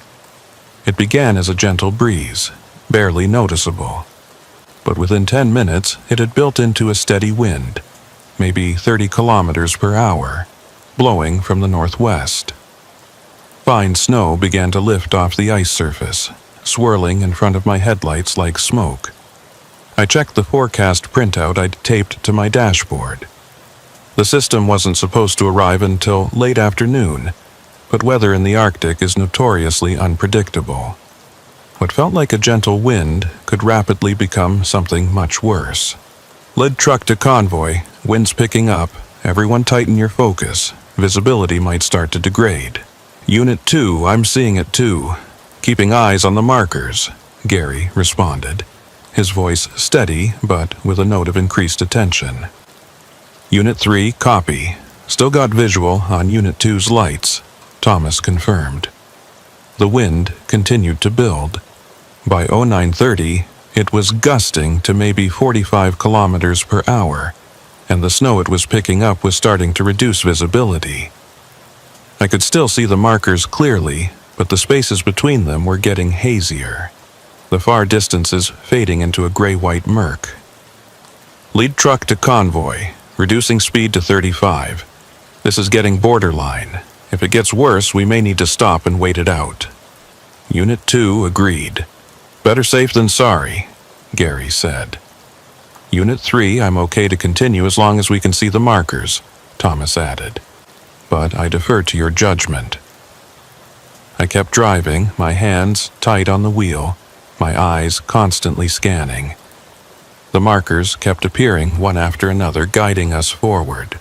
It began as a gentle breeze, barely noticeable. But within 10 minutes, it had built into a steady wind, maybe 30 kilometers per hour, blowing from the northwest. Fine snow began to lift off the ice surface, swirling in front of my headlights like smoke. I checked the forecast printout I'd taped to my dashboard. The system wasn't supposed to arrive until late afternoon, but weather in the Arctic is notoriously unpredictable. What felt like a gentle wind could rapidly become something much worse. Lid truck to convoy, winds picking up, everyone tighten your focus, visibility might start to degrade. Unit 2, I'm seeing it too. Keeping eyes on the markers, Gary responded, his voice steady but with a note of increased attention. Unit 3, copy. Still got visual on Unit 2's lights, Thomas confirmed. The wind continued to build. By 09:30, it was gusting to maybe 45 kilometers per hour, and the snow it was picking up was starting to reduce visibility. I could still see the markers clearly, but the spaces between them were getting hazier, the far distances fading into a gray-white murk. Lead truck to convoy, reducing speed to 35. This is getting borderline. If it gets worse, we may need to stop and wait it out. Unit 2 agreed. Better safe than sorry, Gary said. Unit 3, I'm okay to continue as long as we can see the markers, Thomas added. But I defer to your judgment. I kept driving, my hands tight on the wheel, my eyes constantly scanning. The markers kept appearing one after another, guiding us forward.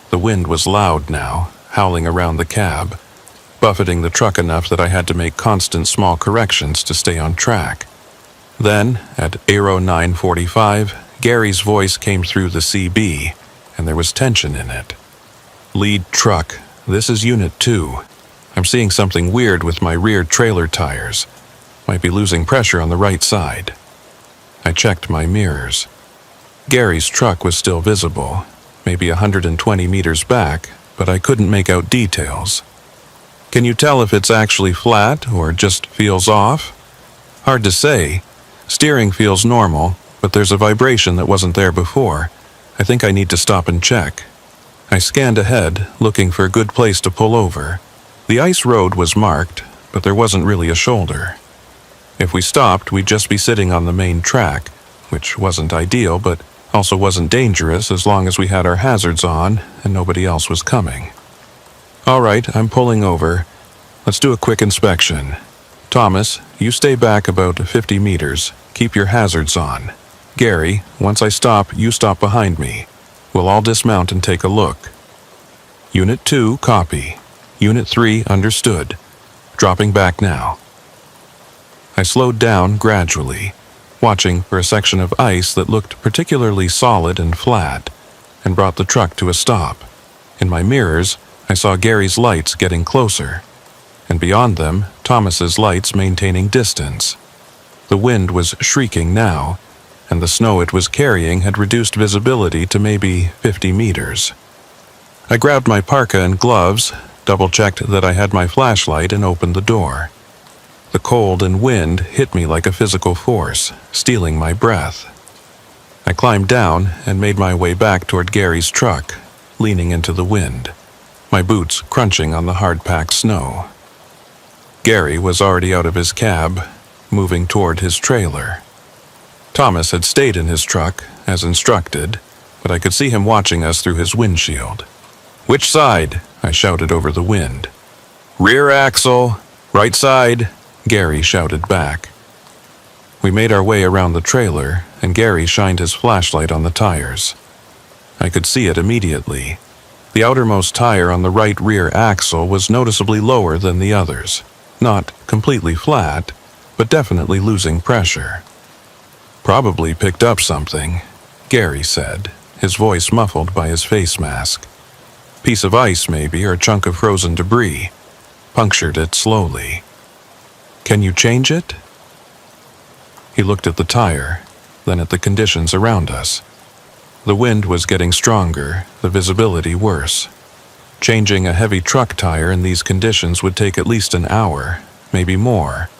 The wind was loud now, howling around the cab, buffeting the truck enough that I had to make constant small corrections to stay on track. Then, at Aero 9:45, Gary's voice came through the CB, and there was tension in it. Lead truck, this is Unit 2. I'm seeing something weird with my rear trailer tires. Might be losing pressure on the right side. I checked my mirrors. Gary's truck was still visible, maybe 120 meters back, but I couldn't make out details. Can you tell if it's actually flat or just feels off? Hard to say. Steering feels normal, but there's a vibration that wasn't there before. I think I need to stop and check. I scanned ahead, looking for a good place to pull over. The ice road was marked, but there wasn't really a shoulder. If we stopped, we'd just be sitting on the main track, which wasn't ideal, but also wasn't dangerous as long as we had our hazards on and nobody else was coming. All right, I'm pulling over. Let's do a quick inspection. Thomas, you stay back about 50 meters. Keep your hazards on. Gary, once I stop, you stop behind me. We'll all dismount and take a look. Unit 2, copy. Unit 3, understood. Dropping back now. I slowed down gradually, watching for a section of ice that looked particularly solid and flat, and brought the truck to a stop. In my mirrors, I saw Gary's lights getting closer, and beyond them, Thomas's lights maintaining distance. The wind was shrieking now, and the snow it was carrying had reduced visibility to maybe 50 meters. I grabbed my parka and gloves, double-checked that I had my flashlight, and opened the door. The cold and wind hit me like a physical force, stealing my breath. I climbed down and made my way back toward Gary's truck, leaning into the wind, my boots crunching on the hard-packed snow. Gary was already out of his cab, moving toward his trailer. Thomas had stayed in his truck, as instructed, but I could see him watching us through his windshield. "Which side?" I shouted over the wind. "Rear axle, right side," Gary shouted back. We made our way around the trailer, and Gary shined his flashlight on the tires. I could see it immediately. The outermost tire on the right rear axle was noticeably lower than the others. Not completely flat, but definitely losing pressure. "Probably picked up something," Gary said, his voice muffled by his face mask. Piece of ice, maybe, or a chunk of frozen debris. Punctured it slowly. Can you change it? He looked at the tire, then at the conditions around us. The wind was getting stronger, the visibility worse. Changing a heavy truck tire in these conditions would take at least an hour, maybe more,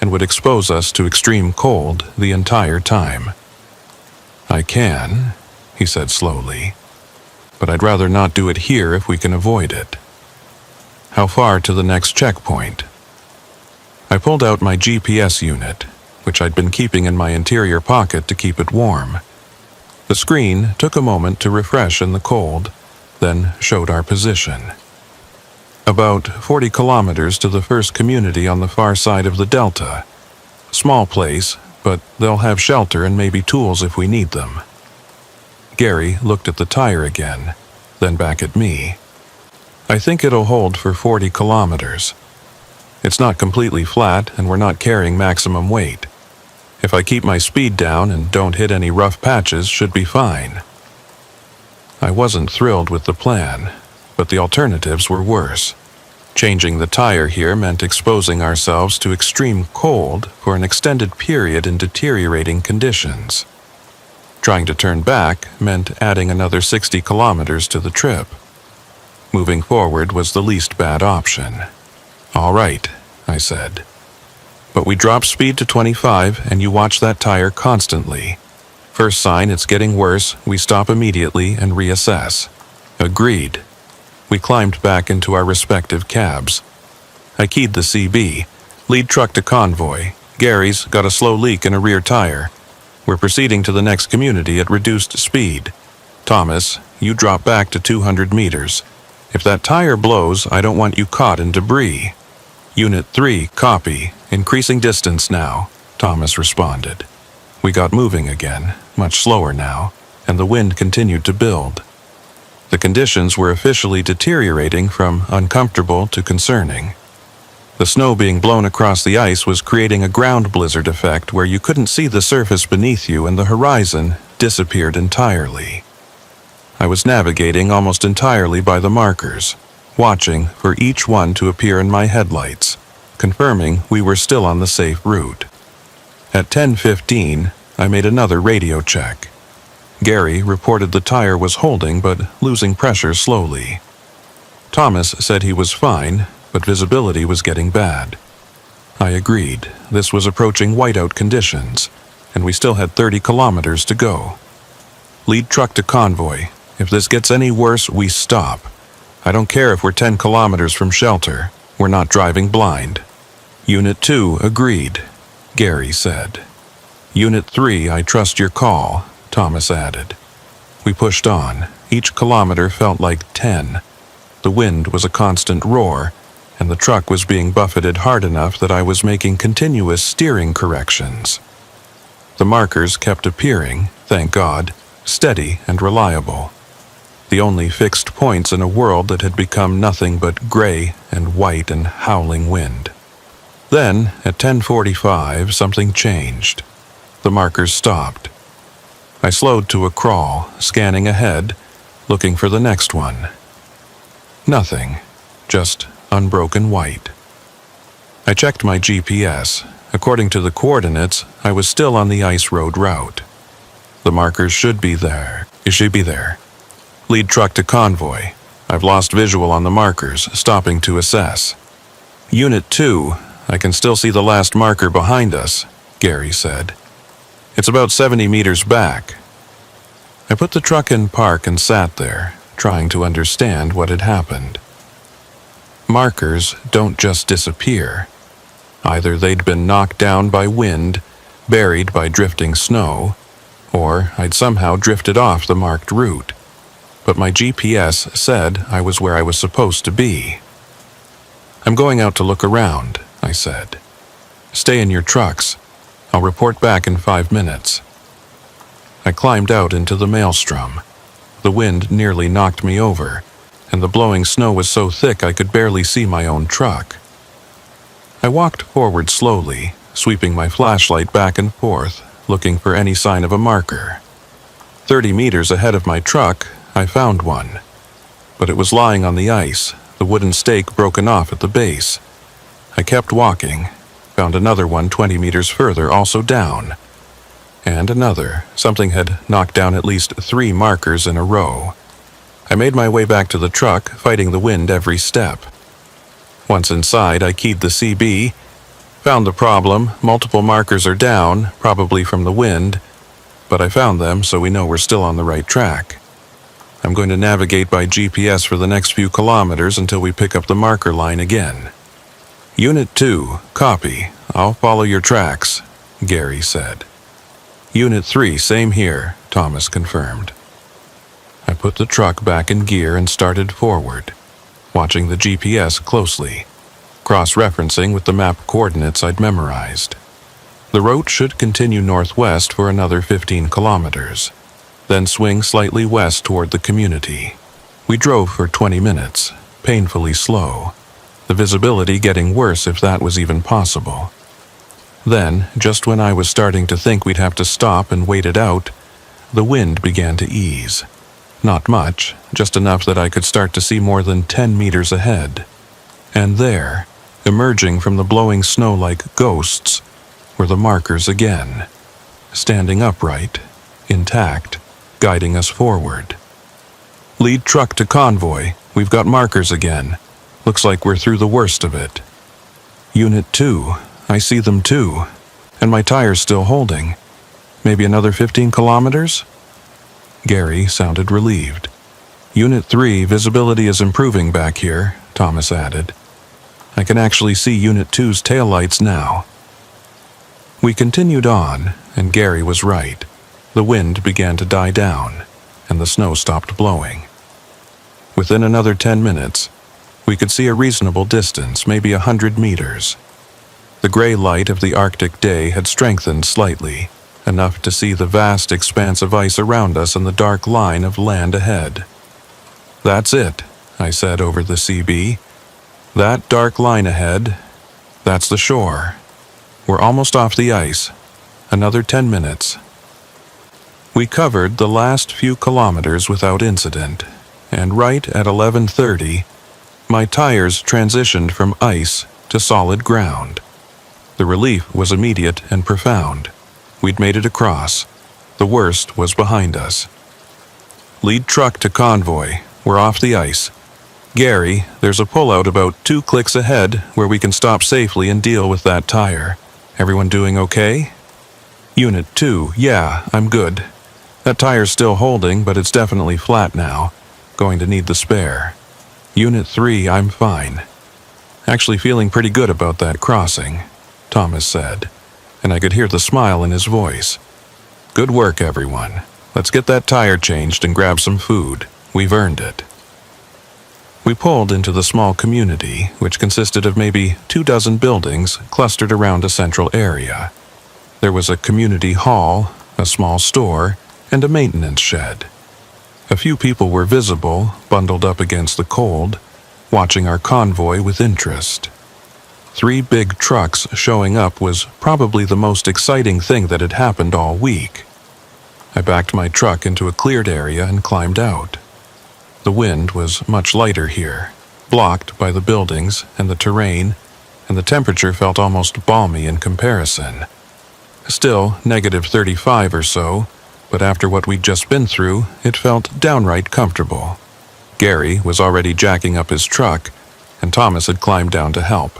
and would expose us to extreme cold the entire time. I can, he said slowly, but I'd rather not do it here if we can avoid it. How far to the next checkpoint? I pulled out my GPS unit, which I'd been keeping in my interior pocket to keep it warm. The screen took a moment to refresh in the cold, then showed our position. About 40 kilometers to the first community on the far side of the delta. Small place, but they'll have shelter and maybe tools if we need them. Gary looked at the tire again, then back at me. I think it'll hold for 40 kilometers. It's not completely flat and we're not carrying maximum weight. If I keep my speed down and don't hit any rough patches, should be fine. I wasn't thrilled with the plan, but the alternatives were worse. Changing the tire here meant exposing ourselves to extreme cold for an extended period in deteriorating conditions. Trying to turn back meant adding another 60 kilometers to the trip. Moving forward was the least bad option. All right, I said. But we drop speed to 25 and you watch that tire constantly. First sign it's getting worse, we stop immediately and reassess. Agreed. We climbed back into our respective cabs. I keyed the CB. Lead truck to convoy. Gary's got a slow leak in a rear tire. We're proceeding to the next community at reduced speed. Thomas, you drop back to 200 meters. If that tire blows, I don't want you caught in debris. Unit 3, copy. Increasing distance now, Thomas responded. We got moving again, much slower now, and the wind continued to build. The conditions were officially deteriorating from uncomfortable to concerning. The snow being blown across the ice was creating a ground blizzard effect where you couldn't see the surface beneath you and the horizon disappeared entirely. I was navigating almost entirely by the markers, watching for each one to appear in my headlights, confirming we were still on the safe route. At 10:15, I made another radio check. Gary reported the tire was holding but losing pressure slowly. Thomas said he was fine, but visibility was getting bad. I agreed. This was approaching whiteout conditions, and we still had 30 kilometers to go. Lead truck to convoy. If this gets any worse, we stop. I don't care if we're 10 kilometers from shelter. We're not driving blind. Unit 2 agreed, Gary said. Unit 3, I trust your call, Thomas added. We pushed on. Each kilometer felt like 10. The wind was a constant roar, and the truck was being buffeted hard enough that I was making continuous steering corrections. The markers kept appearing, thank God, steady and reliable. The only fixed points in a world that had become nothing but gray and white and howling wind. Then, at 10:45, something changed. The markers stopped. I slowed to a crawl, scanning ahead, looking for the next one. Nothing, just unbroken white. I checked my GPS. According to the coordinates, I was still on the ice road route. The markers should be there. It should be there. Lead truck to convoy. I've lost visual on the markers, stopping to assess. Unit 2, I can still see the last marker behind us, Gary said. It's about 70 meters back. I put the truck in park and sat there, trying to understand what had happened. Markers don't just disappear. Either they'd been knocked down by wind, buried by drifting snow, or I'd somehow drifted off the marked route. But my GPS said I was where I was supposed to be. I'm going out to look around, I said. Stay in your trucks. I'll report back in 5 minutes. I climbed out into the maelstrom. The wind nearly knocked me over, and the blowing snow was so thick I could barely see my own truck. I walked forward slowly, sweeping my flashlight back and forth, looking for any sign of a marker. 30 meters ahead of my truck, I found one. but it was lying on the ice, the wooden stake broken off at the base. I kept walking, found another one 20 meters further, also down. And another. Something had knocked down at least 3 markers in a row. I made my way back to the truck, fighting the wind every step. Once inside, I keyed the CB, found the problem. Multiple markers are down, probably from the wind, but I found them, so we know we're still on the right track. I'm going to navigate by GPS for the next few kilometers until we pick up the marker line again. Unit 2, copy. I'll follow your tracks, Gary said. Unit 3, same here, Thomas confirmed. I put the truck back in gear and started forward, watching the GPS closely, cross-referencing with the map coordinates I'd memorized. The route should continue northwest for another 15 kilometers, then swing slightly west toward the community. We drove for 20 minutes, painfully slow, the visibility getting worse if that was even possible. Then, just when I was starting to think we'd have to stop and wait it out, the wind began to ease. Not much, just enough that I could start to see more than 10 meters ahead. And there, emerging from the blowing snow like ghosts, were the markers again, standing upright, intact, guiding us forward. Lead truck to convoy, we've got markers again. Looks like we're through the worst of it. Unit 2, I see them too, and my tire's still holding. Maybe another 15 kilometers? Gary sounded relieved. Unit 3, visibility is improving back here, Thomas added. I can actually see Unit 2's taillights now. We continued on, and Gary was right. The wind began to die down, and the snow stopped blowing. Within another 10 minutes, we could see a reasonable distance, maybe 100 meters. The gray light of the Arctic day had strengthened slightly, enough to see the vast expanse of ice around us and the dark line of land ahead. That's it, I said over the CB. That dark line ahead, that's the shore. We're almost off the ice. Another 10 minutes. We covered the last few kilometers without incident, and right at 11:30, my tires transitioned from ice to solid ground. The relief was immediate and profound. We'd made it across. The worst was behind us. Lead truck to convoy. We're off the ice. Gary, there's a pullout about 2 clicks ahead where we can stop safely and deal with that tire. Everyone doing okay? Unit 2, yeah, I'm good. That tire's still holding, but it's definitely flat now. Going to need the spare. Unit 3, I'm fine. Actually feeling pretty good about that crossing, Thomas said, and I could hear the smile in his voice. Good work, everyone. Let's get that tire changed and grab some food. We've earned it. We pulled into the small community, which consisted of maybe 24 buildings clustered around a central area. There was a community hall, a small store, and a maintenance shed. A few people were visible, bundled up against the cold, watching our convoy with interest. 3 big trucks showing up was probably the most exciting thing that had happened all week. I backed my truck into a cleared area and climbed out. The wind was much lighter here, blocked by the buildings and the terrain, and the temperature felt almost balmy in comparison. Still, -35 or so, but after what we'd just been through, it felt downright comfortable. Gary was already jacking up his truck, and Thomas had climbed down to help.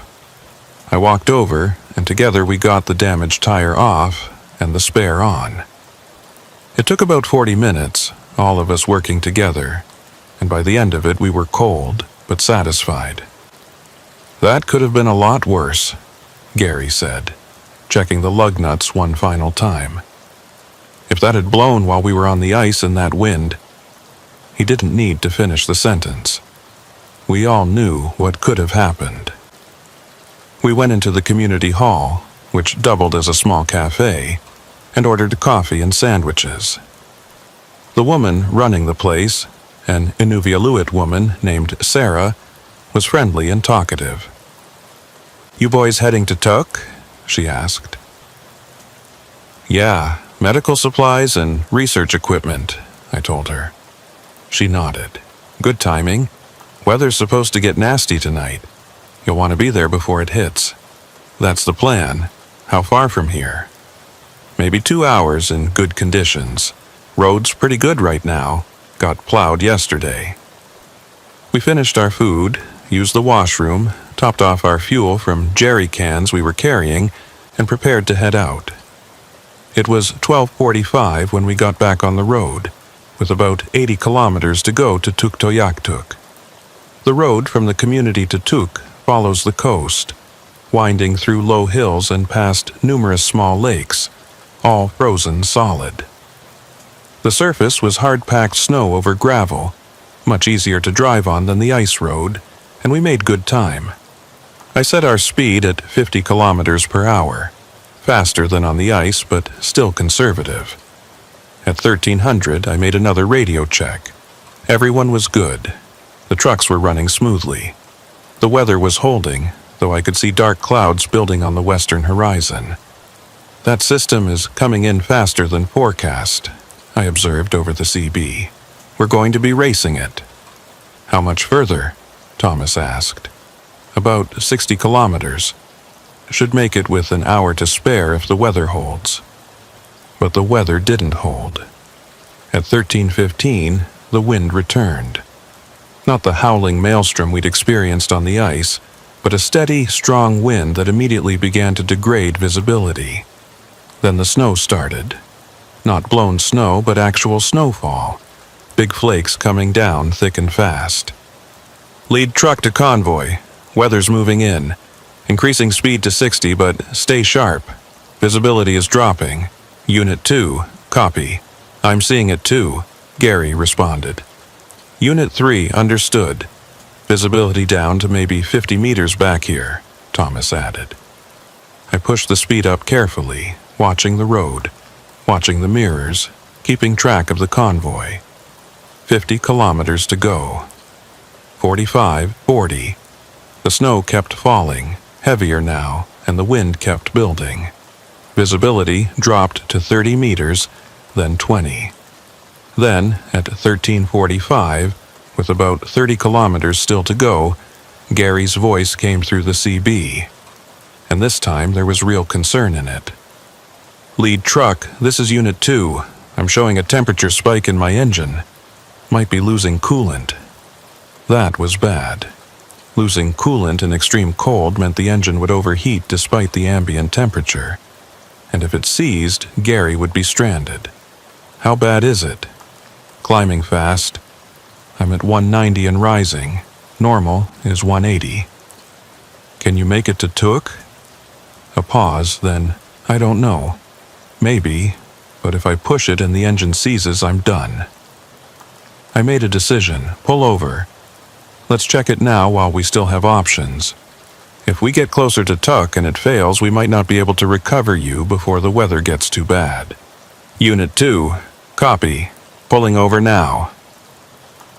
I walked over, and together we got the damaged tire off and the spare on. It took about 40 minutes, all of us working together, and by the end of it we were cold but satisfied. That could have been a lot worse, Gary said, checking the lug nuts one final time. If that had blown while we were on the ice in that wind, he didn't need to finish the sentence. We all knew what could have happened. We went into the community hall, which doubled as a small cafe, and ordered coffee and sandwiches. The woman running the place, an Inuvialuit woman named Sarah, was friendly and talkative. "You boys heading to Tuk?" she asked. "Yeah, medical supplies and research equipment," I told her. She nodded. Good timing. Weather's supposed to get nasty tonight. You'll want to be there before it hits. That's the plan. How far from here? Maybe 2 hours in good conditions. Road's pretty good right now. Got plowed yesterday. We finished our food, used the washroom, topped off our fuel from jerry cans we were carrying, and prepared to head out. It was 12:45 when we got back on the road, with about 80 kilometers to go to Tuktoyaktuk. The road from the community to Tuk follows the coast, winding through low hills and past numerous small lakes, all frozen solid. The surface was hard-packed snow over gravel, much easier to drive on than the ice road, and we made good time. I set our speed at 50 kilometers per hour, faster than on the ice but still conservative. At 1300, I made another radio check. Everyone was good. The trucks were running smoothly. The weather was holding, though I could see dark clouds building on the western horizon. That system is coming in faster than forecast, I observed over the CB. We're going to be racing it. How much further? Thomas asked. About 60 kilometers. Should make it with an hour to spare if the weather holds. But the weather didn't hold. At 13:15, the wind returned. Not the howling maelstrom we'd experienced on the ice, but a steady, strong wind that immediately began to degrade visibility. Then the snow started. Not blown snow, but actual snowfall. Big flakes coming down thick and fast. Lead truck to convoy. Weather's moving in. Increasing speed to 60, but stay sharp. Visibility is dropping. Unit 2, copy. I'm seeing it too, Gary responded. Unit 3, understood. Visibility down to maybe 50 meters back here, Thomas added. I pushed the speed up carefully, watching the road, watching the mirrors, keeping track of the convoy. 50 kilometers to go. 45, 40. The snow kept falling, heavier now, and the wind kept building. Visibility dropped to 30 meters, then 20. Then, at 13:45, with about 30 kilometers still to go, Gary's voice came through the CB. And this time there was real concern in it. Lead truck, this is Unit 2. I'm showing a temperature spike in my engine. Might be losing coolant. That was bad. Losing coolant in extreme cold meant the engine would overheat despite the ambient temperature. And if it seized, Gary would be stranded. How bad is it? Climbing fast. I'm at 190 and rising. Normal is 180. Can you make it to Tuk? A pause, then, I don't know. Maybe, but if I push it and the engine seizes, I'm done. I made a decision. Pull over. Let's check it now while we still have options. If we get closer to Tuk and it fails, we might not be able to recover you before the weather gets too bad. Unit 2, copy. Pulling over now.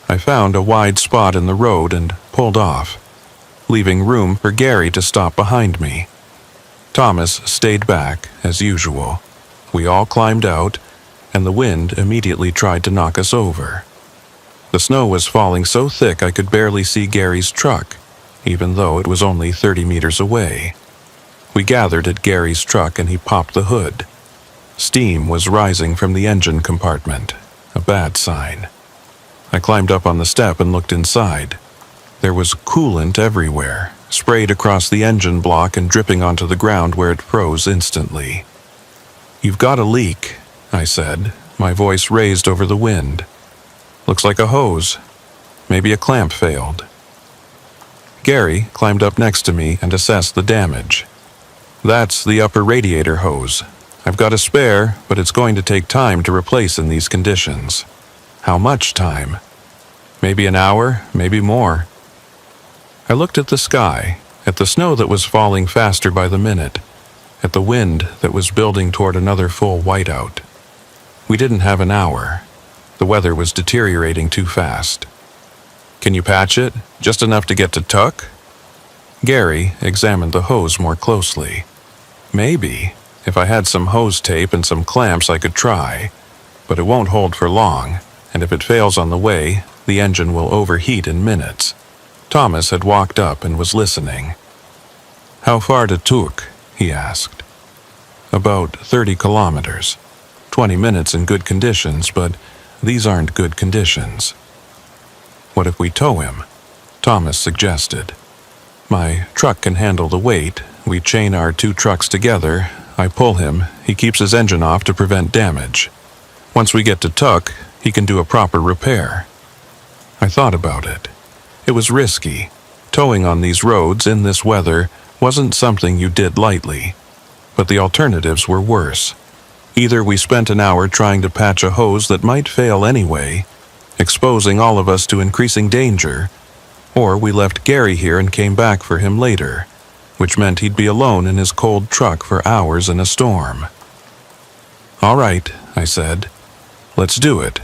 I found a wide spot in the road and pulled off, leaving room for Gary to stop behind me. Thomas stayed back, as usual. We all climbed out, and the wind immediately tried to knock us over. The snow was falling so thick I could barely see Gary's truck, even though it was only 30 meters away. We gathered at Gary's truck and he popped the hood. Steam was rising from the engine compartment, a bad sign. I climbed up on the step and looked inside. There was coolant everywhere, sprayed across the engine block and dripping onto the ground where it froze instantly. "You've got a leak," I said, my voice raised over the wind. "Looks like a hose. Maybe a clamp failed." Gary climbed up next to me and assessed the damage. "That's the upper radiator hose. I've got a spare, but it's going to take time to replace in these conditions." "How much time?" "Maybe an hour, maybe more." I looked at the sky, at the snow that was falling faster by the minute, at the wind that was building toward another full whiteout. We didn't have an hour. The weather was deteriorating too fast. "Can you patch it? Just enough to get to Tuk?" Gary examined the hose more closely. "Maybe. If I had some hose tape and some clamps I could try. But it won't hold for long, and if it fails on the way, The engine will overheat in minutes. Thomas had walked up and was listening. "How far to Turk?" he asked. "About 30 kilometers. 20 minutes in good conditions, but these aren't good conditions." "What if we tow him?" Thomas suggested. "My truck can handle the weight. We chain our 2 trucks together. I pull him. He keeps his engine off to prevent damage. Once we get to Tuk, he can do a proper repair." I thought about it. It was risky. Towing on these roads in this weather wasn't something you did lightly. But the alternatives were worse. Either we spent an hour trying to patch a hose that might fail anyway, exposing all of us to increasing danger, or we left Gary here and came back for him later, which meant he'd be alone in his cold truck for hours in a storm. "All right," I said. "Let's do it.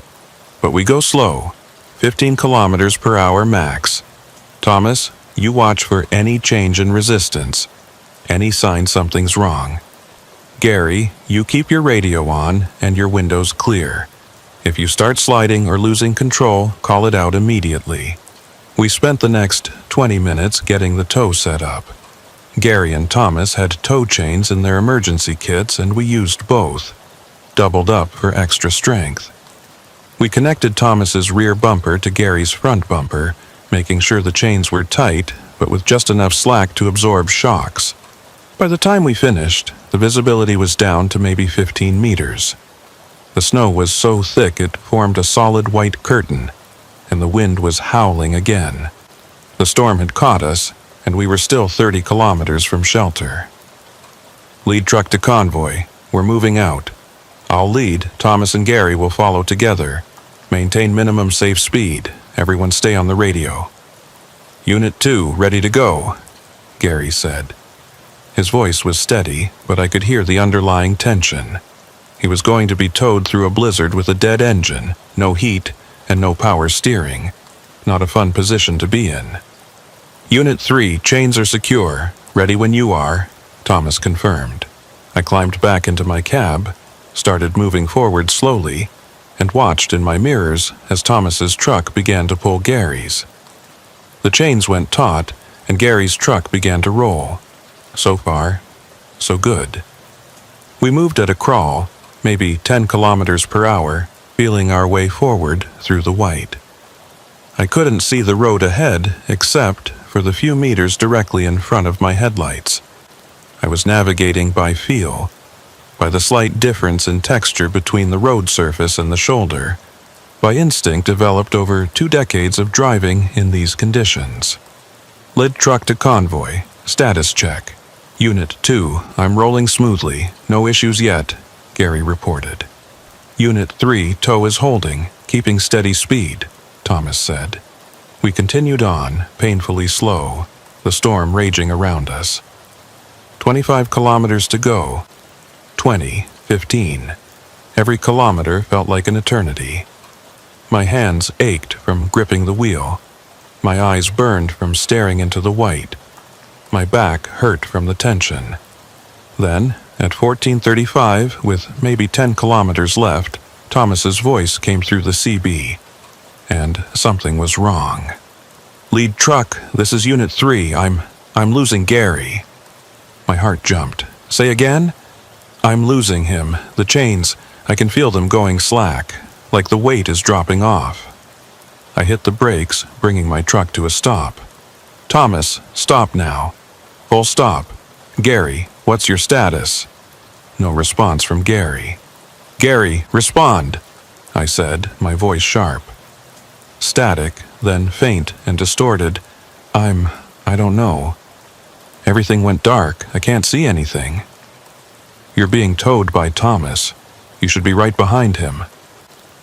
But we go slow, 15 kilometers per hour max. Thomas, you watch for any change in resistance, any sign something's wrong. Gary, you keep your radio on and your windows clear. If you start sliding or losing control, call it out immediately." We spent the next 20 minutes getting the tow set up. Gary and Thomas had tow chains in their emergency kits, and we used both, doubled up for extra strength. We connected Thomas's rear bumper to Gary's front bumper, making sure the chains were tight, but with just enough slack to absorb shocks. By the time we finished, the visibility was down to maybe 15 meters. The snow was so thick it formed a solid white curtain, and the wind was howling again. The storm had caught us, and we were still 30 kilometers from shelter. "Lead truck to convoy. We're moving out. I'll lead. Thomas and Gary will follow together. Maintain minimum safe speed. Everyone stay on the radio." "Unit 2, ready to go," Gary said. His voice was steady, but I could hear the underlying tension. He was going to be towed through a blizzard with a dead engine, no heat, and no power steering. Not a fun position to be in. "Unit 3, chains are secure. Ready when you are," Thomas confirmed. I climbed back into my cab, started moving forward slowly, and watched in my mirrors as Thomas's truck began to pull Gary's. The chains went taut, and Gary's truck began to roll. So far, so good. We moved at a crawl, maybe 10 kilometers per hour, feeling our way forward through the white. I couldn't see the road ahead except for the few meters directly in front of my headlights. I was navigating by feel, by the slight difference in texture between the road surface and the shoulder, by instinct developed over 2 decades of driving in these conditions. "Lid truck to convoy. Status check. Unit 2, I'm rolling smoothly. No issues yet," Gary reported. "Unit 3, tow is holding, keeping steady speed," Thomas said. We continued on, painfully slow, the storm raging around us. 25 kilometers to go. 20, 15. Every kilometer felt like an eternity. My hands ached from gripping the wheel. My eyes burned from staring into the white. My back hurt from the tension. Then, at 14:35, with maybe 10 kilometers left, Thomas's voice came through the CB. And something was wrong. "Lead truck, this is Unit 3. I'm losing Gary." My heart jumped. "Say again?" "I'm losing him. The chains, I can feel them going slack, like the weight is dropping off." I hit the brakes, bringing my truck to a stop. "Thomas, stop now. Full stop. Gary, what's your status?" No response from Gary. "Gary, respond," I said, my voice sharp. Static, then faint and distorted. I don't know. Everything went dark. I can't see anything." "You're being towed by Thomas. You should be right behind him."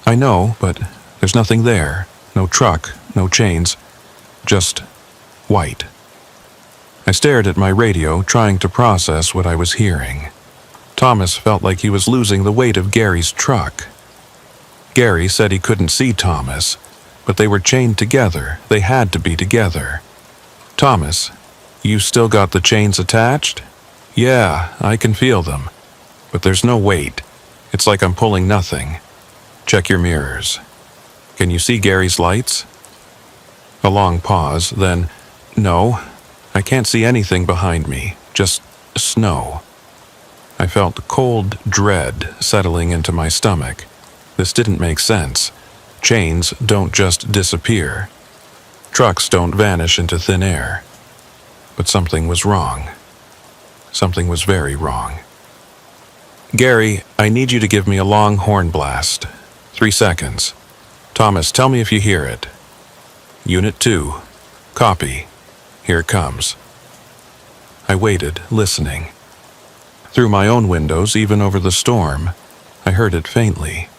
"I know, but there's nothing there. No truck, no chains. Just white." I stared at my radio, trying to process what I was hearing. Thomas felt like he was losing the weight of Gary's truck. Gary said he couldn't see Thomas, but they were chained together. They had to be together. "Thomas, you still got the chains attached?" "Yeah, I can feel them. But there's no weight. It's like I'm pulling nothing." "Check your mirrors." "Can you see Gary's lights?" A long pause, then, "No, I can't see anything behind me, just snow." I felt cold dread settling into my stomach. This didn't make sense. Chains don't just disappear. Trucks don't vanish into thin air. But something was wrong. Something was very wrong. "Gary, I need you to give me a long horn blast. 3 seconds. Thomas, tell me if you hear it." "Unit 2. Copy. Here it comes." I waited, listening. Through my own windows, even over the storm, I heard it faintly.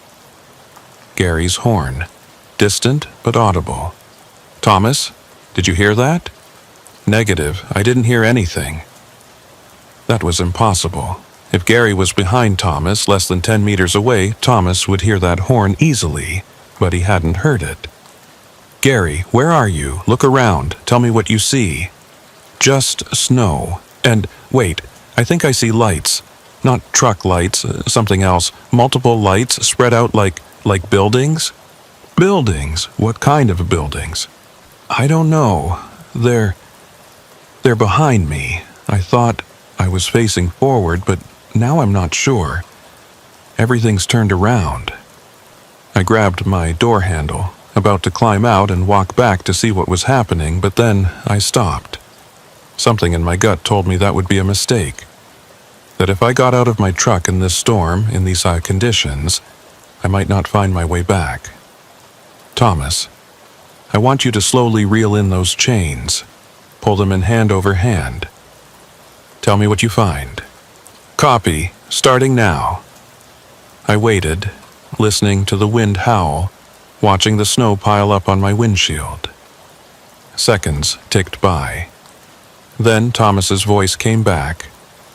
Gary's horn. Distant but audible. "Thomas, did you hear that?" "Negative. I didn't hear anything." That was impossible. If Gary was behind Thomas, less than 10 meters away, Thomas would hear that horn easily, but he hadn't heard it. "Gary, where are you? Look around. Tell me what you see." "Just snow. And, wait, I think I see lights. Not truck lights, something else. Multiple lights spread out like buildings?" "Buildings? What kind of buildings?" "I don't know. They're behind me. I thought I was facing forward, but now I'm not sure. Everything's turned around." I grabbed my door handle, about to climb out and walk back to see what was happening, but then I stopped. Something in my gut told me that would be a mistake. That if I got out of my truck in this storm, in these conditions, I might not find my way back. "Thomas, I want you to slowly reel in those chains. Pull them in hand over hand. Tell me what you find." "Copy. Starting now." I waited, listening to the wind howl, watching the snow pile up on my windshield. Seconds ticked by. Then Thomas's voice came back,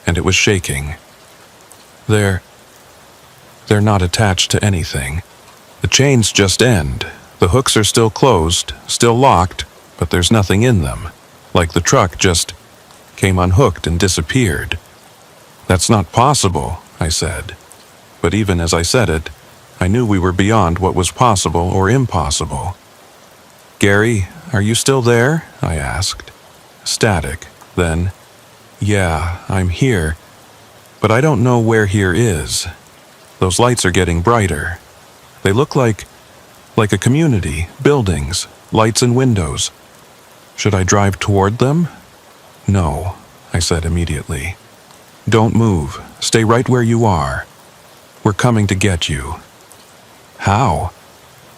and it was shaking. They're not attached to anything. The chains just end. The hooks are still closed, still locked, but there's nothing in them, like the truck just came unhooked and disappeared." "That's not possible," I said. But even as I said it, I knew we were beyond what was possible or impossible. "Gary, are you still there?" I asked. Static. Then, "Yeah, I'm here, but I don't know where here is. Those lights are getting brighter. They look like a community, buildings, lights and windows. Should I drive toward them?" "No," I said immediately. "Don't move. Stay right where you are. We're coming to get you." "How?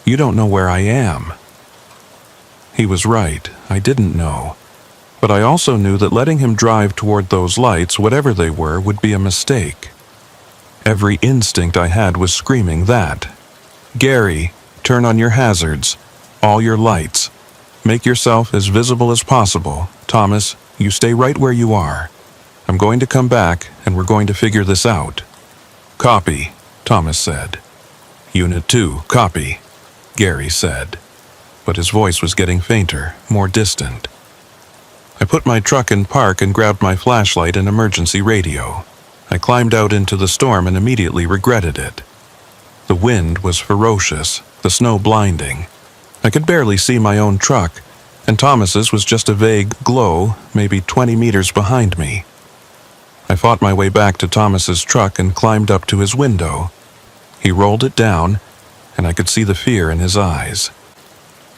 You don't know where I am." He was right. I didn't know. But I also knew that letting him drive toward those lights, whatever they were, would be a mistake. Every instinct I had was screaming that. "Gary, turn on your hazards. All your lights. Make yourself as visible as possible. Thomas, you stay right where you are. I'm going to come back, and we're going to figure this out." "Copy," Thomas said. "Unit 2, copy," Gary said. But his voice was getting fainter, more distant. I put my truck in park and grabbed my flashlight and emergency radio. I climbed out into the storm and immediately regretted it. The wind was ferocious, the snow blinding. I could barely see my own truck, and Thomas's was just a vague glow, maybe 20 meters behind me. I fought my way back to Thomas's truck and climbed up to his window. He rolled it down, and I could see the fear in his eyes.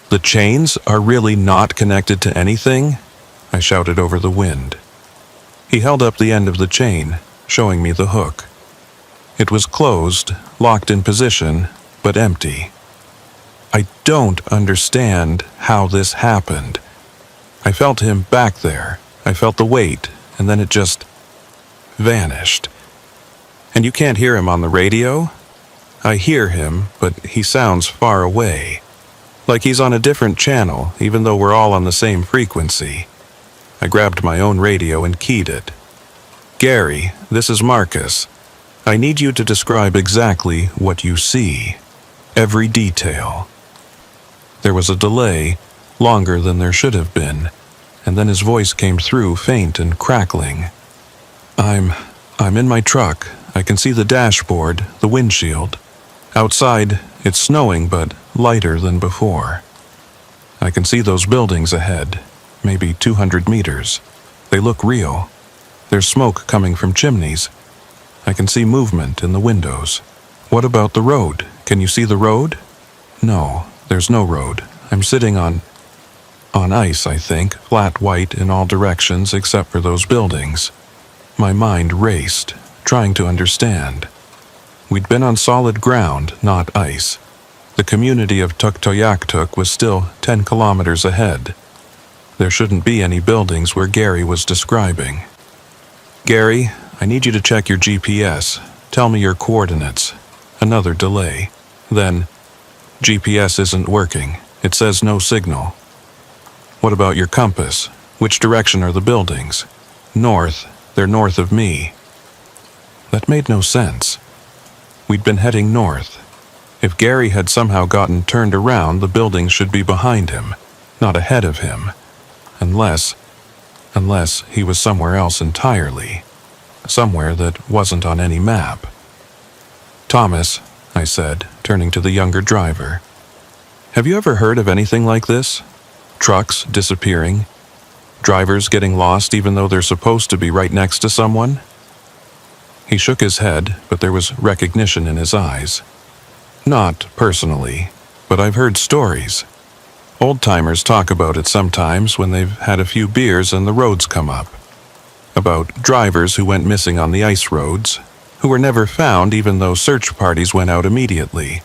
"The chains are really not connected to anything?" I shouted over the wind. He held up the end of the chain, showing me the hook. It was closed, locked in position, but empty. I don't understand how this happened. I felt him back there. I felt the weight, and then it just vanished. "And you can't hear him on the radio?" "I hear him, but he sounds far away. Like he's on a different channel, even though we're all on the same frequency." I grabbed my own radio and keyed it. "Gary, this is Marcus. I need you to describe exactly what you see. Every detail." There was a delay, longer than there should have been, and then his voice came through, faint and crackling. I'm in my truck. I can see the dashboard, the windshield. Outside, it's snowing, but lighter than before." I can see those buildings ahead, maybe 200 meters. They look real. There's smoke coming from chimneys. I can see movement in the windows. What about the road? Can you see the road? No, there's no road. I'm sitting on ice, I think, flat white in all directions except for those buildings. My mind raced, trying to understand. We'd been on solid ground, not ice. The community of Tuktoyaktuk was still 10 kilometers ahead. There shouldn't be any buildings where Gary was describing. Gary, I need you to check your GPS. Tell me your coordinates. Another delay. Then, GPS isn't working. It says no signal. What about your compass? Which direction are the buildings? North. They're north of me. That made no sense. We'd been heading north. If Gary had somehow gotten turned around, the buildings should be behind him, not ahead of him. Unless he was somewhere else entirely. Somewhere that wasn't on any map. Thomas, I said, turning to the younger driver. Have you ever heard of anything like this? Trucks disappearing? Drivers getting lost even though they're supposed to be right next to someone? He shook his head, but there was recognition in his eyes. Not personally, but I've heard stories. Old-timers talk about it sometimes when they've had a few beers and the roads come up. About drivers who went missing on the ice roads, who were never found even though search parties went out immediately.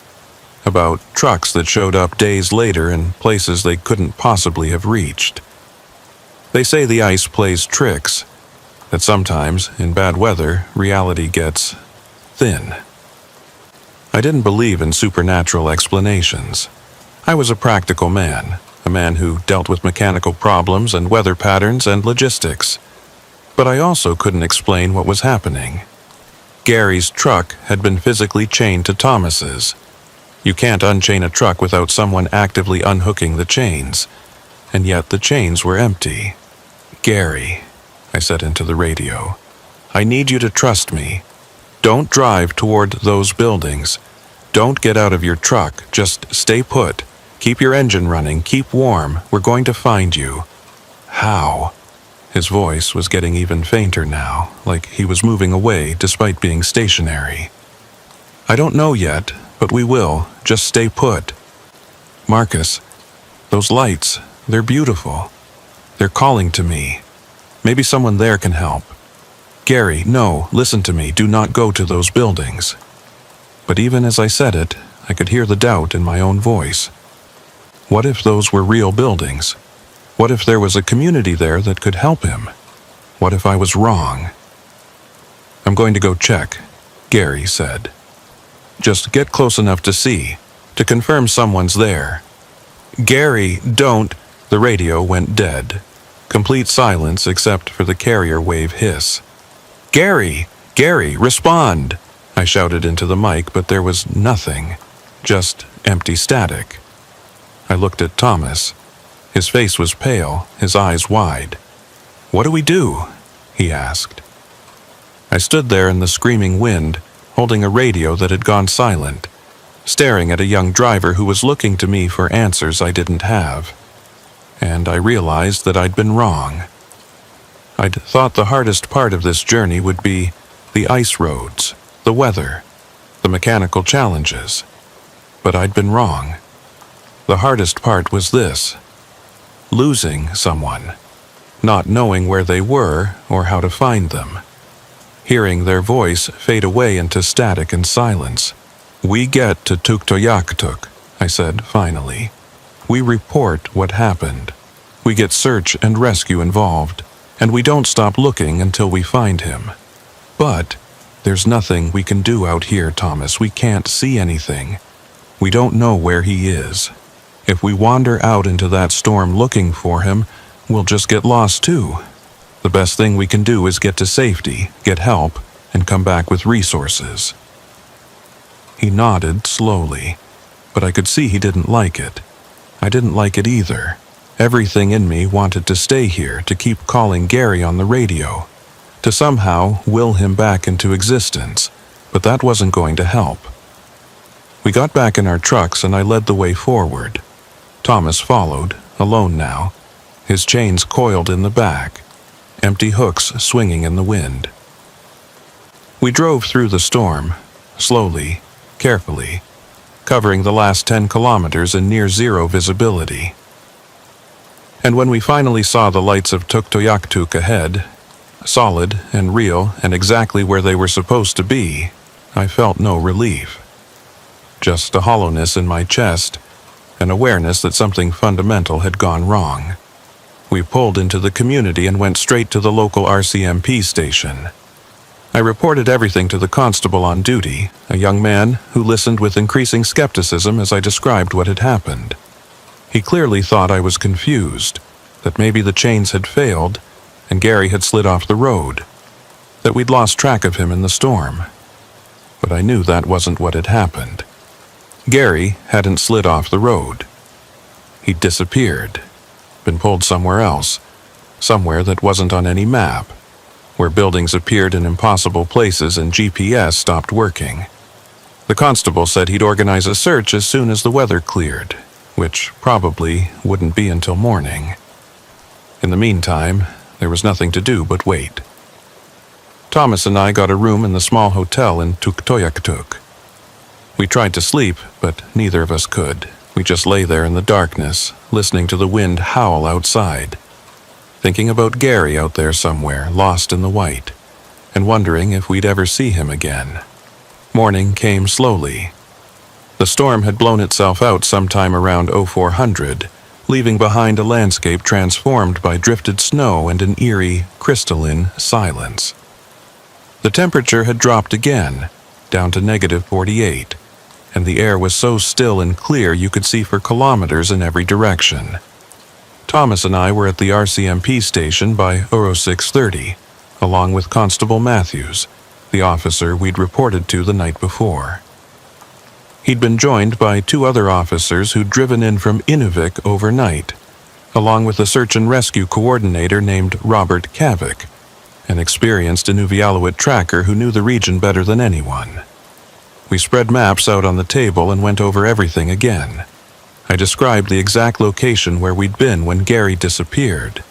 About trucks that showed up days later in places they couldn't possibly have reached. They say the ice plays tricks, that sometimes, in bad weather, reality gets thin. I didn't believe in supernatural explanations. I was a practical man, a man who dealt with mechanical problems and weather patterns and logistics. But I also couldn't explain what was happening. Gary's truck had been physically chained to Thomas's. You can't unchain a truck without someone actively unhooking the chains, and yet the chains were empty. Gary, I said into the radio, I need you to trust me. Don't drive toward those buildings. Don't get out of your truck. Just stay put. Keep your engine running. Keep warm. We're going to find you. How? His voice was getting even fainter now, like he was moving away despite being stationary. I don't know yet, but we will. Just stay put. Marcus, those lights, they're beautiful. They're calling to me. Maybe someone there can help. Gary, no, listen to me. Do not go to those buildings. But even as I said it, I could hear the doubt in my own voice. What if those were real buildings? What if there was a community there that could help him? What if I was wrong? I'm going to go check, Gary said. Just get close enough to see, to confirm someone's there. Gary, don't. The radio went dead. Complete silence except for the carrier wave hiss. Gary! Gary, respond! I shouted into the mic, but there was nothing. Just empty static. I looked at Thomas. His face was pale, his eyes wide. What do we do? He asked. I stood there in the screaming wind, holding a radio that had gone silent, staring at a young driver who was looking to me for answers I didn't have. And I realized that I'd been wrong. I'd thought the hardest part of this journey would be the ice roads, the weather, the mechanical challenges. But I'd been wrong. The hardest part was this: losing someone, not knowing where they were or how to find them, hearing their voice fade away into static and silence. We get to Tuktoyaktuk, I said finally. We report what happened. We get search and rescue involved, and we don't stop looking until we find him. But there's nothing we can do out here, Thomas. We can't see anything. We don't know where he is. If we wander out into that storm looking for him, we'll just get lost too. The best thing we can do is get to safety, get help, and come back with resources. He nodded slowly, but I could see he didn't like it. I didn't like it either. Everything in me wanted to stay here, to keep calling Gary on the radio, to somehow will him back into existence, but that wasn't going to help. We got back in our trucks and I led the way forward. Thomas followed, alone now, his chains coiled in the back, empty hooks swinging in the wind. We drove through the storm, slowly, carefully, covering the last 10 kilometers in near-zero visibility. And when we finally saw the lights of Tuktoyaktuk ahead, solid and real and exactly where they were supposed to be, I felt no relief. Just a hollowness in my chest, an awareness that something fundamental had gone wrong. We pulled into the community and went straight to the local RCMP station. I reported everything to the constable on duty, a young man who listened with increasing skepticism as I described what had happened. He clearly thought I was confused, that maybe the chains had failed and Gary had slid off the road, that we'd lost track of him in the storm. But I knew that wasn't what had happened. Gary hadn't slid off the road. He'd disappeared, been pulled somewhere else, somewhere that wasn't on any map, where buildings appeared in impossible places and GPS stopped working. The constable said he'd organize a search as soon as the weather cleared, which probably wouldn't be until morning. In the meantime, there was nothing to do but wait. Thomas and I got a room in the small hotel in Tuktoyaktuk. We tried to sleep, but neither of us could. We just lay there in the darkness, listening to the wind howl outside, thinking about Gary out there somewhere, lost in the white, and wondering if we'd ever see him again. Morning came slowly. The storm had blown itself out sometime around 0400, leaving behind a landscape transformed by drifted snow and an eerie, crystalline silence. The temperature had dropped again, down to -48, and the air was so still and clear you could see for kilometers in every direction. Thomas and I were at the RCMP station by 0630, along with Constable Matthews, the officer we'd reported to the night before. He'd been joined by 2 other officers who'd driven in from Inuvik overnight, along with a search and rescue coordinator named Robert Kavik, an experienced Inuvialuit tracker who knew the region better than anyone. We spread maps out on the table and went over everything again. I described the exact location where we'd been when Gary disappeared,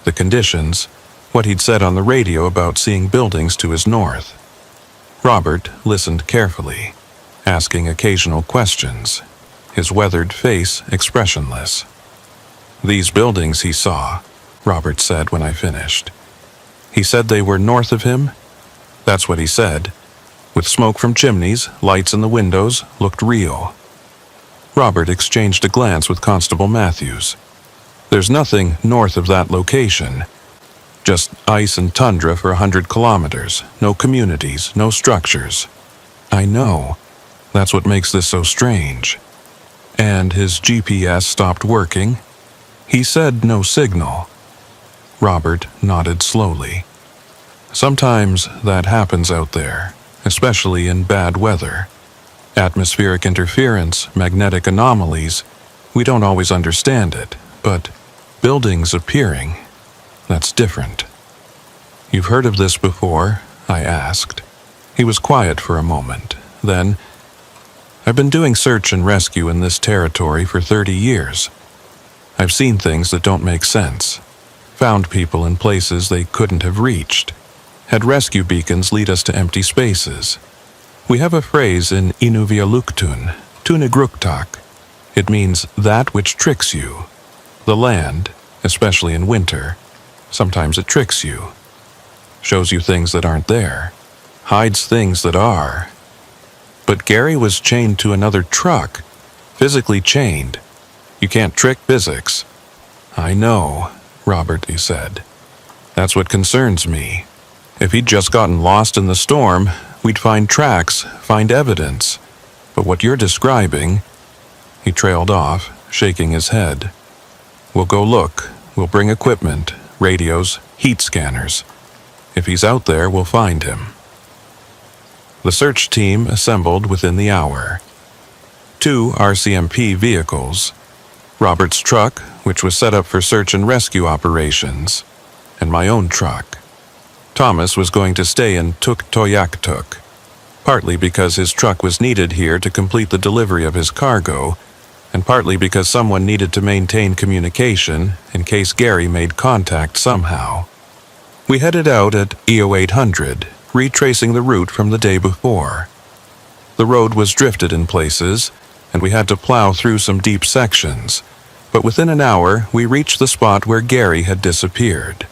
the conditions, what he'd said on the radio about seeing buildings to his north. Robert listened carefully, asking occasional questions, his weathered face expressionless. "These buildings he saw," Robert said when I finished. He said they were north of him? That's what he said. With smoke from chimneys, lights in the windows, looked real. Robert exchanged a glance with Constable Matthews. "There's nothing north of that location. Just ice and tundra for 100 kilometers, no communities, no structures." "I know. That's what makes this so strange." "And his GPS stopped working?" "He said no signal." Robert nodded slowly. "Sometimes that happens out there, especially in bad weather. Atmospheric interference, magnetic anomalies, we don't always understand it, but buildings appearing, that's different." "You've heard of this before?" I asked. He was quiet for a moment. Then, "I've been doing search and rescue in this territory for 30 years. I've seen things that don't make sense. Found people in places they couldn't have reached. Had rescue beacons lead us to empty spaces. We have a phrase in Inuvialuktun, Tunigruktak. It means that which tricks you. The land, especially in winter, sometimes it tricks you. Shows you things that aren't there. Hides things that are. But Gary was chained to another truck, physically chained. You can't trick physics." "I know," Robert said. "That's what concerns me. If he'd just gotten lost in the storm, we'd find tracks, find evidence. But what you're describing..." He trailed off, shaking his head. "We'll go look. We'll bring equipment, radios, heat scanners. If he's out there, we'll find him." The search team assembled within the hour. 2 RCMP vehicles, Robert's truck, which was set up for search and rescue operations, and my own truck. Thomas was going to stay in Tuktoyaktuk, partly because his truck was needed here to complete the delivery of his cargo, and partly because someone needed to maintain communication in case Gary made contact somehow. We headed out at EO 800, retracing the route from the day before. The road was drifted in places, and we had to plow through some deep sections, but within an hour we reached the spot where Gary had disappeared.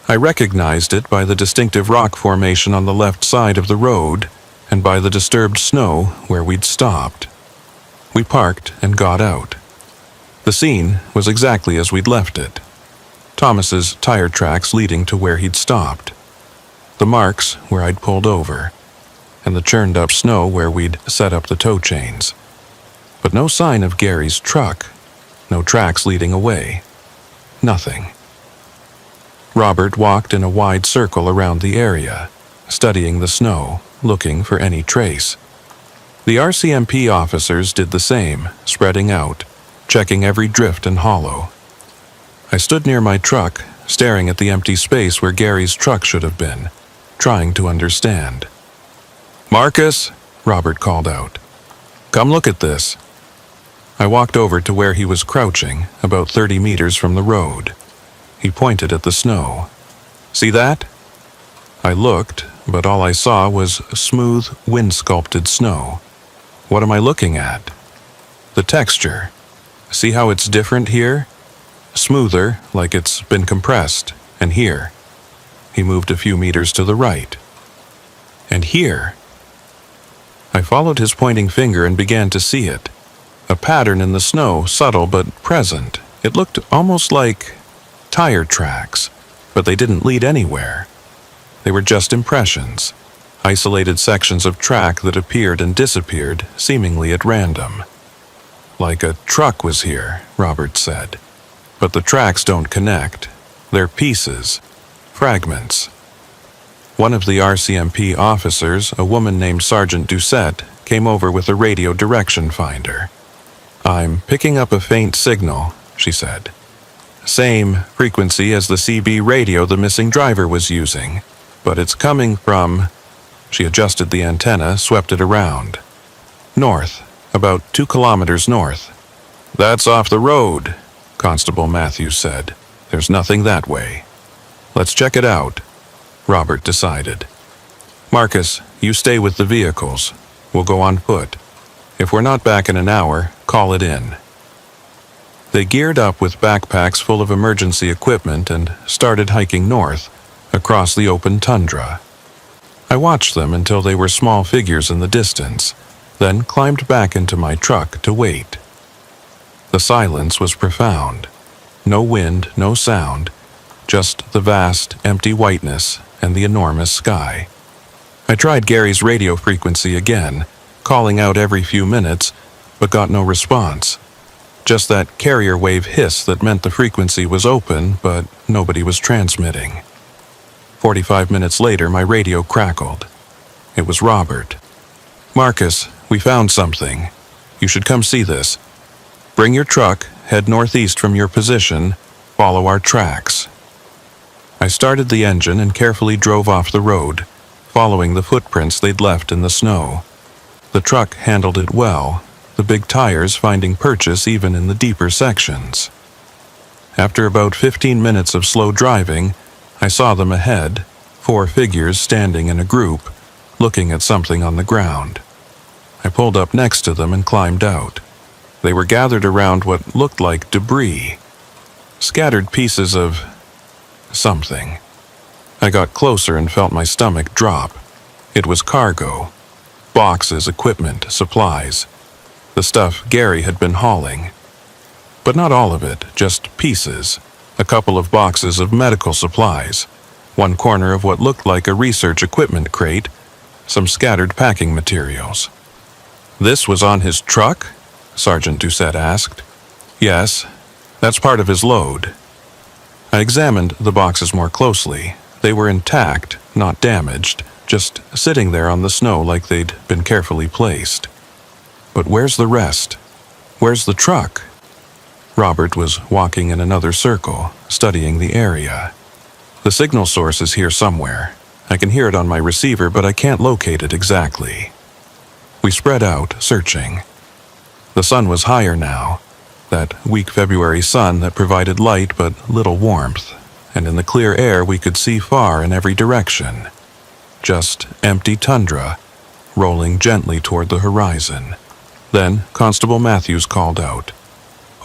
I recognized it by the distinctive rock formation on the left side of the road and by the disturbed snow where we'd stopped. We parked and got out. The scene was exactly as we'd left it. Thomas's tire tracks leading to where he'd stopped. The marks where I'd pulled over, and the churned up snow where we'd set up the tow chains. But no sign of Gary's truck, no tracks leading away. Nothing. Robert walked in a wide circle around the area, studying the snow, looking for any trace. The RCMP officers did the same, spreading out, checking every drift and hollow. I stood near my truck, staring at the empty space where Gary's truck should have been, trying to understand. "Marcus," Robert called out. "Come look at this." I walked over to where he was crouching, about 30 meters from the road. He pointed at the snow. "See that?" I looked, but all I saw was smooth, wind-sculpted snow. What am I looking at? The texture. See how it's different here? Smoother, like it's been compressed, and here. He moved a few meters to the right. And here. I followed his pointing finger and began to see it. A pattern in the snow, subtle but present. It looked almost like tire tracks, but they didn't lead anywhere. They were just impressions, isolated sections of track that appeared and disappeared, seemingly at random. "Like a truck was here," Robert said. "But the tracks don't connect. They're pieces, fragments." One of the RCMP officers, a woman named Sergeant Doucette, came over with a radio direction finder. "I'm picking up a faint signal," she said. "Same frequency as the CB radio the missing driver was using, but it's coming from..." She adjusted the antenna, swept it around. "North, about 2 kilometers north." "That's off the road," Constable Matthews said. "There's nothing that way." "Let's check it out," Robert decided. "Marcus, you stay with the vehicles. We'll go on foot. If we're not back in an hour, call it in." They geared up with backpacks full of emergency equipment and started hiking north, across the open tundra. I watched them until they were small figures in the distance, then climbed back into my truck to wait. The silence was profound. No wind, no sound, just the vast, empty whiteness and the enormous sky. I tried Gary's radio frequency again, calling out every few minutes, but got no response. Just that carrier wave hiss that meant the frequency was open, but nobody was transmitting. 45 minutes later, my radio crackled. It was Robert. "Marcus, we found something. You should come see this. Bring your truck, head northeast from your position, follow our tracks." I started the engine and carefully drove off the road, following the footprints they'd left in the snow. The truck handled it well, the big tires finding purchase even in the deeper sections. After about 15 minutes of slow driving, I saw them ahead, 4 figures standing in a group, looking at something on the ground. I pulled up next to them and climbed out. They were gathered around what looked like debris, scattered pieces of something. I got closer and felt my stomach drop. It was cargo. Boxes, equipment, supplies. The stuff Gary had been hauling. But not all of it, just pieces. A couple of boxes of medical supplies. One corner of what looked like a research equipment crate. Some scattered packing materials. "This was on his truck?" Sergeant Doucette asked. "Yes, that's part of his load." I examined the boxes more closely. They were intact, not damaged, just sitting there on the snow like they'd been carefully placed. But where's the rest? Where's the truck? Robert was walking in another circle, studying the area. "The signal source is here somewhere. I can hear it on my receiver, but I can't locate it exactly." We spread out, searching. The sun was higher now, that weak February sun that provided light but little warmth, and in the clear air we could see far in every direction. Just empty tundra, rolling gently toward the horizon. Then Constable Matthews called out,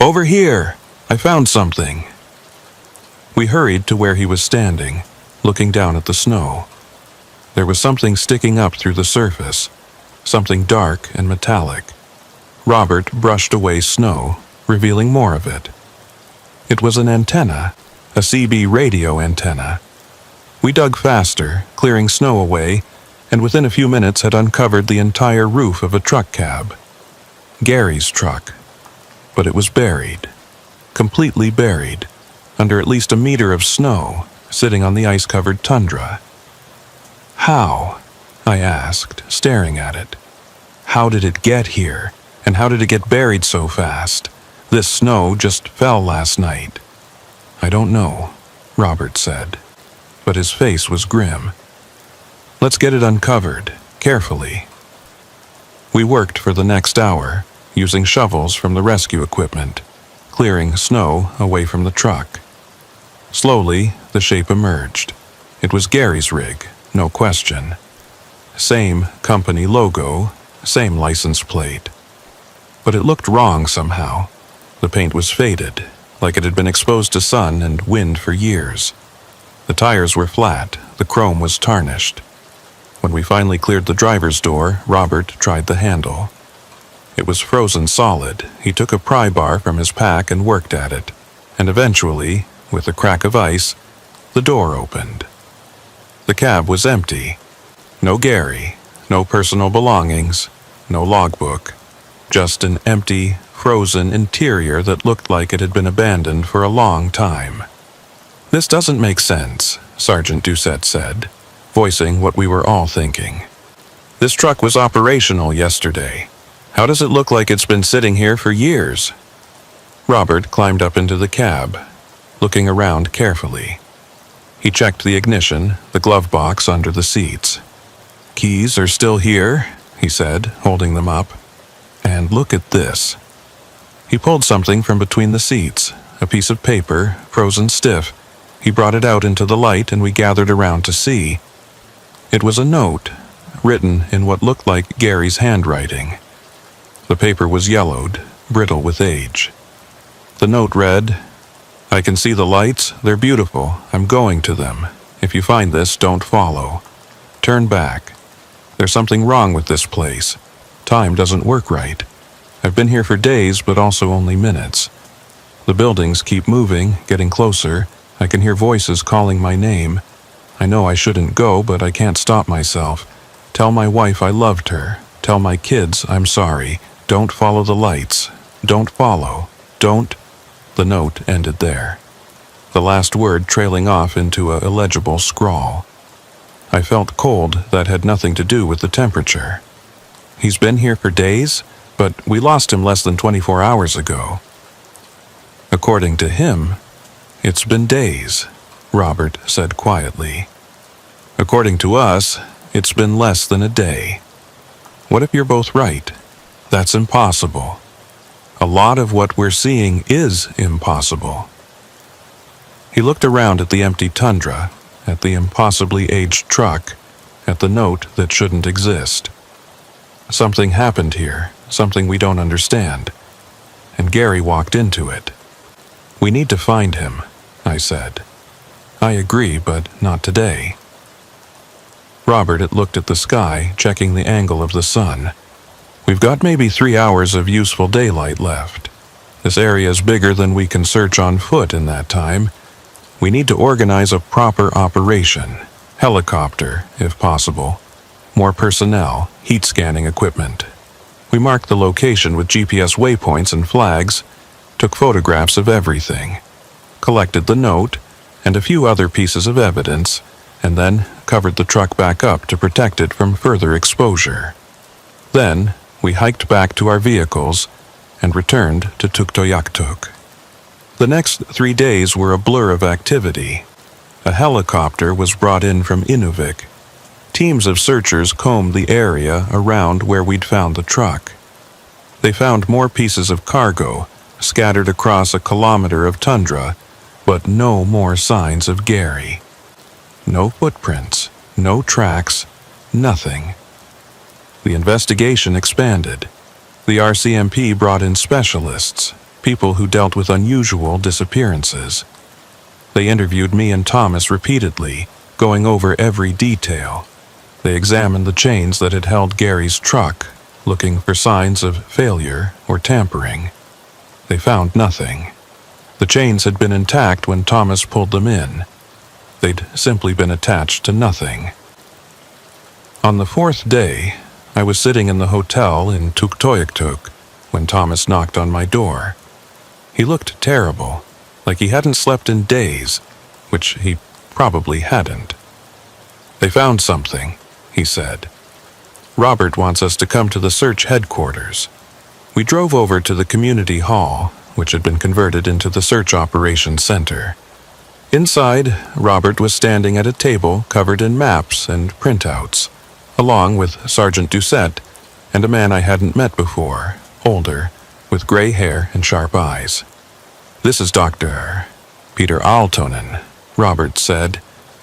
"Over here! I found something!" We hurried to where he was standing, looking down at the snow. There was something sticking up through the surface, something dark and metallic. Robert brushed away snow, revealing more of it. It was an antenna, a CB radio antenna. We dug faster, clearing snow away, and within a few minutes had uncovered the entire roof of a truck cab. Gary's truck. But it was buried, completely buried, under at least a meter of snow, sitting on the ice-covered tundra. How? I asked, staring at it. How did it get here, and how did it get buried so fast? This snow just fell last night. I don't know, Robert said, but his face was grim. Let's get it uncovered, carefully. We worked for the next hour, using shovels from the rescue equipment, clearing snow away from the truck. Slowly, the shape emerged. It was Gary's rig, no question. Same company logo, same license plate. But it looked wrong somehow. The paint was faded, like it had been exposed to sun and wind for years. The tires were flat, the chrome was tarnished. When we finally cleared the driver's door, Robert tried the handle. It was frozen solid. He took a pry bar from his pack and worked at it. And eventually, with a crack of ice, the door opened. The cab was empty. No Gary, no personal belongings, no logbook. Just an empty, frozen interior that looked like it had been abandoned for a long time. "This doesn't make sense," Sergeant Doucette said, voicing what we were all thinking. "This truck was operational yesterday. How does it look like it's been sitting here for years?" Robert climbed up into the cab, looking around carefully. He checked the ignition, the glove box under the seats. "Keys are still here," he said, holding them up. "And look at this." He pulled something from between the seats, a piece of paper, frozen stiff. He brought it out into the light and we gathered around to see. It was a note, written in what looked like Gary's handwriting. The paper was yellowed, brittle with age. The note read, "I can see the lights, they're beautiful, I'm going to them. If you find this, don't follow. Turn back. There's something wrong with this place. Time doesn't work right. I've been here for days, but also only minutes. The buildings keep moving, getting closer. I can hear voices calling my name. I know I shouldn't go, but I can't stop myself. Tell my wife I loved her. Tell my kids I'm sorry. Don't follow the lights. Don't follow. Don't..." The note ended there, the last word trailing off into a illegible scrawl. I felt cold that had nothing to do with the temperature. He's been here for days, but we lost him less than 24 hours ago. According to him, it's been days, Robert said quietly. According to us, it's been less than a day. What if you're both right? That's impossible. A lot of what we're seeing is impossible. He looked around at the empty tundra, at the impossibly aged truck, at the note that shouldn't exist. Something happened here, something we don't understand. And Gary walked into it. "We need to find him," I said. "I agree, but not today." Robert had looked at the sky, checking the angle of the sun. "We've got maybe 3 hours of useful daylight left. This area is bigger than we can search on foot in that time. We need to organize a proper operation. Helicopter, if possible. More personnel, heat scanning equipment." We marked the location with GPS waypoints and flags, took photographs of everything, collected the note and a few other pieces of evidence, and then covered the truck back up to protect it from further exposure. Then, we hiked back to our vehicles and returned to Tuktoyaktuk. The next 3 days were a blur of activity. A helicopter was brought in from Inuvik. Teams of searchers combed the area around where we'd found the truck. They found more pieces of cargo scattered across a kilometer of tundra, but no more signs of Gary. No footprints, no tracks, nothing. The investigation expanded. The RCMP brought in specialists, people who dealt with unusual disappearances. They interviewed me and Thomas repeatedly, going over every detail. They examined the chains that had held Gary's truck, looking for signs of failure or tampering. They found nothing. The chains had been intact when Thomas pulled them in. They'd simply been attached to nothing. On the fourth day, I was sitting in the hotel in Tuktoyaktuk when Thomas knocked on my door. He looked terrible, like he hadn't slept in days, which he probably hadn't. "They found something," he said. "Robert wants us to come to the search headquarters." We drove over to the community hall, which had been converted into the search operations center. Inside, Robert was standing at a table covered in maps and printouts, along with Sergeant Doucette and a man I hadn't met before, older, with gray hair and sharp eyes. "This is Dr. Peter Aaltonen," Robert said,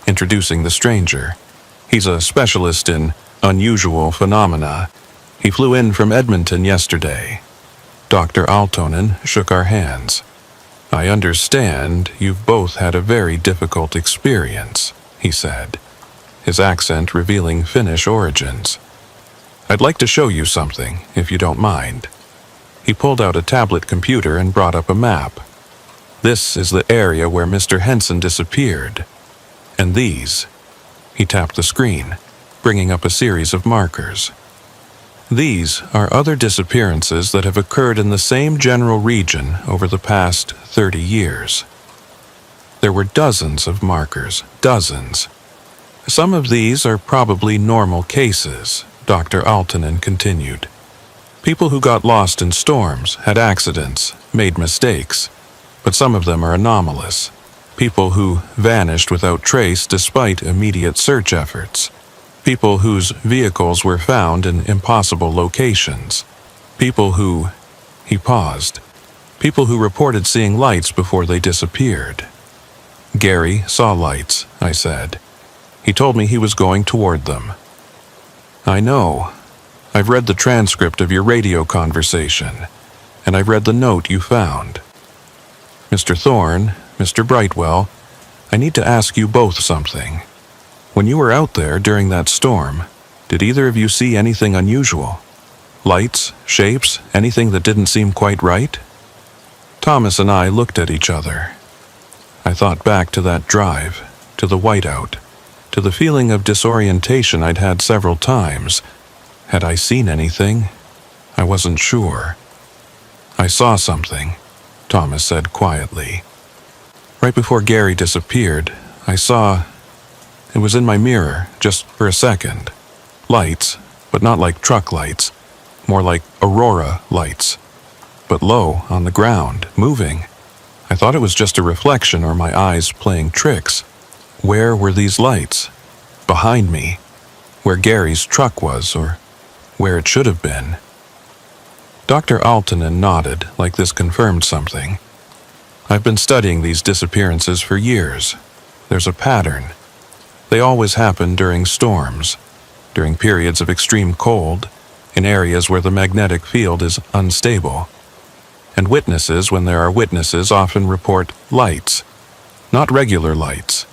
introducing the stranger. "He's a specialist in unusual phenomena. He flew in from Edmonton yesterday." Dr. Aaltonen shook our hands. "I understand you've both had a very difficult experience," he said, his accent revealing Finnish origins. "I'd like to show you something, if you don't mind." He pulled out a tablet computer and brought up a map. "This is the area where Mr. Henson disappeared. And these," he tapped the screen, bringing up a series of markers. "These are other disappearances that have occurred in the same general region over the past 30 years. There were dozens of markers, dozens. Some of these are probably normal cases," Dr. Aaltonen continued. "People who got lost in storms, had accidents, made mistakes, but some of them are anomalous. People who vanished without trace despite immediate search efforts. People whose vehicles were found in impossible locations. People who..." He paused. "People who reported seeing lights before they disappeared." "Gary saw lights," I said. "He told me he was going toward them." "I know. I've read the transcript of your radio conversation, and I've read the note you found. Mr. Thorne, Mr. Brightwell, I need to ask you both something. When you were out there during that storm, did either of you see anything unusual? Lights, shapes, anything that didn't seem quite right?" Thomas and I looked at each other. I thought back to that drive, to the whiteout, to the feeling of disorientation I'd had several times. Had I seen anything? I wasn't sure. "I saw something," Thomas said quietly. "Right before Gary disappeared, I saw... It was in my mirror, just for a second. Lights, but not like truck lights. More like aurora lights. But low, on the ground, moving. I thought it was just a reflection or my eyes playing tricks. Where were these lights? Behind me. Where Gary's truck was, or where it should have been." Dr. Aaltonen nodded, like this confirmed something. "I've been studying these disappearances for years. There's a pattern. They always happen during storms, during periods of extreme cold, in areas where the magnetic field is unstable. And witnesses, when there are witnesses, often report lights. Not regular lights.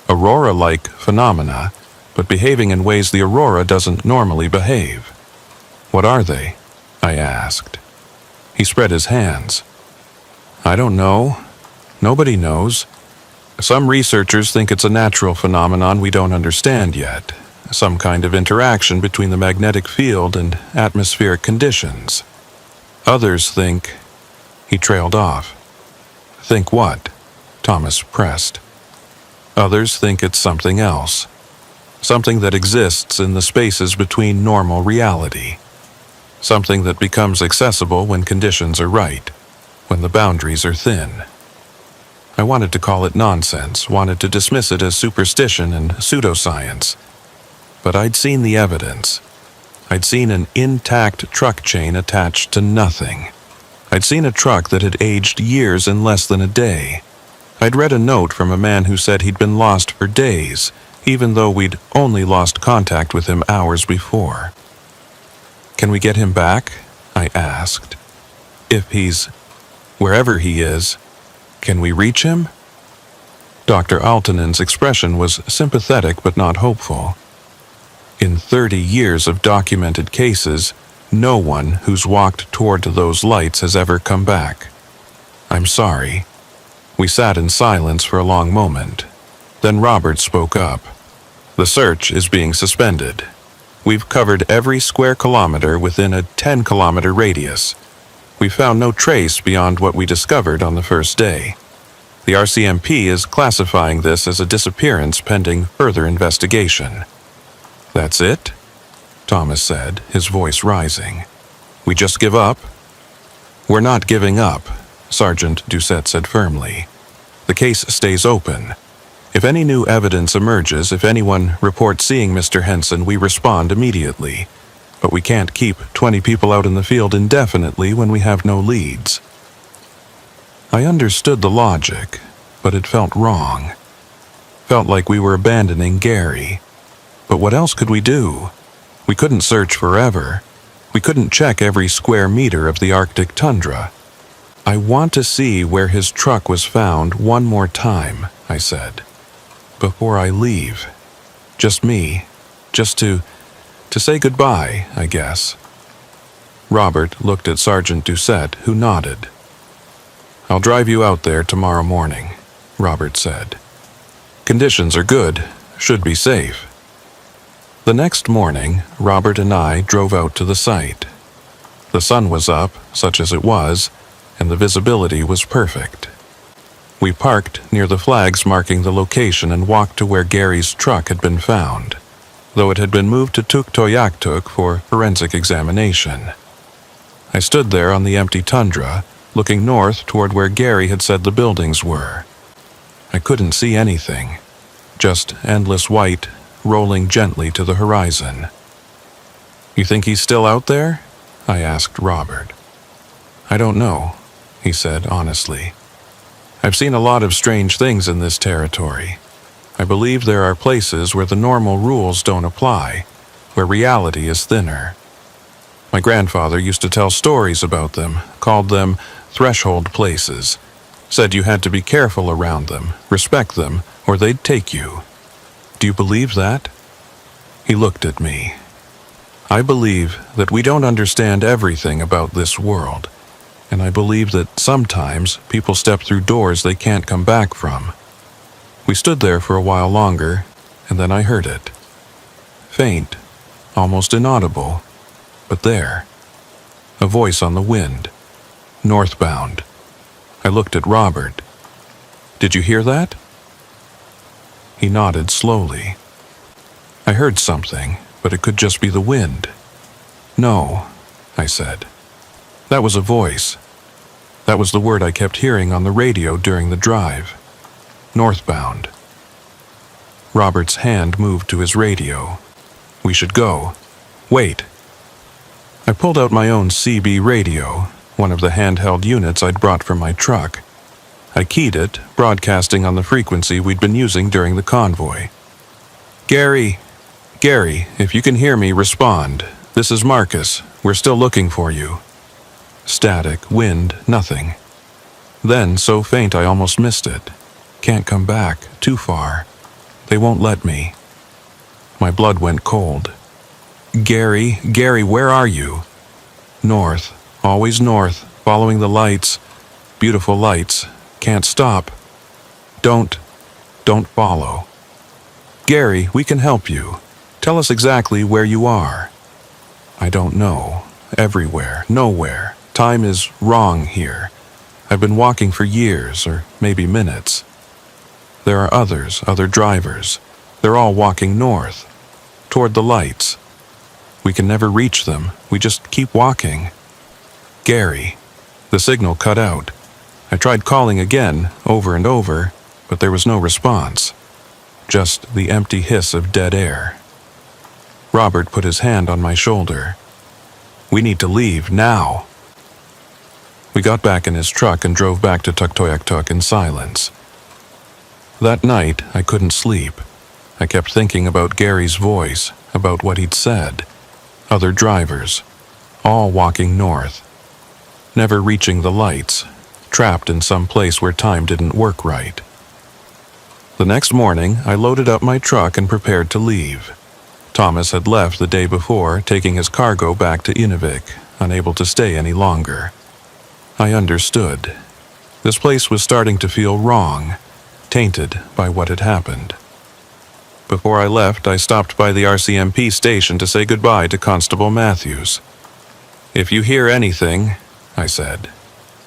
Aurora-like phenomena, but behaving in ways the aurora doesn't normally behave." "What are they?" I asked. He spread his hands. "I don't know. Nobody knows. Some researchers think it's a natural phenomenon we don't understand yet, some kind of interaction between the magnetic field and atmospheric conditions. Others think..." He trailed off. "Think what?" Thomas pressed. "Others think it's something else. Something that exists in the spaces between normal reality. Something that becomes accessible when conditions are right, when the boundaries are thin." I wanted to call it nonsense, wanted to dismiss it as superstition and pseudoscience. But I'd seen the evidence. I'd seen an intact truck chain attached to nothing. I'd seen a truck that had aged years in less than a day. I'd read a note from a man who said he'd been lost for days, even though we'd only lost contact with him hours before. "Can we get him back?" I asked. "If he's wherever he is, can we reach him?" Dr. Altonen's expression was sympathetic but not hopeful. In 30 years of documented cases, no one who's walked toward those lights has ever come back. "I'm sorry." We sat in silence for a long moment. Then Robert spoke up. "The search is being suspended. We've covered every square kilometer within a 10-kilometer radius. We found no trace beyond what we discovered on the first day. The RCMP is classifying this as a disappearance pending further investigation." "That's it?" Thomas said, his voice rising. "We just give up?" "We're not giving up," Sergeant Doucette said firmly. "The case stays open. If any new evidence emerges, if anyone reports seeing Mr. Henson, we respond immediately. But we can't keep 20 people out in the field indefinitely when we have no leads." I understood the logic, but it felt wrong. Felt like we were abandoning Gary. But what else could we do? We couldn't search forever. We couldn't check every square meter of the Arctic tundra. "I want to see where his truck was found one more time," I said. "Before I leave. Just me. Just to say goodbye, I guess." Robert looked at Sergeant Doucette, who nodded. "I'll drive you out there tomorrow morning," Robert said. "Conditions are good. Should be safe." The next morning, Robert and I drove out to the site. The sun was up, such as it was, and the visibility was perfect. We parked near the flags marking the location and walked to where Gary's truck had been found, though it had been moved to Tuktoyaktuk for forensic examination. I stood there on the empty tundra, looking north toward where Gary had said the buildings were. I couldn't see anything, just endless white rolling gently to the horizon. "You think he's still out there?" I asked Robert. "I don't know," he said honestly. "I've seen a lot of strange things in this territory. I believe there are places where the normal rules don't apply, where reality is thinner. My grandfather used to tell stories about them, called them threshold places, said you had to be careful around them, respect them, or they'd take you. Do you believe that?" He looked at me. "I believe that we don't understand everything about this world, and I believe that sometimes people step through doors they can't come back from." We stood there for a while longer, and then I heard it. Faint, almost inaudible, but there. A voice on the wind. Northbound. I looked at Robert. "Did you hear that?" He nodded slowly. "I heard something, but it could just be the wind." "No," I said. "That was a voice. That was the word I kept hearing on the radio during the drive. Northbound." Robert's hand moved to his radio. "We should go. Wait." I pulled out my own CB radio, one of the handheld units I'd brought from my truck. I keyed it, broadcasting on the frequency we'd been using during the convoy. Gary, if you can hear me, respond. This is Marcus. We're still looking for you." Static, wind, nothing. Then, so faint I almost missed it. "Can't come back, too far. They won't let me." My blood went cold. Gary, where are you?" "North, always north, following the lights. Beautiful lights. Can't stop." Don't follow." "Gary, we can help you. Tell us exactly where you are." "I don't know. Everywhere, nowhere. Time is wrong here. I've been walking for years, or maybe minutes. There are others, other drivers. They're all walking north, toward the lights. We can never reach them. We just keep walking." "Gary." The signal cut out. I tried calling again, over and over, but there was no response. Just the empty hiss of dead air. Robert put his hand on my shoulder. "We need to leave now." We got back in his truck and drove back to Tuktoyaktuk in silence. That night, I couldn't sleep. I kept thinking about Gary's voice, about what he'd said. Other drivers, all walking north, never reaching the lights, trapped in some place where time didn't work right. The next morning, I loaded up my truck and prepared to leave. Thomas had left the day before, taking his cargo back to Inuvik, unable to stay any longer. I understood. This place was starting to feel wrong, tainted by what had happened. Before I left, I stopped by the RCMP station to say goodbye to Constable Matthews. "If you hear anything," I said,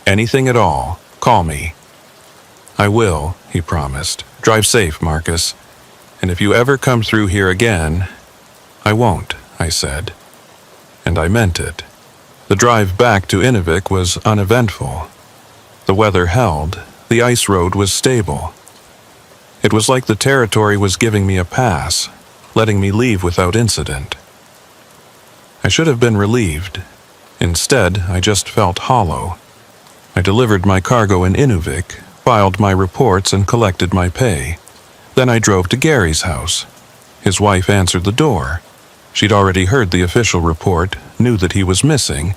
"anything at all, call me." "I will," he promised. "Drive safe, Marcus. And if you ever come through here again—" "I won't," I said. And I meant it. The drive back to Inuvik was uneventful. The weather held. The ice road was stable. It was like the territory was giving me a pass, letting me leave without incident. I should have been relieved. Instead, I just felt hollow. I delivered my cargo in Inuvik, filed my reports, and collected my pay. Then I drove to Gary's house. His wife answered the door. She'd already heard the official report, knew that he was missing,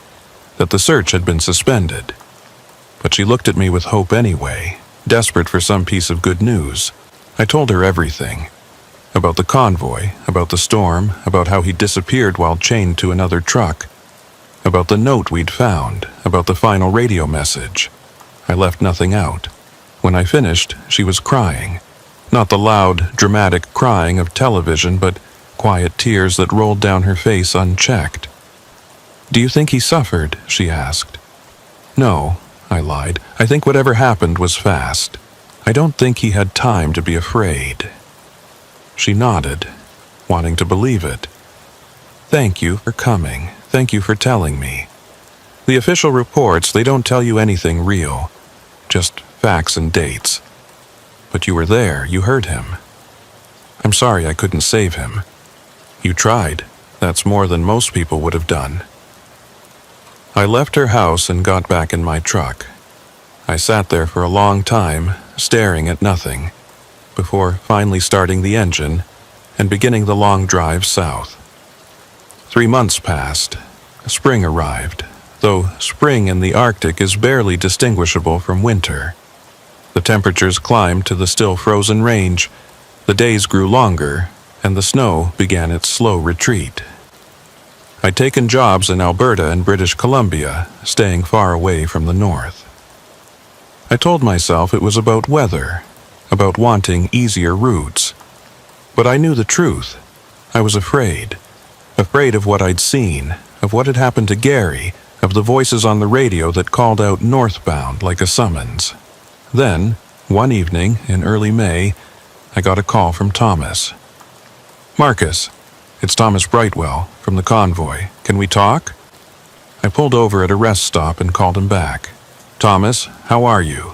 that the search had been suspended. But she looked at me with hope anyway, desperate for some piece of good news. I told her everything. About the convoy, about the storm, about how he disappeared while chained to another truck, about the note we'd found, about the final radio message. I left nothing out. When I finished, she was crying. Not the loud, dramatic crying of television, but quiet tears that rolled down her face unchecked. "Do you think he suffered?" she asked. "No," I lied. "I think whatever happened was fast. I don't think he had time to be afraid." She nodded, wanting to believe it. "Thank you for coming. Thank you for telling me. The official reports, they don't tell you anything real, just facts and dates. But you were there, you heard him. I'm sorry I couldn't save him. You tried. That's more than most people would have done." I left her house and got back in my truck. I sat there for a long time, staring at nothing, before finally starting the engine and beginning the long drive south. 3 months passed. Spring arrived, though spring in the Arctic is barely distinguishable from winter. The temperatures climbed to the still frozen range, the days grew longer, and the snow began its slow retreat. I'd taken jobs in Alberta and British Columbia, staying far away from the north. I told myself it was about weather, about wanting easier routes. But I knew the truth. I was afraid of what I'd seen, of what had happened to Gary, of the voices on the radio that called out northbound like a summons. Then, one evening in early May, I got a call from Thomas. "Marcus, it's Thomas Brightwell from the convoy. Can we talk?" I pulled over at a rest stop and called him back. "Thomas, how are you?"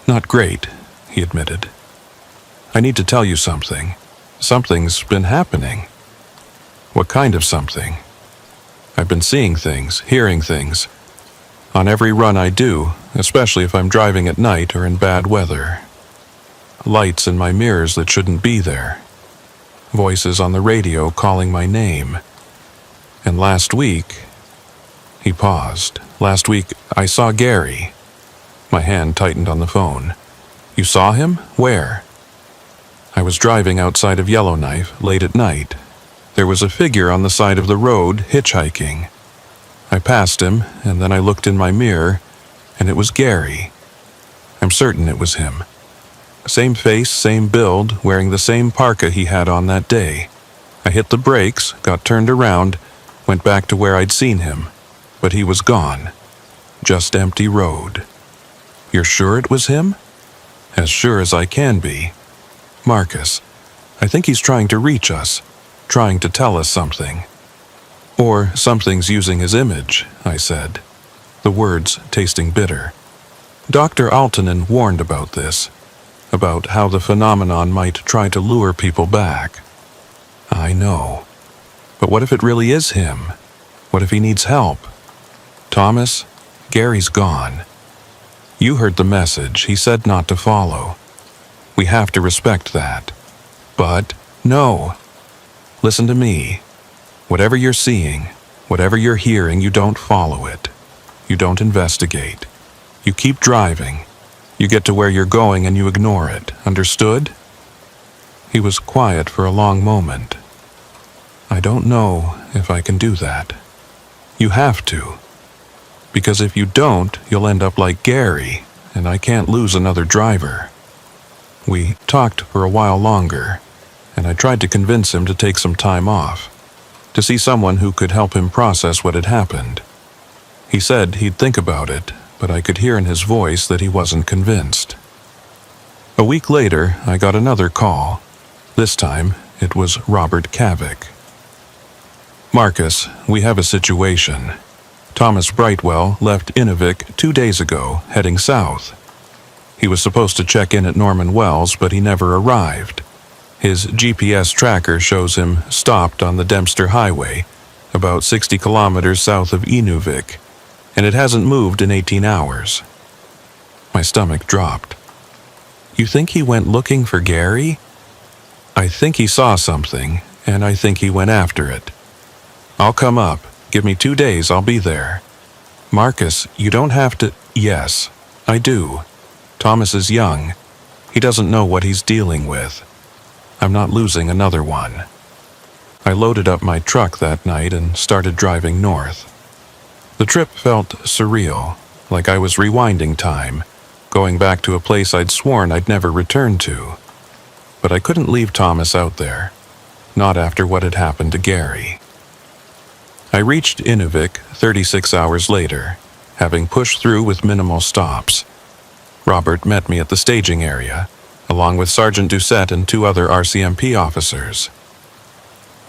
"Not great," he admitted. "I need to tell you something. Something's been happening." "What kind of something?" "I've been seeing things, hearing things. On every run I do, especially if I'm driving at night or in bad weather. Lights in my mirrors that shouldn't be there. Voices on the radio calling my name. And last week..." He paused. "Last week, I saw Gary." My hand tightened on the phone. "You saw him? Where?" "I was driving outside of Yellowknife late at night. There was a figure on the side of the road hitchhiking. I passed him, and then I looked in my mirror, and it was Gary. I'm certain it was him. Same face, same build, wearing the same parka he had on that day. I hit the brakes, got turned around, went back to where I'd seen him, but he was gone. Just empty road." "You're sure it was him?" "As sure as I can be. Marcus, I think he's trying to reach us, trying to tell us something." "Or something's using his image," I said, the words tasting bitter. Dr. Altonen warned about this, about how the phenomenon might try to lure people back. "I know. But what if it really is him? What if he needs help? Thomas, Gary's gone. You heard the message. He said not to follow. We have to respect that. But, no. Listen to me. Whatever you're seeing, whatever you're hearing, you don't follow it. You don't investigate. You keep driving. You get to where you're going and you ignore it. Understood? He was quiet for a long moment. I don't know if I can do that. You have to. Because if you don't, you'll end up like Gary, and I can't lose another driver. We talked for a while longer, and I tried to convince him to take some time off, to see someone who could help him process what had happened. He said he'd think about it, but I could hear in his voice that he wasn't convinced. A week later, I got another call. This time, it was Robert Kavik. Marcus, we have a situation. Thomas Brightwell left Inuvik 2 days ago, heading south. He was supposed to check in at Norman Wells, but he never arrived. His GPS tracker shows him stopped on the Dempster Highway, about 60 kilometers south of Inuvik, and it hasn't moved in 18 hours. My stomach dropped. You think he went looking for Gary? I think he saw something, and I think he went after it. I'll come up. Give me 2 days, I'll be there. Marcus, you don't have to... Yes, I do. Thomas is young. He doesn't know what he's dealing with. I'm not losing another one. I loaded up my truck that night and started driving north. The trip felt surreal, like I was rewinding time, going back to a place I'd sworn I'd never return to. But I couldn't leave Thomas out there, not after what had happened to Gary. I reached Inuvik 36 hours later, having pushed through with minimal stops. Robert met me at the staging area, along with Sergeant Doucette and 2 other RCMP officers.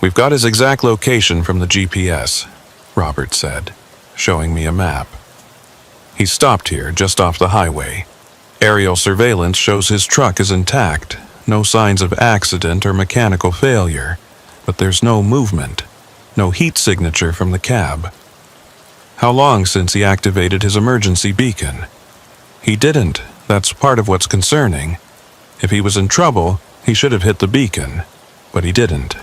We've got his exact location from the GPS, Robert said, showing me a map. He's stopped here, just off the highway. Aerial surveillance shows his truck is intact, no signs of accident or mechanical failure, but there's no movement. No heat signature from the cab. How long since he activated his emergency beacon? He didn't. That's part of what's concerning. If he was in trouble, he should have hit the beacon, but he didn't.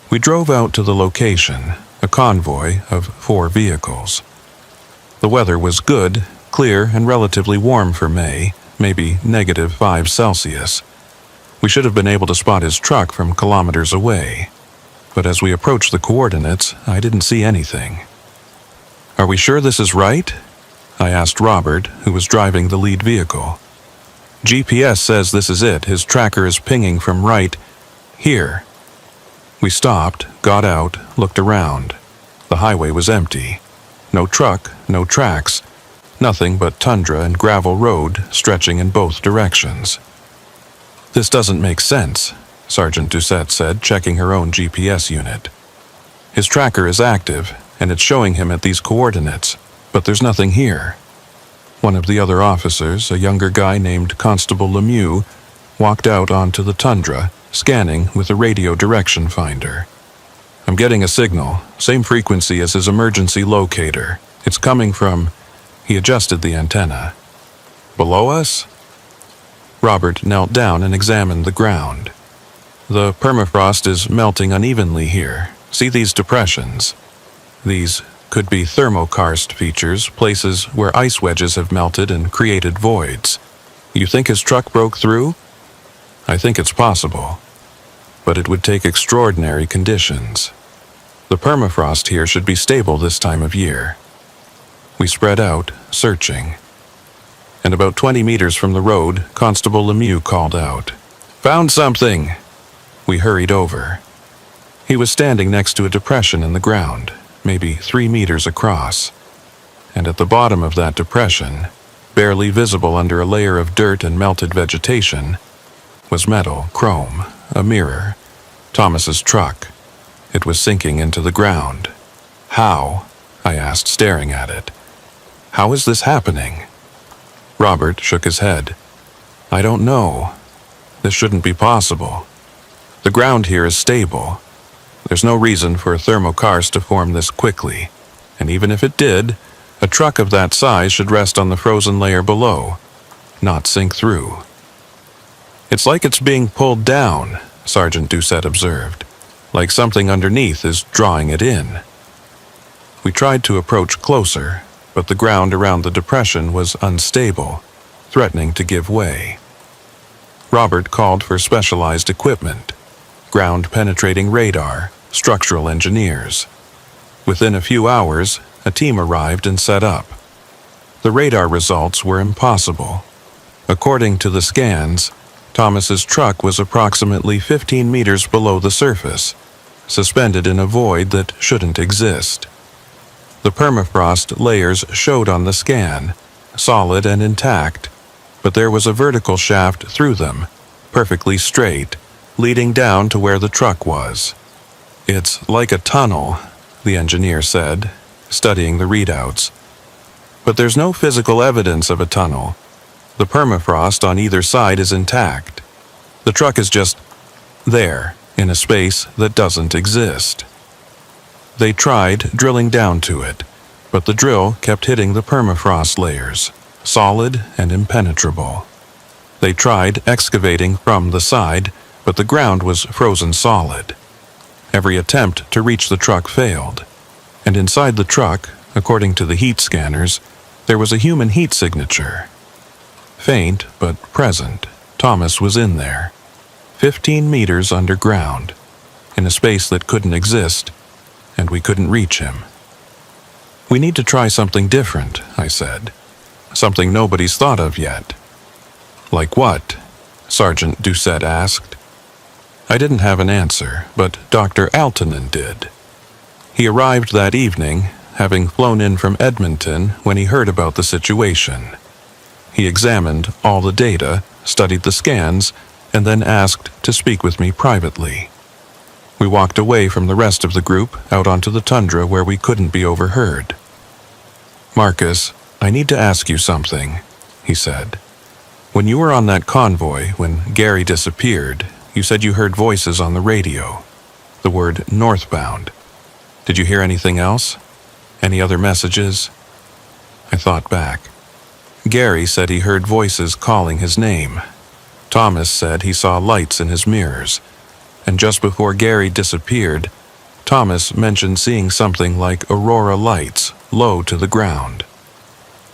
We drove out to the location, a convoy of 4 vehicles. The weather was good, clear, and relatively warm for May, maybe -5 Celsius. We should have been able to spot his truck from kilometers away. But as we approached the coordinates, I didn't see anything. Are we sure this is right? I asked Robert, who was driving the lead vehicle. GPS says this is it. His tracker is pinging from right here. We stopped, got out, looked around. The highway was empty. No truck, no tracks, nothing but tundra and gravel road stretching in both directions. This doesn't make sense, Sergeant Doucette said, checking her own GPS unit. His tracker is active, and it's showing him at these coordinates, but there's nothing here. One of the other officers, a younger guy named Constable Lemieux, walked out onto the tundra, scanning with a radio direction finder. I'm getting a signal, same frequency as his emergency locator. It's coming from... He adjusted the antenna. Below us? Robert knelt down and examined the ground. The permafrost is melting unevenly here. See these depressions? These could be thermokarst features, places where ice wedges have melted and created voids. You think his truck broke through? I think it's possible. But it would take extraordinary conditions. The permafrost here should be stable this time of year. We spread out, searching. And about 20 meters from the road, Constable Lemieux called out, "Found something!" We hurried over. He was standing next to a depression in the ground, maybe 3 meters across. And at the bottom of that depression, barely visible under a layer of dirt and melted vegetation, was metal, chrome, a mirror, Thomas's truck. It was sinking into the ground. How? I asked, staring at it. How is this happening? Robert shook his head. I don't know. This shouldn't be possible. The ground here is stable. There's no reason for thermokarst to form this quickly, and even if it did, a truck of that size should rest on the frozen layer below, not sink through. It's like it's being pulled down, Sergeant Doucette observed, like something underneath is drawing it in. We tried to approach closer, but the ground around the depression was unstable, threatening to give way. Robert called for specialized equipment, ground-penetrating radar, structural engineers. Within a few hours, a team arrived and set up. The radar results were impossible. According to the scans, Thomas's truck was approximately 15 meters below the surface, suspended in a void that shouldn't exist. The permafrost layers showed on the scan, solid and intact, but there was a vertical shaft through them, perfectly straight, leading down to where the truck was. It's like a tunnel, the engineer said, studying the readouts. But there's no physical evidence of a tunnel. The permafrost on either side is intact. The truck is just there, in a space that doesn't exist. They tried drilling down to it, but the drill kept hitting the permafrost layers, solid and impenetrable. They tried excavating from the side, but the ground was frozen solid. Every attempt to reach the truck failed, and inside the truck, according to the heat scanners, there was a human heat signature. Faint but present, Thomas was in there, 15 meters underground, in a space that couldn't exist, and we couldn't reach him. "We need to try something different," I said. "Something nobody's thought of yet." "Like what?" Sergeant Doucette asked. I didn't have an answer, but Dr. Altonen did. He arrived that evening, having flown in from Edmonton when he heard about the situation. He examined all the data, studied the scans, and then asked to speak with me privately. We walked away from the rest of the group out onto the tundra where we couldn't be overheard. "Marcus, I need to ask you something," he said. "When you were on that convoy, when Gary disappeared, you said you heard voices on the radio. The word northbound. Did you hear anything else? Any other messages?" I thought back. Gary said he heard voices calling his name. Thomas said he saw lights in his mirrors. And just before Gary disappeared, Thomas mentioned seeing something like aurora lights low to the ground.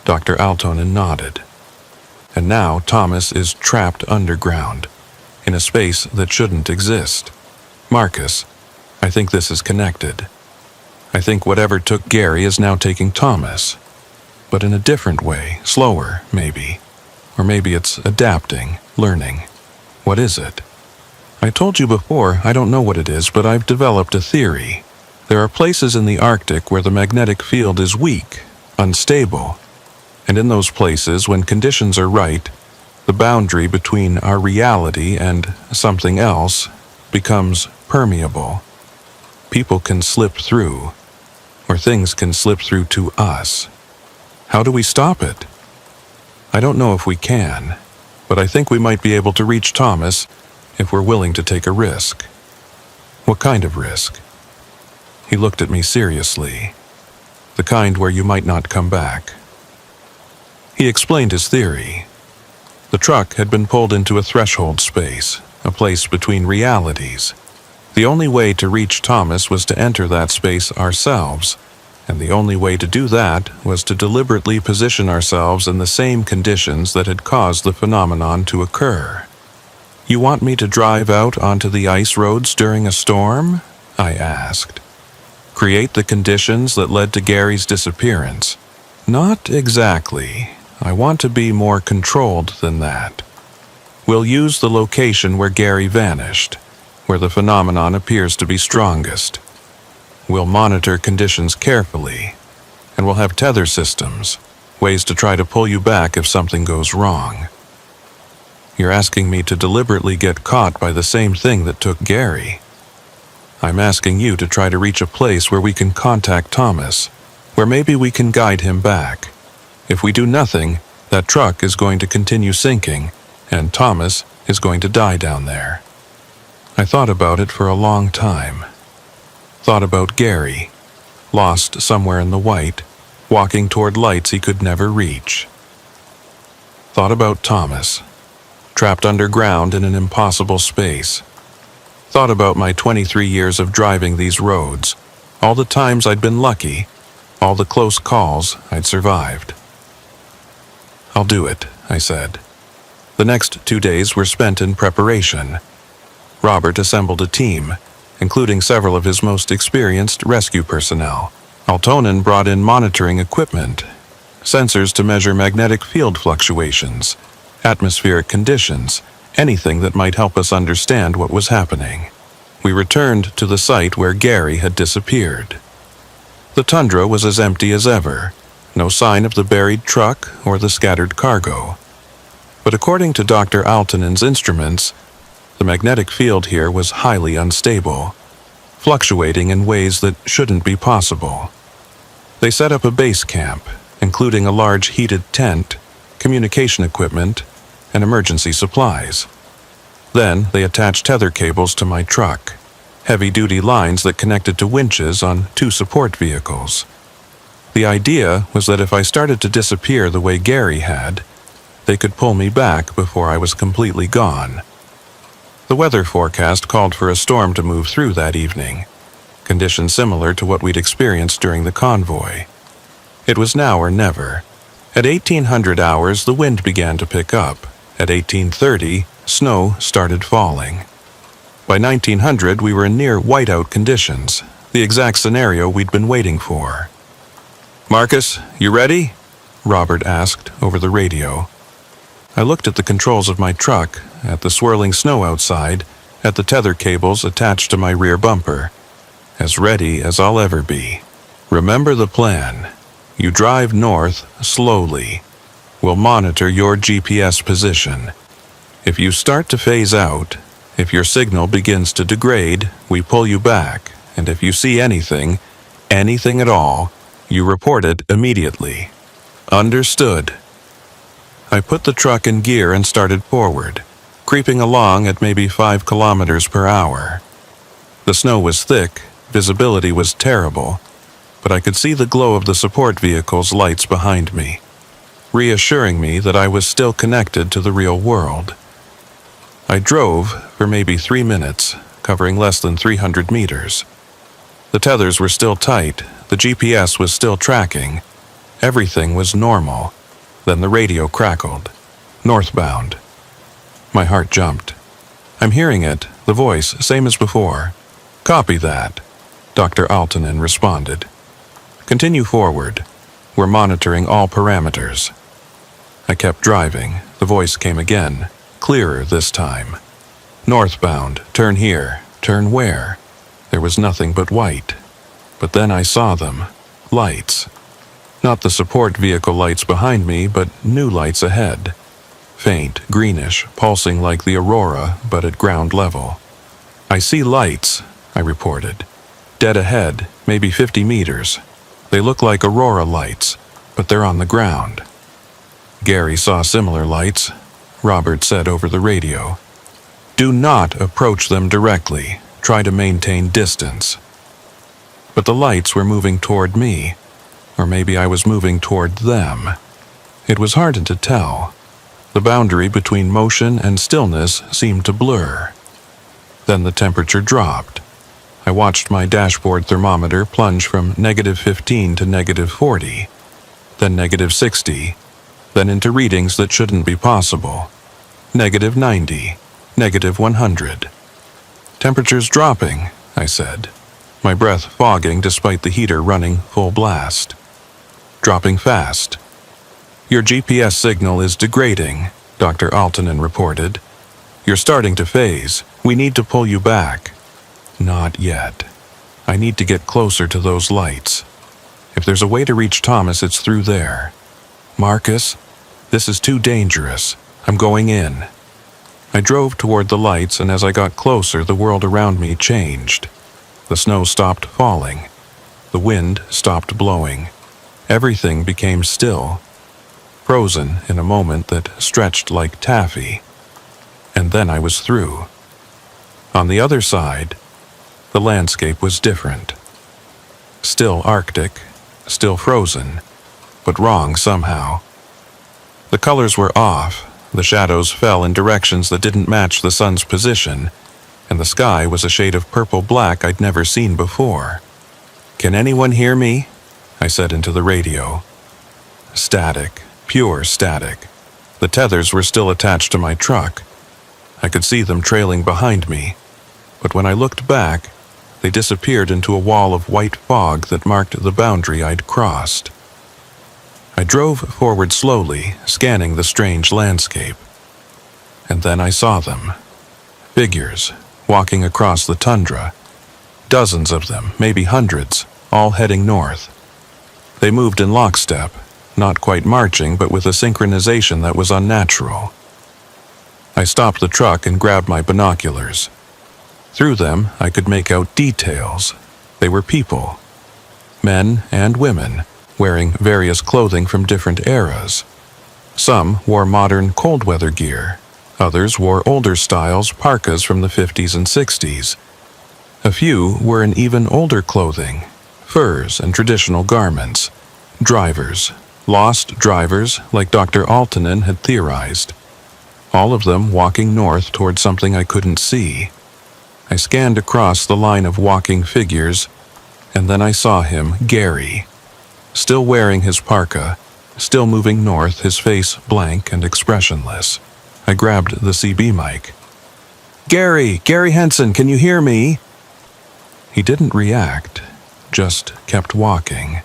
Dr. Altonen nodded. And now Thomas is trapped underground, in a space that shouldn't exist. Marcus, I think this is connected. I think whatever took Gary is now taking Thomas. But in a different way, slower, maybe. Or maybe it's adapting, learning. What is it? I told you before, I don't know what it is, but I've developed a theory. There are places in the Arctic where the magnetic field is weak, unstable. And in those places, when conditions are right, the boundary between our reality and something else becomes permeable. People can slip through, or things can slip through to us. How do we stop it? I don't know if we can, but I think we might be able to reach Thomas if we're willing to take a risk. What kind of risk? He looked at me seriously. The kind where you might not come back. He explained his theory. The truck had been pulled into a threshold space, a place between realities. The only way to reach Thomas was to enter that space ourselves, and the only way to do that was to deliberately position ourselves in the same conditions that had caused the phenomenon to occur. "You want me to drive out onto the ice roads during a storm?" I asked. "Create the conditions that led to Gary's disappearance?" "Not exactly. I want to be more controlled than that. We'll use the location where Gary vanished, where the phenomenon appears to be strongest. We'll monitor conditions carefully, and we'll have tether systems, ways to try to pull you back if something goes wrong." You're asking me to deliberately get caught by the same thing that took Gary. I'm asking you to try to reach a place where we can contact Thomas, where maybe we can guide him back. If we do nothing, that truck is going to continue sinking, and Thomas is going to die down there. I thought about it for a long time. Thought about Gary, lost somewhere in the white, walking toward lights he could never reach. Thought about Thomas, trapped underground in an impossible space. Thought about my 23 years of driving these roads, all the times I'd been lucky, all the close calls I'd survived. "I'll do it," I said. The next 2 days were spent in preparation. Robert assembled a team, including several of his most experienced rescue personnel. Altonen brought in monitoring equipment, sensors to measure magnetic field fluctuations, atmospheric conditions, anything that might help us understand what was happening. We returned to the site where Gary had disappeared. The tundra was as empty as ever, no sign of the buried truck or the scattered cargo. But according to Dr. Altonen's instruments, the magnetic field here was highly unstable, fluctuating in ways that shouldn't be possible. They set up a base camp, including a large heated tent, communication equipment, and emergency supplies. Then they attached tether cables to my truck, heavy-duty lines that connected to winches on 2 support vehicles. The idea was that if I started to disappear the way Gary had, they could pull me back before I was completely gone. The weather forecast called for a storm to move through that evening, conditions similar to what we'd experienced during the convoy. It was now or never. At 1800 hours, the wind began to pick up. At 1830, snow started falling. By 1900, we were in near whiteout conditions, the exact scenario we'd been waiting for. "Marcus, you ready?" Robert asked over the radio. I looked at the controls of my truck, at the swirling snow outside, at the tether cables attached to my rear bumper. As ready as I'll ever be. "Remember the plan. You drive north slowly. We'll monitor your GPS position. If you start to phase out, if your signal begins to degrade, we pull you back, and if you see anything at all, you report it immediately. Understood?" I put the truck in gear and started forward, creeping along at maybe 5 kilometers per hour. The snow was thick, visibility was terrible, but I could see the glow of the support vehicle's lights behind me, reassuring me that I was still connected to the real world. I drove for maybe 3 minutes, covering less than 300 meters. The tethers were still tight, the GPS was still tracking. Everything was normal. Then the radio crackled. "Northbound." My heart jumped. "I'm hearing it, the voice, same as before." "Copy that," Dr. Altonen responded. "Continue forward. We're monitoring all parameters." I kept driving. The voice came again, clearer this time. "Northbound, turn here." Turn where? There was nothing but white. But then I saw them. Lights. Not the support vehicle lights behind me, but new lights ahead. Faint, greenish, pulsing like the aurora, but at ground level. "I see lights," I reported. "Dead ahead, maybe 50 meters. They look like aurora lights, but they're on the ground." Gary saw similar lights, Robert said over the radio. "Do not approach them directly. Try to maintain distance." But the lights were moving toward me. Or maybe I was moving toward them. It was hard to tell. The boundary between motion and stillness seemed to blur. Then the temperature dropped. I watched my dashboard thermometer plunge from -15 to -40, then -60, then into readings that shouldn't be possible. -90, -100. "Temperature's dropping," I said, my breath fogging despite the heater running full blast. "Dropping fast." "Your GPS signal is degrading," Dr. Altonen reported. "You're starting to phase. We need to pull you back." "Not yet. I need to get closer to those lights. If there's a way to reach Thomas, it's through there." "Marcus, this is too dangerous. I'm going in." I drove toward the lights, and as I got closer, the world around me changed. The snow stopped falling. The wind stopped blowing. Everything became still, frozen in a moment that stretched like taffy. And then I was through. On the other side, the landscape was different. Still Arctic, still frozen, but wrong somehow. The colors were off, the shadows fell in directions that didn't match the sun's position, and the sky was a shade of purple-black I'd never seen before. "Can anyone hear me?" I said into the radio. Static, pure static. The tethers were still attached to my truck. I could see them trailing behind me, but when I looked back, they disappeared into a wall of white fog that marked the boundary I'd crossed. I drove forward slowly, scanning the strange landscape. And then I saw them. Figures, walking across the tundra. Dozens of them, maybe hundreds, all heading north. They moved in lockstep, not quite marching, but with a synchronization that was unnatural. I stopped the truck and grabbed my binoculars. Through them, I could make out details. They were people. Men and women, wearing various clothing from different eras. Some wore modern cold weather gear. Others wore older styles parkas from the 50s and 60s. A few were in even older clothing, furs and traditional garments. Drivers, lost drivers like Dr. Altonen had theorized. All of them walking north toward something I couldn't see. I scanned across the line of walking figures, and then I saw him, Gary. Still wearing his parka, still moving north, his face blank and expressionless. I grabbed the CB mic. "Gary Henson, can you hear me?" He didn't react, just kept walking.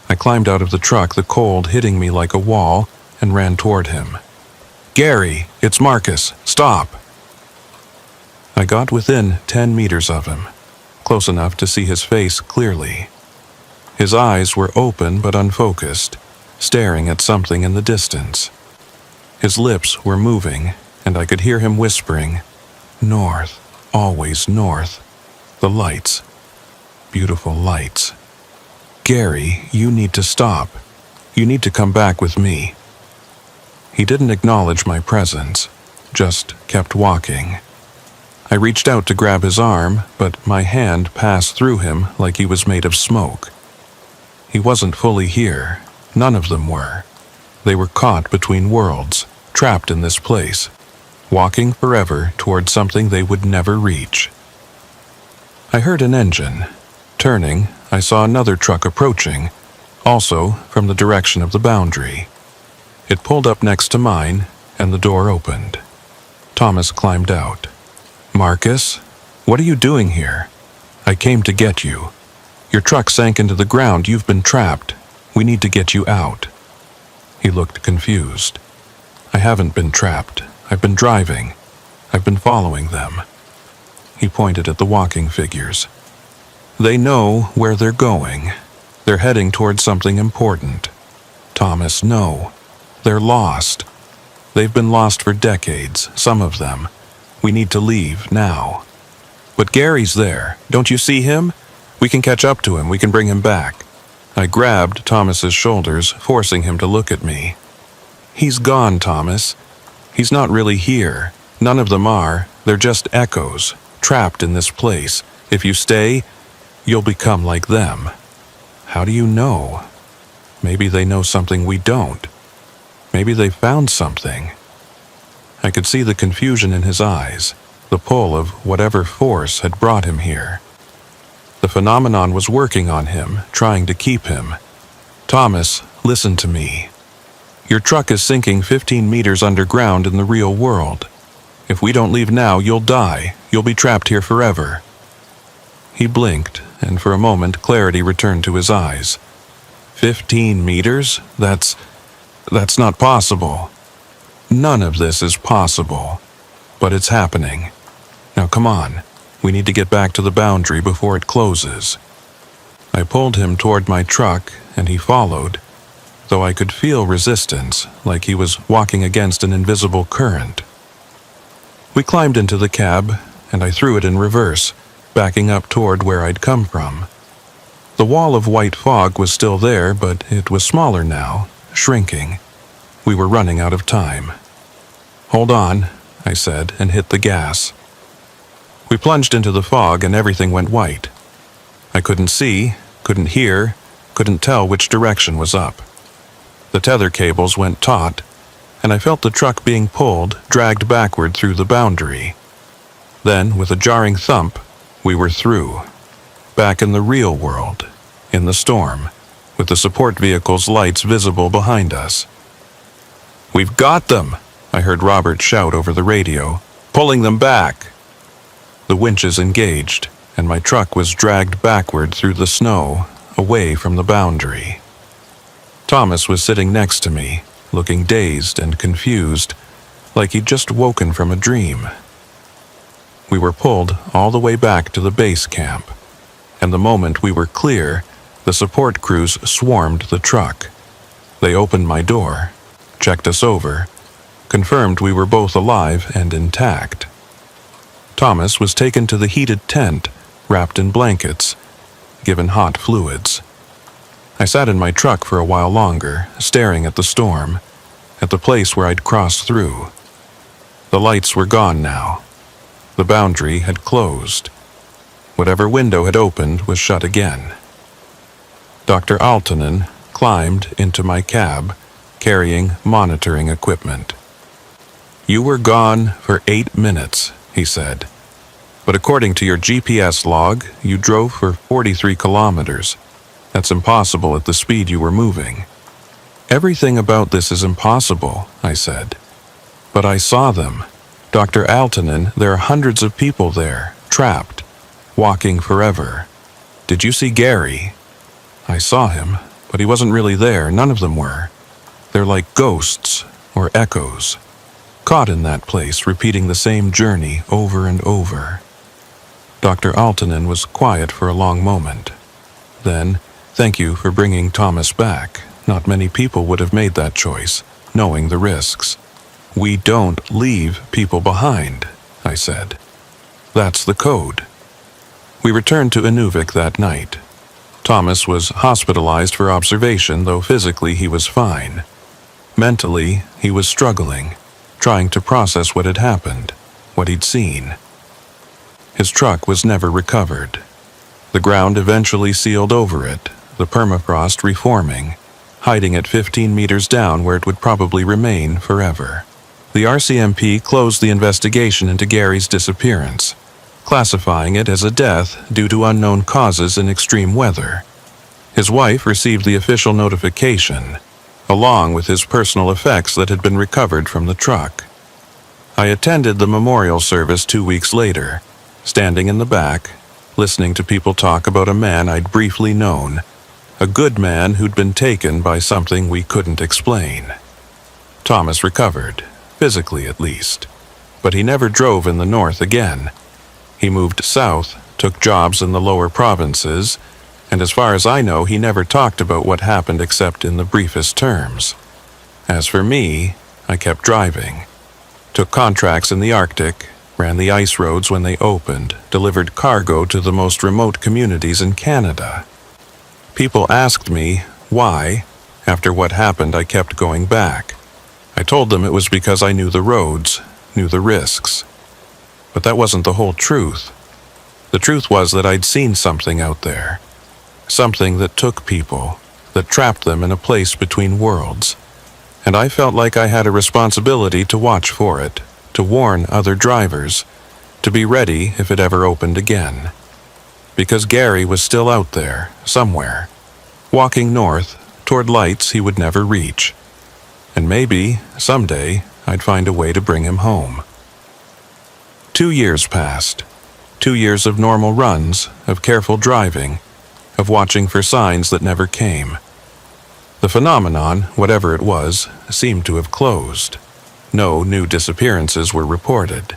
I climbed out of the truck, the cold hitting me like a wall, and ran toward him. "Gary, it's Marcus, stop!" I got within 10 meters of him, close enough to see his face clearly. His eyes were open but unfocused, staring at something in the distance. His lips were moving, and I could hear him whispering, "North, always north. The lights. Beautiful lights. Gary, you need to stop. You need to come back with me." He didn't acknowledge my presence, just kept walking. I reached out to grab his arm, but my hand passed through him like he was made of smoke. He wasn't fully here. None of them were. They were caught between worlds, trapped in this place, walking forever toward something they would never reach. I heard an engine. Turning, I saw another truck approaching, also from the direction of the boundary. It pulled up next to mine, and the door opened. Thomas climbed out. "Marcus, what are you doing here? I came to get you. Your truck sank into the ground. You've been trapped. We need to get you out." He looked confused. "I haven't been trapped. I've been driving. I've been following them." He pointed at the walking figures. "They know where they're going. They're heading towards something important. Thomas, no. They're lost. They've been lost for decades, some of them. We need to leave now." "But Gary's there. Don't you see him? We can catch up to him. We can bring him back." I grabbed Thomas's shoulders, forcing him to look at me. "He's gone, Thomas. He's not really here. None of them are. They're just echoes, trapped in this place. If you stay, you'll become like them." "How do you know? Maybe they know something we don't. Maybe they found something." I could see the confusion in his eyes, the pull of whatever force had brought him here. The phenomenon was working on him, trying to keep him. "Thomas, listen to me. Your truck is sinking 15 meters underground in the real world. If we don't leave now, you'll die. You'll be trapped here forever." He blinked, and for a moment clarity returned to his eyes. 15 meters? That's not possible. None of this is possible. But it's happening. Now come on. We need to get back to the boundary before it closes. I pulled him toward my truck, and he followed, though I could feel resistance, like he was walking against an invisible current. We climbed into the cab, and I threw it in reverse, backing up toward where I'd come from. The wall of white fog was still there, but it was smaller now, shrinking. We were running out of time. "Hold on," I said, and hit the gas. We plunged into the fog, and everything went white. I couldn't see, couldn't hear, couldn't tell which direction was up. The tether cables went taut, and I felt the truck being pulled, dragged backward through the boundary. Then, with a jarring thump, we were through. Back in the real world, in the storm, with the support vehicle's lights visible behind us. "We've got them!" I heard Robert shout over the radio. "Pulling them back!" The winches engaged, and my truck was dragged backward through the snow, away from the boundary. Thomas was sitting next to me, looking dazed and confused, like he'd just woken from a dream. We were pulled all the way back to the base camp, and the moment we were clear, the support crews swarmed the truck. They opened my door, checked us over, confirmed we were both alive and intact. Thomas was taken to the heated tent, wrapped in blankets, given hot fluids. I sat in my truck for a while longer, staring at the storm, at the place where I'd crossed through. The lights were gone now. The boundary had closed. Whatever window had opened was shut again. Dr. Aaltonen climbed into my cab, carrying monitoring equipment. "You were gone for 8 minutes," he said. "But according to your GPS log, you drove for 43 kilometers. That's impossible at the speed you were moving." "Everything about this is impossible," I said. "But I saw them. Dr. Aaltonen, there are hundreds of people there, trapped, walking forever. Did you see Gary?" "I saw him, but he wasn't really there. None of them were. They're like ghosts or echoes, caught in that place, repeating the same journey over and over." Dr. Aaltonen was quiet for a long moment. Then, "Thank you for bringing Thomas back. Not many people would have made that choice, knowing the risks." "We don't leave people behind," I said. "That's the code." We returned to Inuvik that night. Thomas was hospitalized for observation, though physically he was fine. Mentally, he was struggling, trying to process what had happened, what he'd seen. His truck was never recovered. The ground eventually sealed over it, the permafrost reforming, hiding it 15 meters down where it would probably remain forever. The RCMP closed the investigation into Gary's disappearance, classifying it as a death due to unknown causes in extreme weather. His wife received the official notification, along with his personal effects that had been recovered from the truck. I attended the memorial service 2 weeks later, standing in the back, listening to people talk about a man I'd briefly known, a good man who'd been taken by something we couldn't explain. Thomas recovered, physically at least, but he never drove in the north again. He moved south, took jobs in the lower provinces, and as far as I know, he never talked about what happened except in the briefest terms. As for me, I kept driving, took contracts in the Arctic, ran the ice roads when they opened, delivered cargo to the most remote communities in Canada. People asked me why, after what happened, I kept going back. I told them it was because I knew the roads, knew the risks. But that wasn't the whole truth. The truth was that I'd seen something out there. Something that took people, that trapped them in a place between worlds. And I felt like I had a responsibility to watch for it, to warn other drivers, to be ready if it ever opened again. Because Gary was still out there, somewhere, walking north toward lights he would never reach. And maybe, someday, I'd find a way to bring him home. 2 years passed. 2 years of normal runs, of careful driving, of watching for signs that never came. The phenomenon, whatever it was, seemed to have closed. No new disappearances were reported.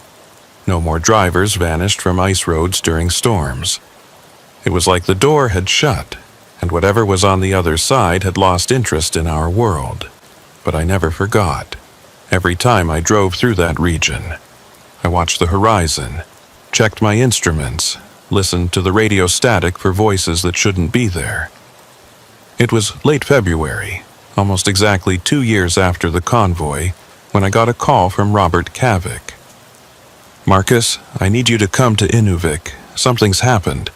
No more drivers vanished from ice roads during storms. It was like the door had shut, and whatever was on the other side had lost interest in our world. But I never forgot. Every time I drove through that region, I watched the horizon, checked my instruments, listened to the radio static for voices that shouldn't be there. It was late February, almost exactly 2 years after the convoy, when I got a call from Robert Kavik. "Marcus, I need you to come to Inuvik. Something's happened."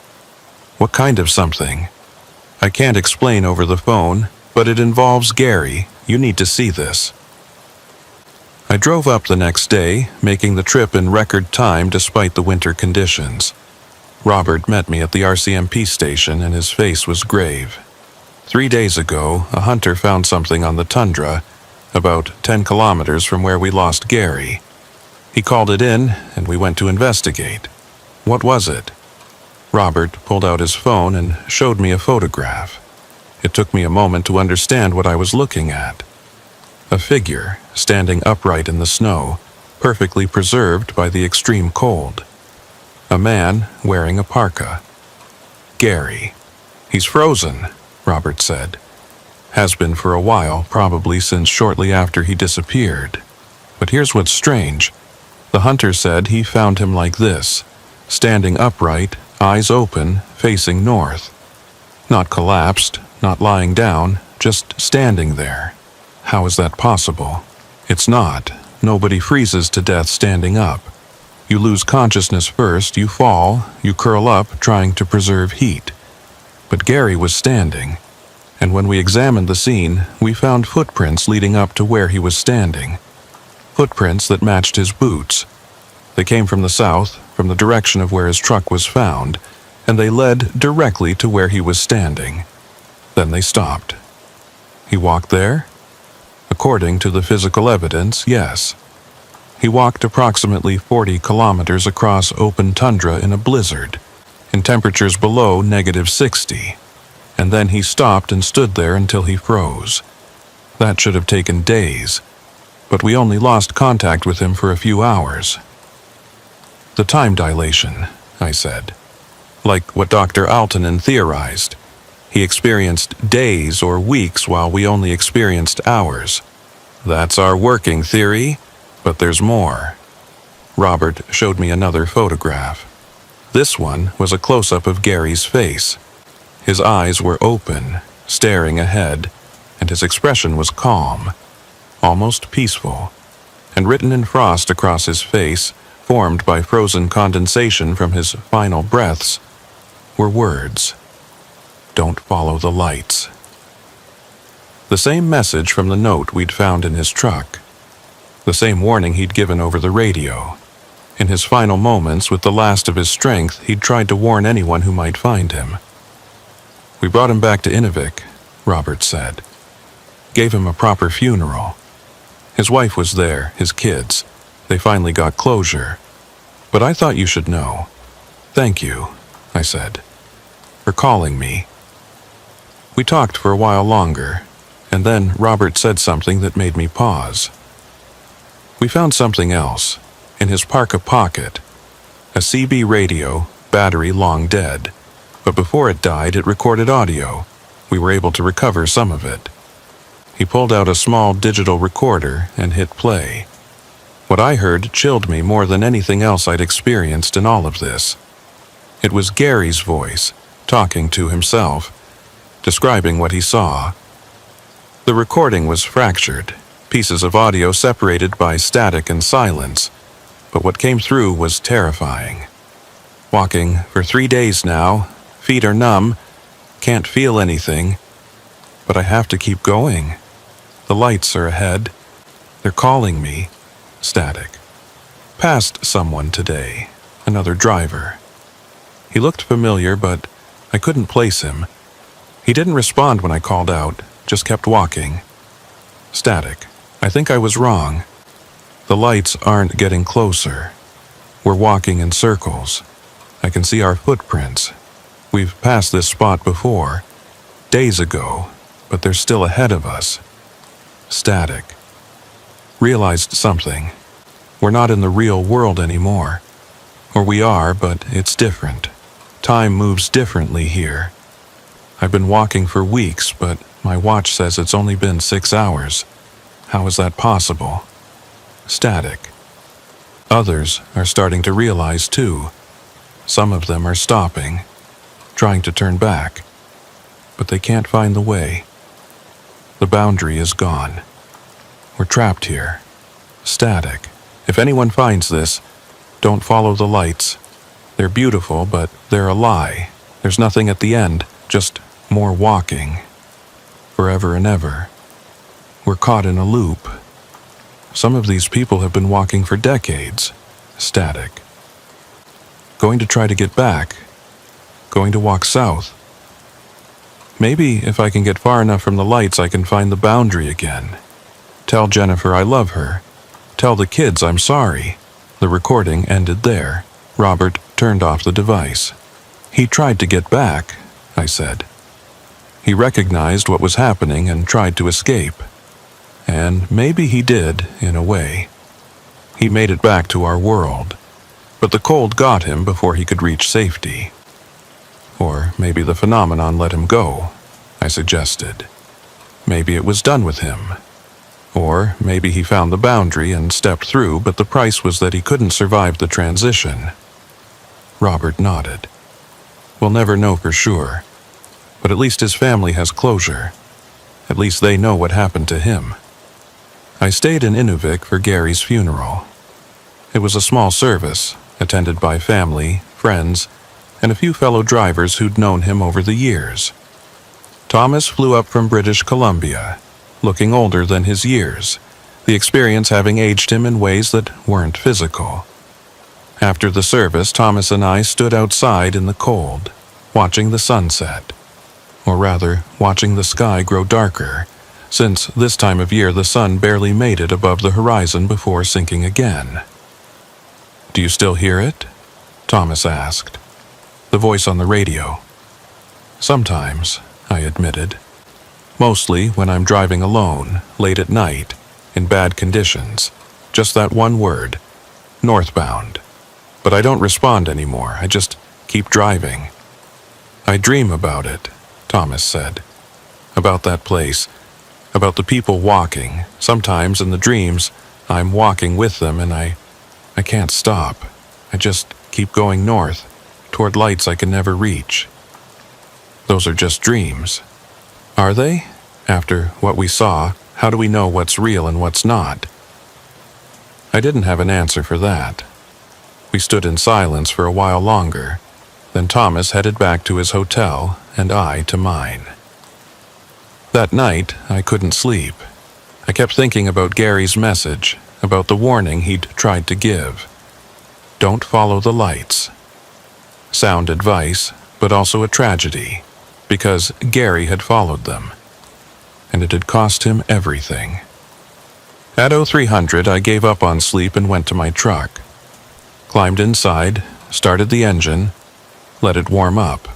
"What kind of something?" I can't explain over the phone, but it involves Gary. You need to see this. I drove up the next day, making the trip in record time despite the winter conditions. Robert met me at the RCMP station and his face was grave. 3 days ago, a hunter found something on the tundra, about 10 kilometers from where we lost Gary. He called it in, and we went to investigate. What was it? Robert pulled out his phone and showed me a photograph. It took me a moment to understand what I was looking at. A figure, standing upright in the snow, perfectly preserved by the extreme cold. A man wearing a parka. Gary. He's frozen, Robert said. Has been for a while, probably since shortly after he disappeared. But here's what's strange. The hunter said he found him like this, standing upright, eyes open, facing north. Not collapsed, not lying down, just standing there. How is that possible? It's not. Nobody freezes to death standing up. You lose consciousness first, you fall, you curl up trying to preserve heat. But Gary was standing, and when we examined the scene, we found footprints leading up to where he was standing. Footprints that matched his boots. They came from the south, from the direction of where his truck was found, and they led directly to where he was standing. Then they stopped. He walked there? According to the physical evidence, yes. He walked approximately 40 kilometers across open tundra in a blizzard, in temperatures below -60, and then he stopped and stood there until he froze. That should have taken days, but we only lost contact with him for a few hours. The time dilation, I said. Like what Dr. Aaltonen theorized. He experienced days or weeks while we only experienced hours. That's our working theory, but there's more. Robert showed me another photograph. This one was a close-up of Gary's face. His eyes were open, staring ahead, and his expression was calm, almost peaceful, and written in frost across his face, formed by frozen condensation from his final breaths, were words. Don't follow the lights. The same message from the note we'd found in his truck. The same warning he'd given over the radio. In his final moments, with the last of his strength, he'd tried to warn anyone who might find him. We brought him back to Inuvik, Robert said. Gave him a proper funeral. His wife was there, his kids. They finally got closure. But I thought you should know. Thank you, I said, for calling me. We talked for a while longer, and then Robert said something that made me pause. We found something else, in his parka pocket. A CB radio, battery long dead. But before it died, it recorded audio. We were able to recover some of it. He pulled out a small digital recorder and hit play. What I heard chilled me more than anything else I'd experienced in all of this. It was Gary's voice, talking to himself, describing what he saw. The recording was fractured, pieces of audio separated by static and silence, but what came through was terrifying. Walking for 3 days now, feet are numb, can't feel anything, but I have to keep going. The lights are ahead. They're calling me. Static. Passed someone today, another driver. He looked familiar, but I couldn't place him. He didn't respond when I called out, just kept walking. Static. I think I was wrong. The lights aren't getting closer. We're walking in circles. I can see our footprints. We've passed this spot before, days ago, but they're still ahead of us. Static. Realized something. We're not in the real world anymore. Or we are, but it's different. Time moves differently here. I've been walking for weeks, but my watch says it's only been 6 hours. How is that possible? Static. Others are starting to realize too. Some of them are stopping, trying to turn back, but they can't find the way. The boundary is gone. We're trapped here. Static. If anyone finds this, don't follow the lights. They're beautiful, but they're a lie. There's nothing at the end, just More walking. Forever and ever. We're caught in a loop. Some of these people have been walking for decades. Static. Going to try to get back. Going to walk south. Maybe if I can get far enough from the lights, I can find the boundary again. Tell Jennifer I love her. Tell the kids I'm sorry. The recording ended there. Robert turned off the device. He tried to get back, I said. He recognized what was happening and tried to escape. And maybe he did, in a way. He made it back to our world. But the cold got him before he could reach safety. Or maybe the phenomenon let him go, I suggested. Maybe it was done with him. Or maybe he found the boundary and stepped through, but the price was that he couldn't survive the transition. Robert nodded. We'll never know for sure. But at least his family has closure. At least they know what happened to him. I stayed in Inuvik for Gary's funeral. It was a small service, attended by family, friends, and a few fellow drivers who'd known him over the years. Thomas flew up from British Columbia, looking older than his years, the experience having aged him in ways that weren't physical. After the service, Thomas and I stood outside in the cold, watching the sunset. Or rather, watching the sky grow darker, since this time of year the sun barely made it above the horizon before sinking again. Do you still hear it? Thomas asked. The voice on the radio. Sometimes, I admitted. Mostly when I'm driving alone, late at night, in bad conditions. Just that one word. Northbound. But I don't respond anymore. I just keep driving. I dream about it, Thomas said. About that place. About the people walking. Sometimes in the dreams, I'm walking with them and I can't stop. I just keep going north, toward lights I can never reach. Those are just dreams. Are they? After what we saw, how do we know what's real and what's not? I didn't have an answer for that. We stood in silence for a while longer. Then Thomas headed back to his hotel and I to mine. That night, I couldn't sleep. I kept thinking about Gary's message, about the warning he'd tried to give. Don't follow the lights. Sound advice, but also a tragedy, because Gary had followed them. And it had cost him everything. At 0300, I gave up on sleep and went to my truck. Climbed inside, started the engine, let it warm up.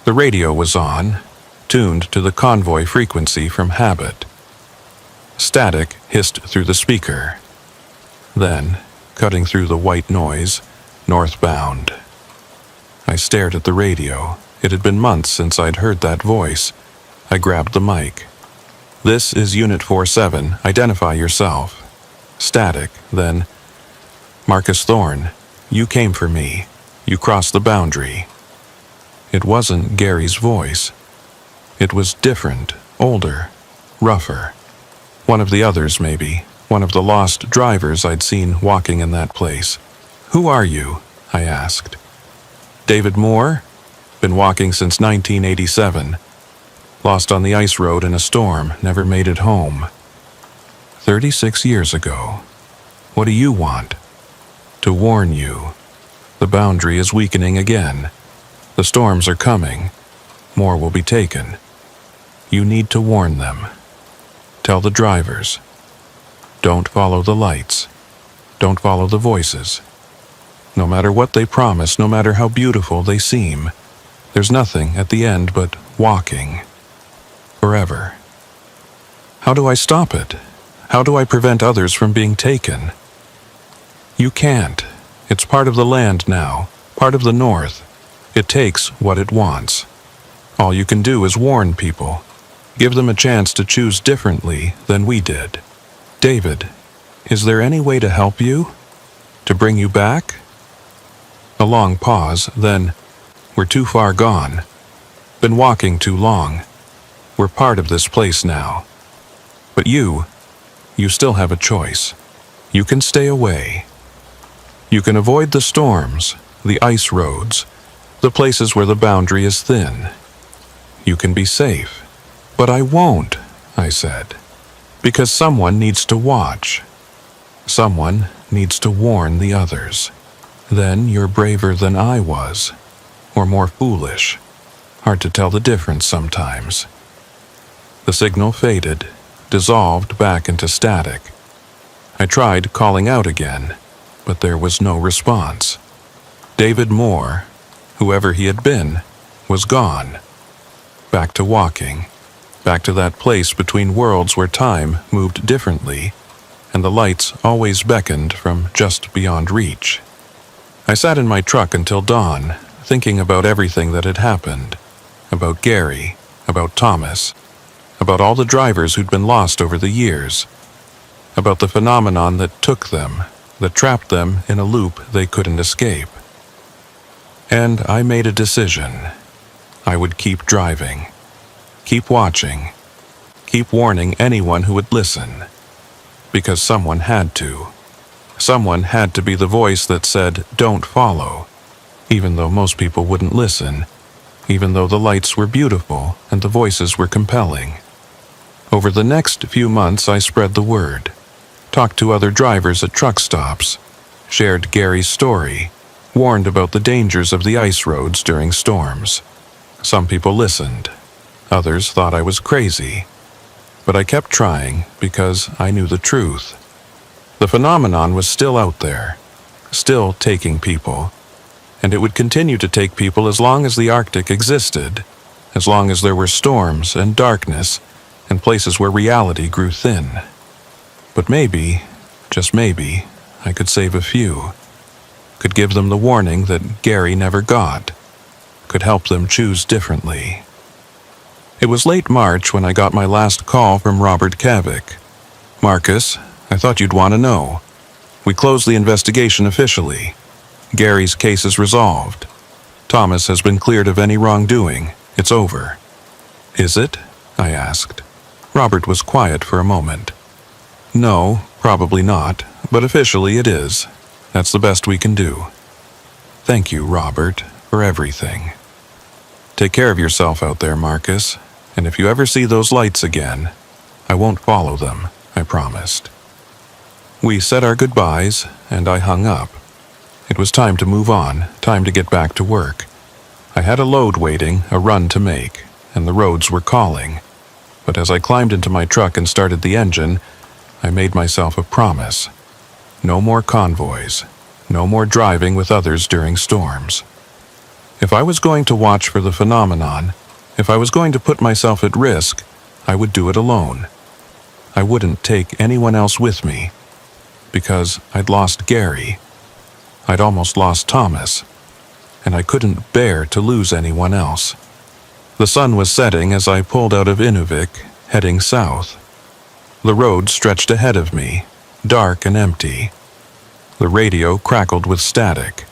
The radio was on, tuned to the convoy frequency from habit. Static hissed through the speaker. Then, cutting through the white noise, northbound. I stared at the radio. It had been months since I'd heard that voice. I grabbed the mic. This is Unit 47. Identify yourself. Static, then. Marcus Thorne, you came for me. You crossed the boundary. It wasn't Gary's voice. It was different, older, rougher. One of the others, maybe. One of the lost drivers I'd seen walking in that place. Who are you? I asked. David Moore? Been walking since 1987. Lost on the ice road in a storm, never made it home. 36 years ago. What do you want? To warn you. The boundary is weakening again. The storms are coming. More will be taken. You need to warn them. Tell the drivers. Don't follow the lights. Don't follow the voices. No matter what they promise, no matter how beautiful they seem, there's nothing at the end but walking. Forever. How do I stop it? How do I prevent others from being taken? You can't. It's part of the land now, part of the North. It takes what it wants. All you can do is warn people. Give them a chance to choose differently than we did. David, is there any way to help you? To bring you back? A long pause, then, we're too far gone. Been walking too long. We're part of this place now. But you still have a choice. You can stay away. You can avoid the storms, the ice roads, the places where the boundary is thin. You can be safe. But I won't, I said, because someone needs to watch. Someone needs to warn the others. Then you're braver than I was, or more foolish. Hard to tell the difference sometimes. The signal faded, dissolved back into static. I tried calling out again, but there was no response. David Moore, whoever he had been, was gone. Back to walking, back to that place between worlds where time moved differently, and the lights always beckoned from just beyond reach. I sat in my truck until dawn, thinking about everything that had happened, about Gary, about Thomas, about all the drivers who'd been lost over the years, about the phenomenon that took them, that trapped them in a loop they couldn't escape. And I made a decision. I would keep driving, keep watching, keep warning anyone who would listen, because someone had to. Someone had to be the voice that said, "Don't follow," even though most people wouldn't listen, even though the lights were beautiful and the voices were compelling. Over the next few months, I spread the word, talked to other drivers at truck stops, shared Gary's story, warned about the dangers of the ice roads during storms. Some people listened. Others thought I was crazy. But I kept trying because I knew the truth. The phenomenon was still out there, still taking people, and it would continue to take people as long as the Arctic existed, as long as there were storms and darkness and places where reality grew thin. But maybe, just maybe, I could save a few, could give them the warning that Gary never got, could help them choose differently. It was late March when I got my last call from Robert Kavik. "Marcus, I thought you'd want to know. We closed the investigation officially. Gary's case is resolved. Thomas has been cleared of any wrongdoing. It's over." "Is it?" I asked. Robert was quiet for a moment. "No, probably not, but officially it is. That's the best we can do." "Thank you, Robert, for everything." "Take care of yourself out there, Marcus, and if you ever see those lights again, I won't follow them, I promised." We said our goodbyes, and I hung up. It was time to move on, time to get back to work. I had a load waiting, a run to make, and the roads were calling. But as I climbed into my truck and started the engine, I made myself a promise. No more convoys, no more driving with others during storms. If I was going to watch for the phenomenon, if I was going to put myself at risk, I would do it alone. I wouldn't take anyone else with me, because I'd lost Gary. I'd almost lost Thomas, and I couldn't bear to lose anyone else. The sun was setting as I pulled out of Inuvik, heading south. The road stretched ahead of me, dark and empty. The radio crackled with static,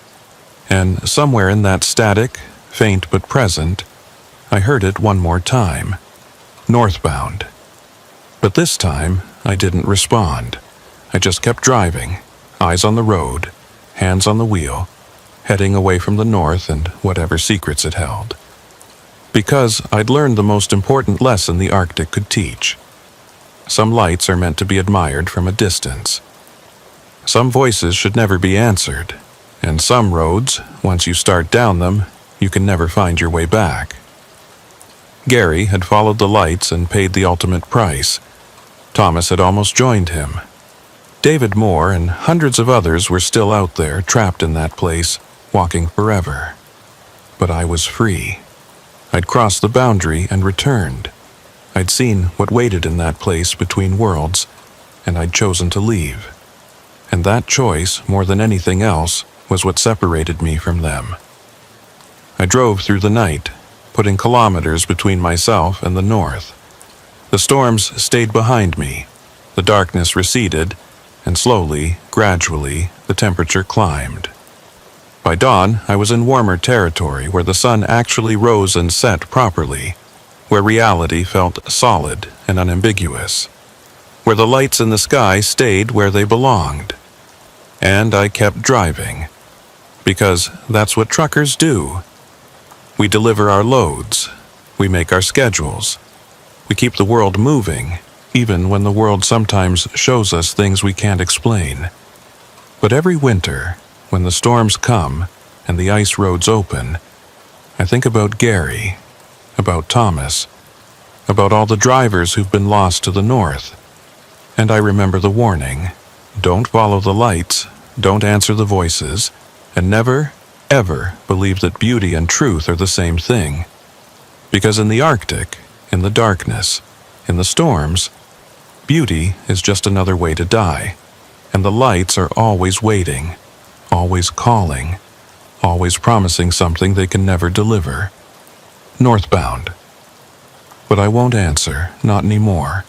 and somewhere in that static, faint but present, I heard it one more time. Northbound. But this time, I didn't respond. I just kept driving, eyes on the road, hands on the wheel, heading away from the north and whatever secrets it held. Because I'd learned the most important lesson the Arctic could teach. Some lights are meant to be admired from a distance. Some voices should never be answered, and some roads, once you start down them, you can never find your way back. Gary had followed the lights and paid the ultimate price. Thomas had almost joined him. David Moore and hundreds of others were still out there, trapped in that place, walking forever. But I was free. I'd crossed the boundary and returned. I'd seen what waited in that place between worlds, and I'd chosen to leave. And that choice, more than anything else, was what separated me from them. I drove through the night, putting kilometers between myself and the north. The storms stayed behind me. The darkness receded, and slowly, gradually, the temperature climbed. By dawn, I was in warmer territory where the sun actually rose and set properly, where reality felt solid and unambiguous, where the lights in the sky stayed where they belonged. And I kept driving, because that's what truckers do. We deliver our loads. We make our schedules. We keep the world moving, even when the world sometimes shows us things we can't explain. But every winter, when the storms come and the ice roads open, I think about Gary, about Thomas, about all the drivers who've been lost to the north. And I remember the warning: don't follow the lights, don't answer the voices, and never, ever believe that beauty and truth are the same thing. Because in the Arctic, in the darkness, in the storms, beauty is just another way to die, and the lights are always waiting, always calling, always promising something they can never deliver. Northbound. But I won't answer, not anymore.